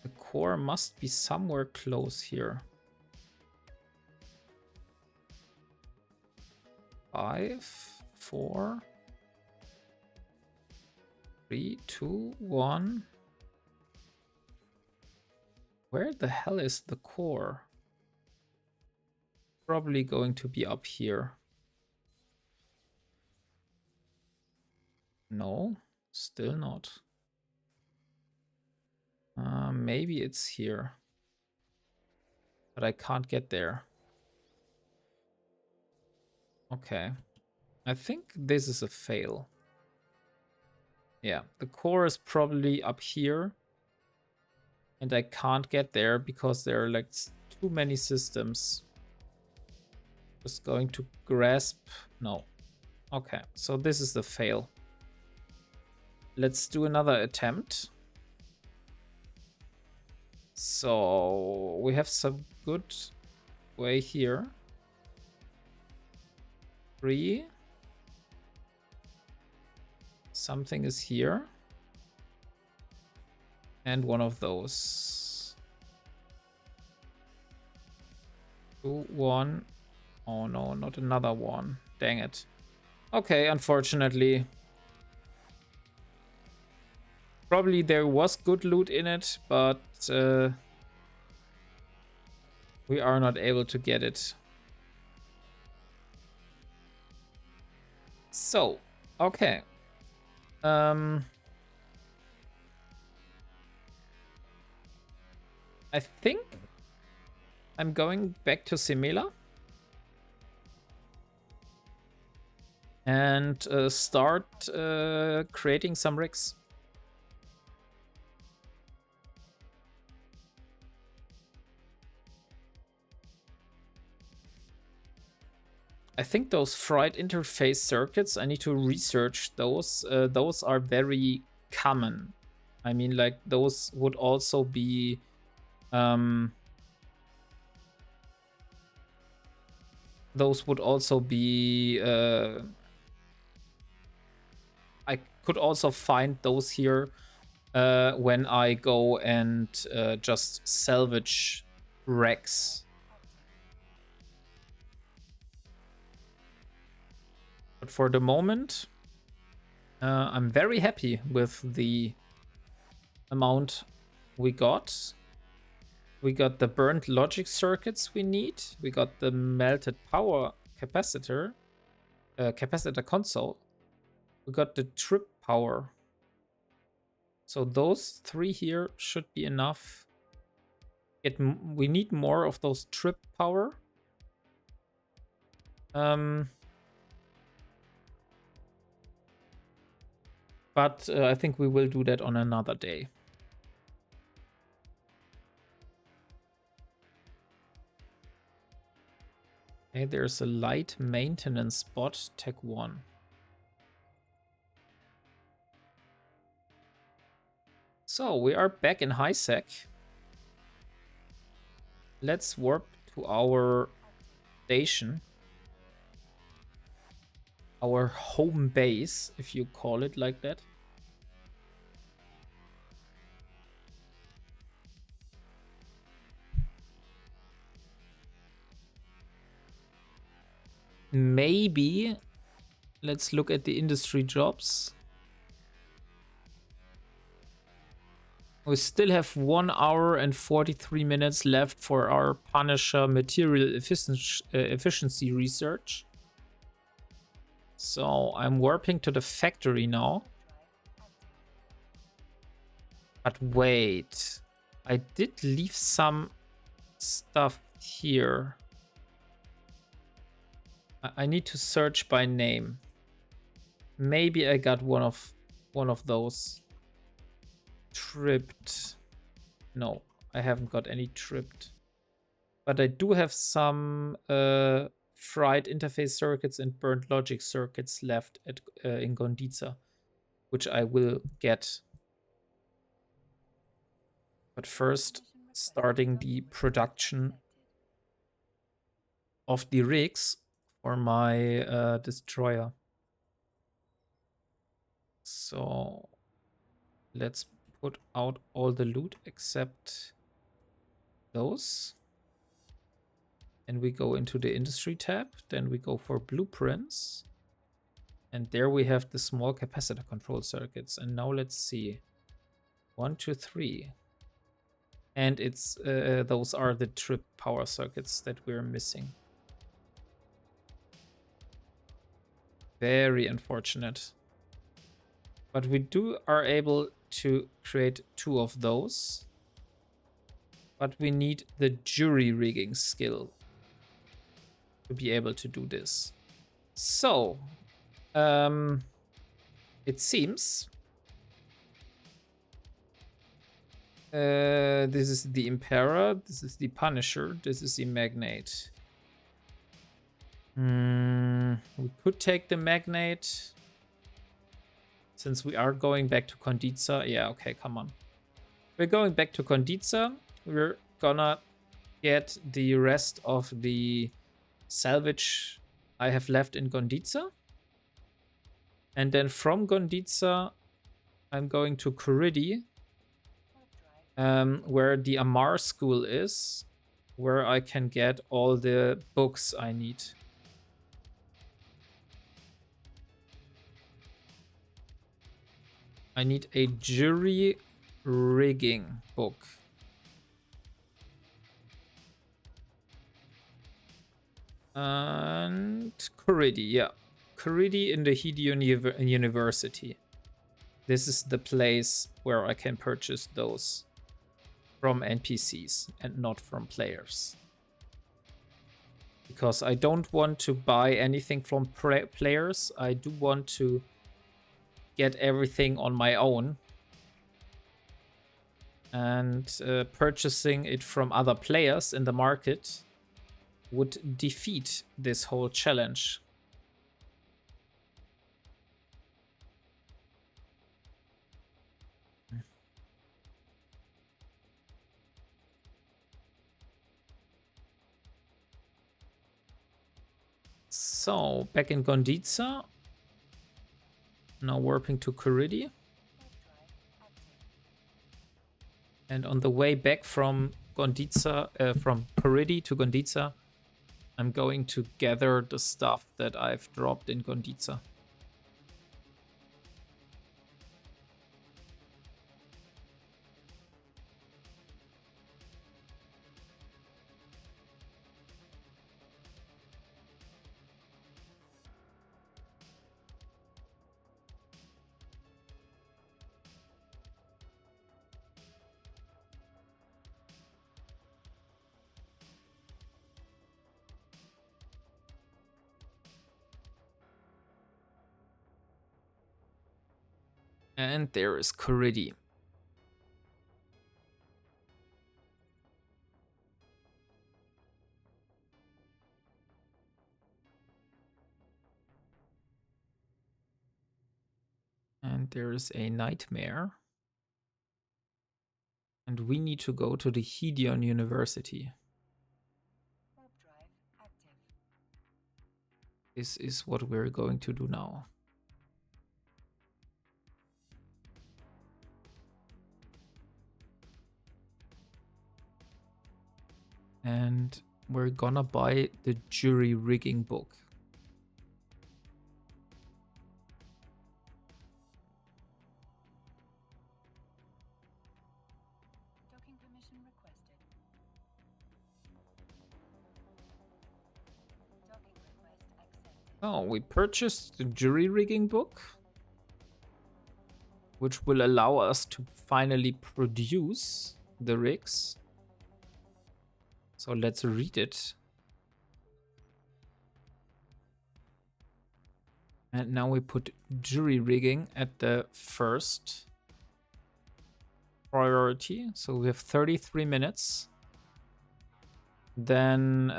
The core must be somewhere close here. 5, 4, 3, 2, 1. Where the hell is the core? Probably going to be up here. No, still not. Maybe it's here. But I can't get there. Okay. I think this is a fail. Yeah, the core is probably up here. And I can't get there because there are like too many systems. Just going to grasp. No. Okay, so this is the fail. Let's do another attempt. So we have some good way here. 3. Something is here. And one of those. 2, 1. Oh no, not another one. Dang it. Okay, unfortunately. Probably there was good loot in it, but we are not able to get it. So, okay. I think I'm going back to Simela and start creating some rigs. I think those fried interface circuits, I need to research those. Those are very common. I mean, like, those would also be... those would also be... I could also find those here when I go and just salvage wrecks. But for the moment, I'm very happy with the amount we got. We got the burnt logic circuits we need. We got the melted power capacitor, capacitor console. We got the trip power. So those 3 here should be enough. We need more of those trip power. But I think we will do that on another day. Okay, there's a light maintenance spot, Tech 1. So we are back in high sec. Let's warp to our station. Our home base, if you call it like that. Maybe let's look at the industry jobs. We still have 1 hour and 43 minutes left for our Punisher material efficiency research. So I'm warping to the factory now. But wait, I did leave some stuff here. I need to search by name. Maybe I got one of those tripped. No, I haven't got any tripped. But I do have some fried interface circuits and burnt logic circuits left at in Gondiza, which I will get. But first, starting the production of the rigs for my destroyer. So let's put out all the loot except those. And we go into the industry tab. Then we go for blueprints. And there we have the small capacitor control circuits. And now let's see. 1, 2, 3. And it's those are the trip power circuits that we're missing. Very unfortunate. But we are able to create 2 of those. But we need the jury rigging skill to be able to do this. So, it seems this is the Emperor, this is the Punisher, this is the Magnate. We could take the Magnate. Since we are going back to Conditza. Yeah, okay, come on. We're going back to Conditza. We're gonna get the rest of the salvage I have left in Gondiza. And then from Gondiza, I'm going to Kuridi, where the Amar school is, where I can get all the books I need. I need a jury rigging book. And Kuridi, yeah. Kuridi in the Hideon University. This is the place where I can purchase those from NPCs and not from players. Because I don't want to buy anything from players. I do want to get everything on my own. And purchasing it from other players in the market would defeat this whole challenge. So, back in Gondiza. Now warping to Kuridi. And on the way back from Gondiza, from Kuridi to Gondiza, I'm going to gather the stuff that I've dropped in Gondiza. And there is Kuridi. And there is a nightmare. And we need to go to the Hideon University. This is what we're going to do now. And we're gonna buy the jury rigging book. Docking permission requested. Docking request accepted. Oh, we purchased the jury rigging book, which will allow us to finally produce the rigs. So let's read it. And now we put jury rigging at the first priority. So we have 33 minutes. Then,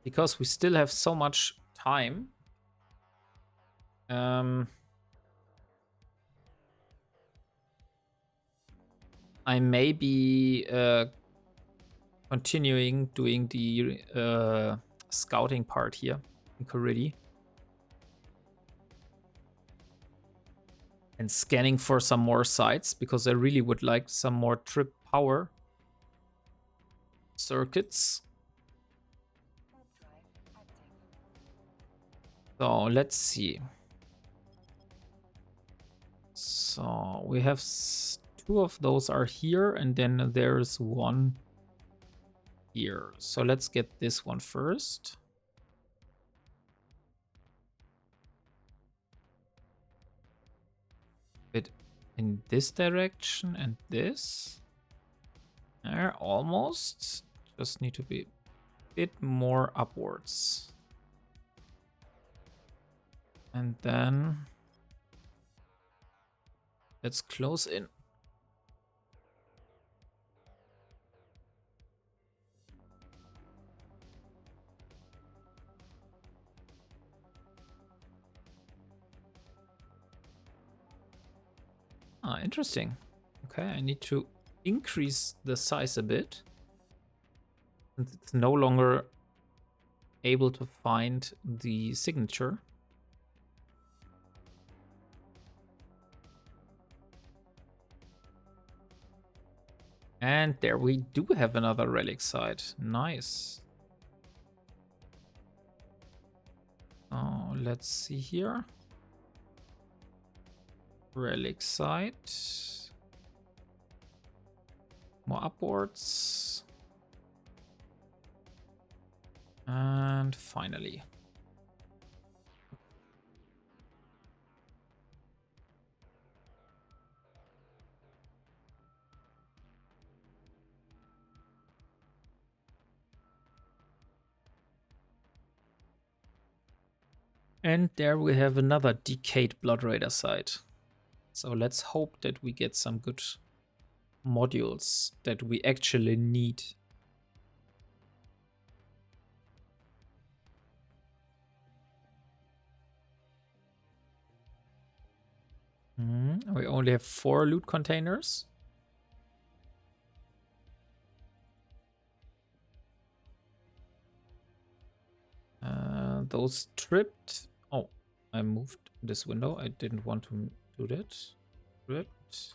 because we still have so much time, I may be continuing doing the scouting part here in Coridi. And scanning for some more sites, because I really would like some more trip power circuits. So let's see. So we have two of those are here, and then there's one here. So let's get this one first. Bit in this direction and this. There, almost. Just need to be a bit more upwards. And then let's close in. Ah, interesting. Okay, I need to increase the size a bit. It's no longer able to find the signature. And there we do have another relic site. Nice. Oh, let's see here. Relic site. More upwards. And finally. And there we have another decayed Blood Raider site. So let's hope that we get some good modules that we actually need. We only have 4 loot containers. Those tripped. Oh, I moved this window. I didn't want to do that. Tripped.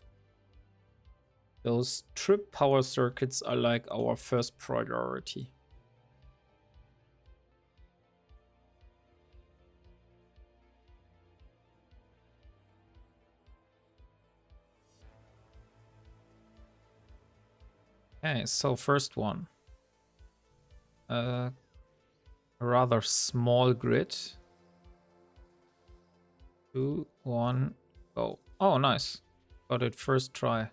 Those trip power circuits are like our first priority. Okay, so first one. A rather small grid. 2, 1, go. Oh, nice. Got it first try.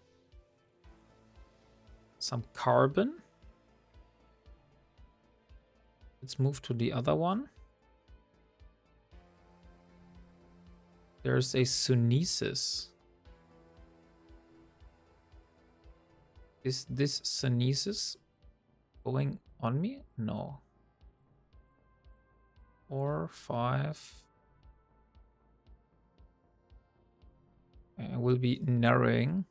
Some carbon. Let's move to the other one. There's a Sunesis. Is this Sunesis going on me? No. 4, 5. I will be narrowing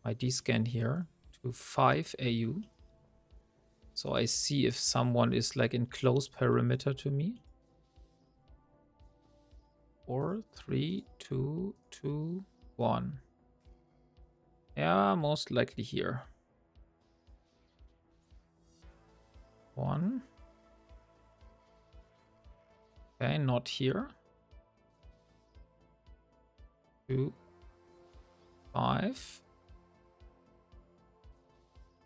my D-scan here to 5 AU. So I see if someone is like in close perimeter to me. 4, 3, 2, 2, 1. Yeah, most likely here. 1. Okay, not here. 2, 5.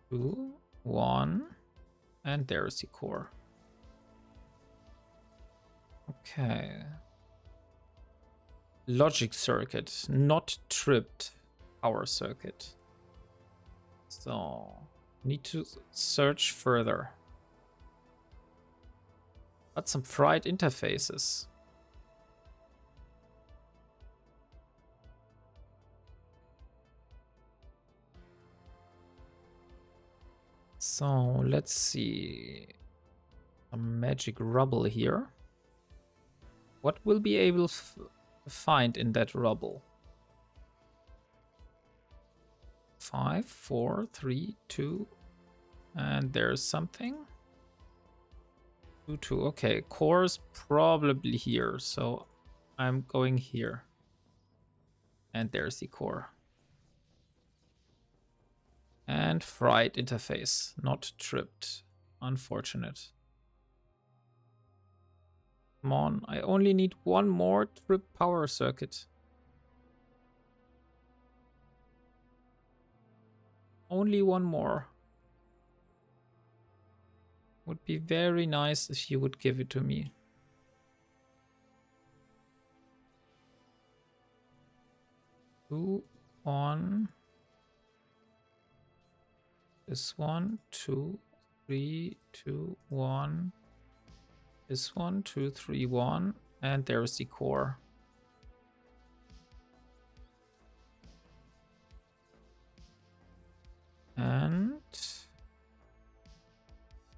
2, 1. And there's the core. Okay. Logic circuit, not tripped power circuit. So, need to search further. But some fried interfaces. So let's see. Some magic rubble here. What will be able to find in that rubble? 5, 4, 3, 2. And there's something. 2, 2. Okay, core's probably here. So I'm going here. And there's the core. And fried interface. Not tripped. Unfortunate. Come on, I only need one more trip power circuit. Only one more. Would be very nice if you would give it to me. Two, one. This one, 2, 3, 2, 1. This one, 2, 3, 1. And there's the core. And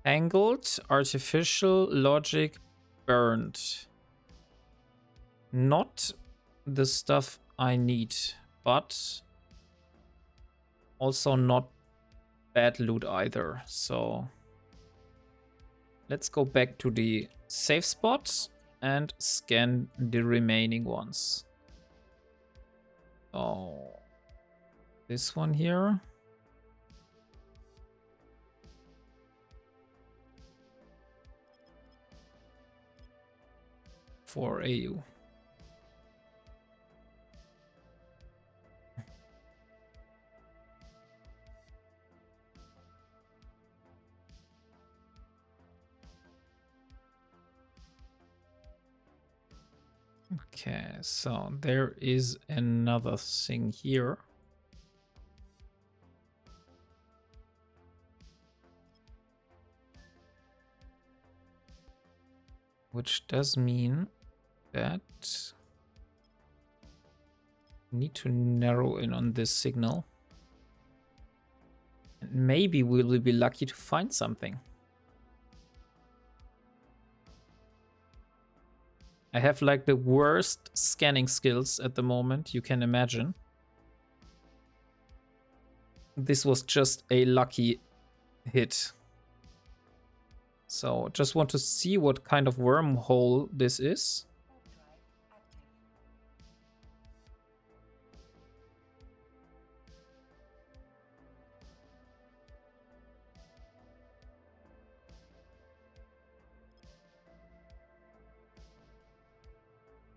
angled, artificial, logic, burned. Not the stuff I need, but also not bad loot either. So let's go back to the safe spot and scan the remaining ones. So this one here. 4 AU. Okay, so there is another thing here. Which does mean that we need to narrow in on this signal. And maybe we will be lucky to find something. I have like the worst scanning skills at the moment you can imagine. This was just a lucky hit. So just want to see what kind of wormhole this is.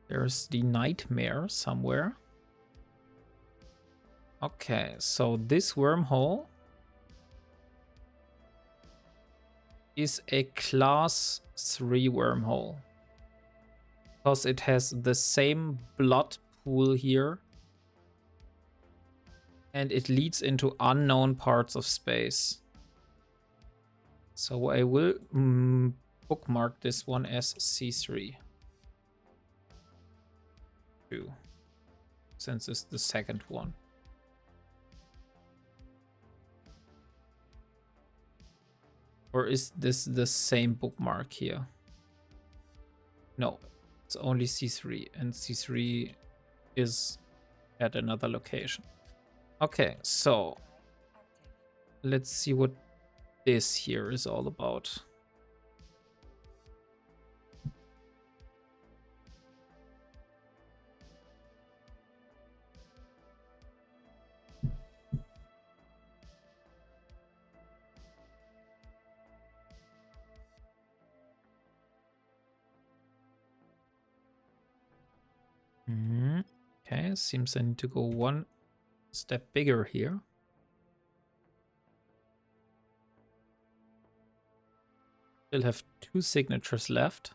There's the nightmare somewhere. Okay, so this wormhole is a class 3 wormhole. Because it has the same blood pool here. And it leads into unknown parts of space. So I will bookmark this one as C3. 2. Since it's the second one. Or is this the same bookmark here? No, it's only C3, and C3 is at another location. Okay, so let's see what this here is all about. Okay, seems I need to go one step bigger here. Still have 2 signatures left.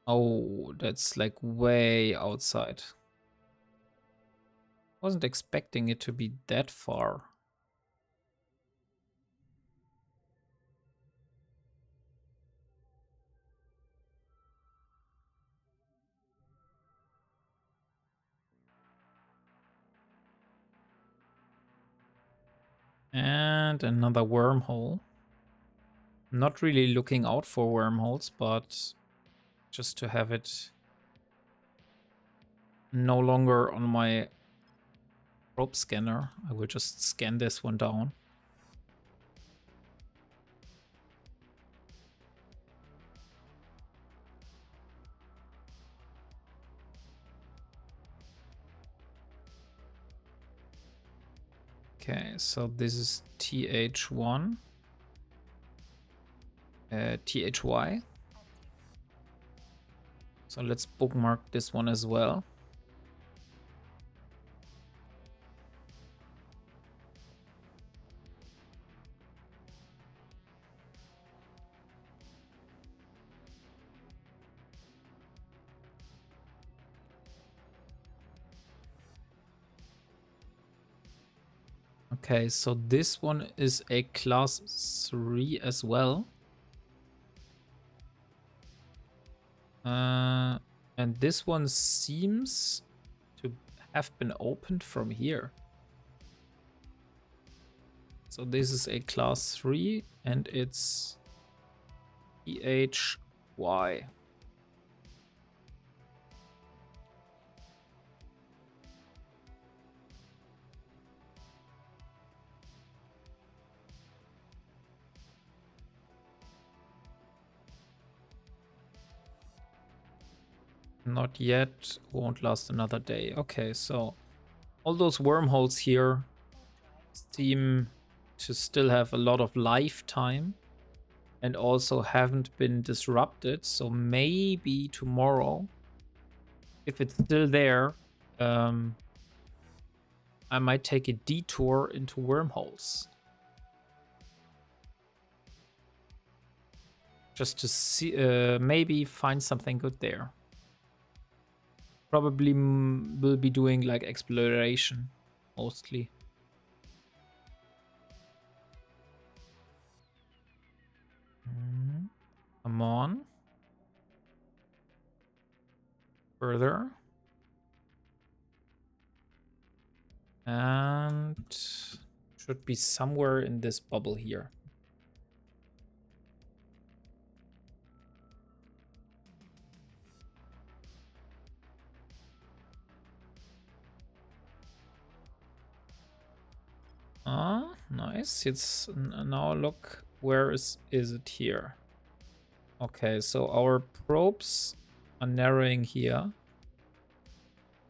Oh, that's like way outside. Wasn't expecting it to be that far. And another wormhole. Not really looking out for wormholes, but just to have it no longer on my probe scanner, I will just scan this one down. Okay, so this is TH1. THY. So let's bookmark this one as well. Okay, so this one is a class 3 as well. And this one seems to have been opened from here. So this is a class 3 and it's THY. Not yet, won't last another day. Okay, so all those wormholes here seem to still have a lot of lifetime and also haven't been disrupted. So maybe tomorrow, if it's still there, I might take a detour into wormholes. Just to see, maybe find something good there. Probably will be doing like exploration mostly. Come on. Further. And should be somewhere in this bubble here. Ah, nice. It's now look, where is it here? Okay, so our probes are narrowing here.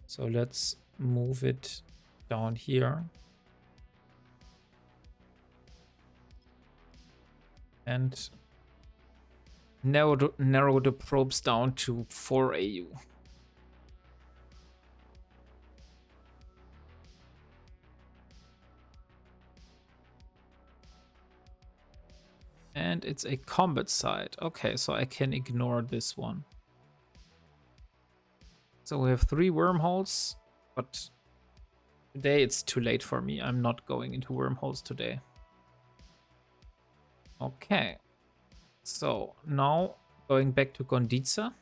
So let's move it down here. And narrow the probes down to 4 AU. And it's a combat site. Okay, so I can ignore this one. So we have 3 wormholes, but today it's too late for me. I'm not going into wormholes today. Okay. So now going back to Gonditza.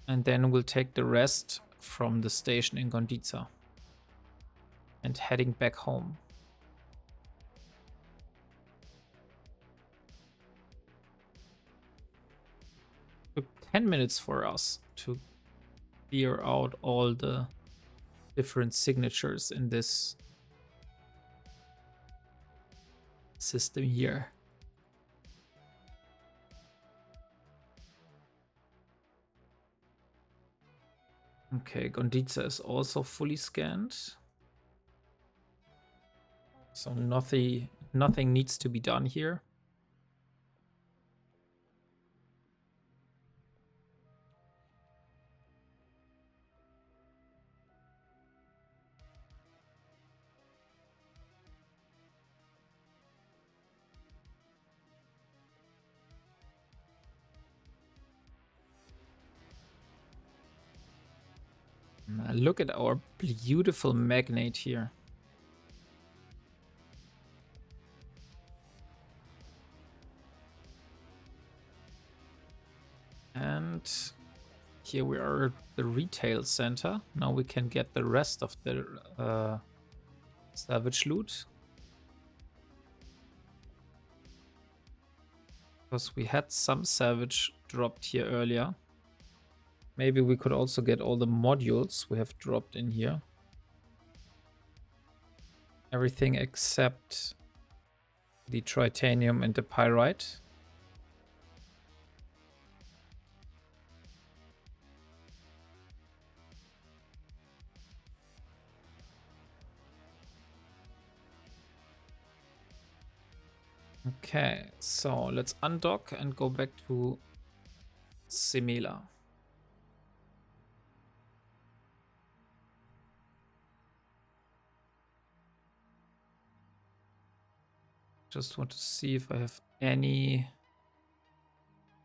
And then we'll take the rest from the station in Gonditza. And heading back home. Took 10 minutes for us to clear out all the different signatures in this system here. Okay, Gonditza is also fully scanned. So nothing needs to be done here. Look at our beautiful magnate here. And here we are at the retail center. Now we can get the rest of the Salvage loot. Because we had some salvage dropped here earlier. Maybe we could also get all the modules we have dropped in here. Everything except the tritanium and the pyrite. Okay, so let's undock and go back to Simila. Just want to see if I have any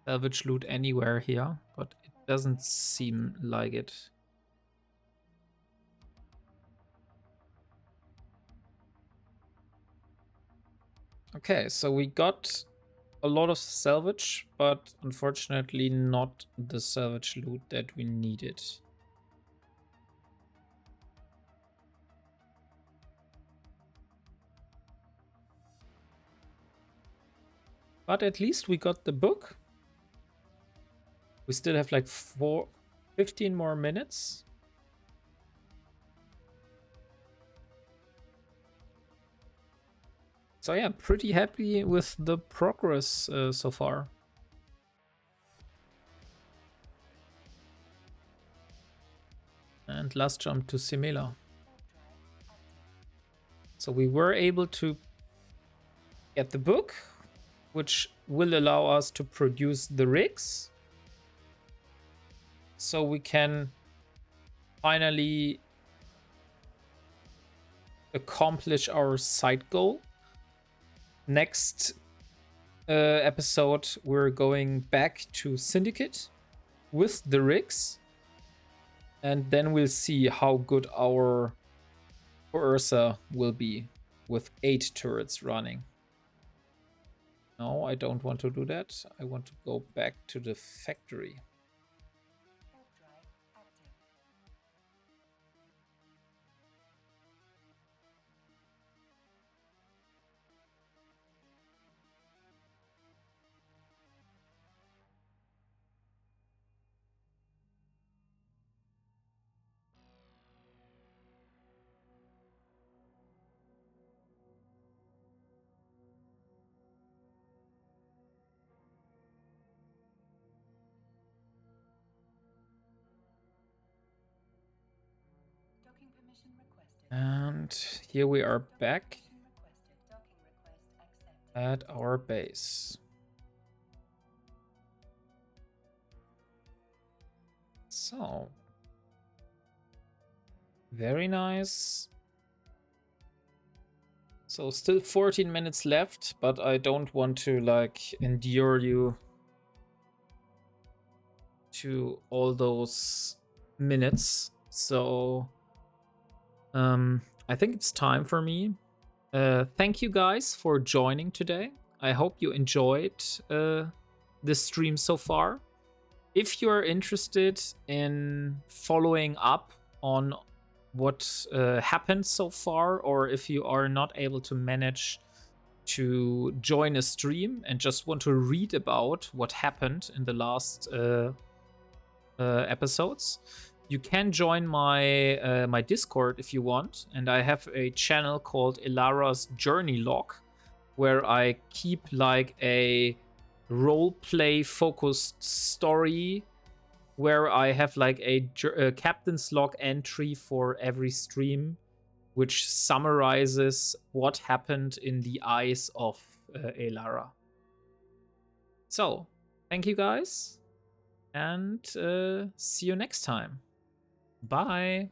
salvage loot anywhere here, but it doesn't seem like it. Okay, so we got a lot of salvage, but unfortunately not the salvage loot that we needed. But at least we got the book. We still have like 15 more minutes. So yeah, pretty happy with the progress so far. And last jump to Simila. So we were able to get the book, which will allow us to produce the rigs. So we can finally accomplish our side goal. Next episode, we're going back to Syndicate with the rigs. And then we'll see how good our Ursa will be with 8 turrets running. No, I don't want to do that. I want to go back to the factory. Docking permission requested. And here we are back Permission requested. Docking request accepted. at our base. So, very nice. So still 14 minutes left, but I don't want to like endure you to all those minutes. So I think it's time for me. Thank you guys for joining today. I hope you enjoyed this stream so far. If you're interested in following up on what happened so far, or if you are not able to manage to join a stream and just want to read about what happened in the last episodes, you can join my my Discord if you want, and I have a channel called Ilara's Journey Log, where I keep like a roleplay focused story, where I have like a captain's log entry for every stream, which summarizes what happened in the eyes of Ilara. So, thank you guys, and see you next time. Bye.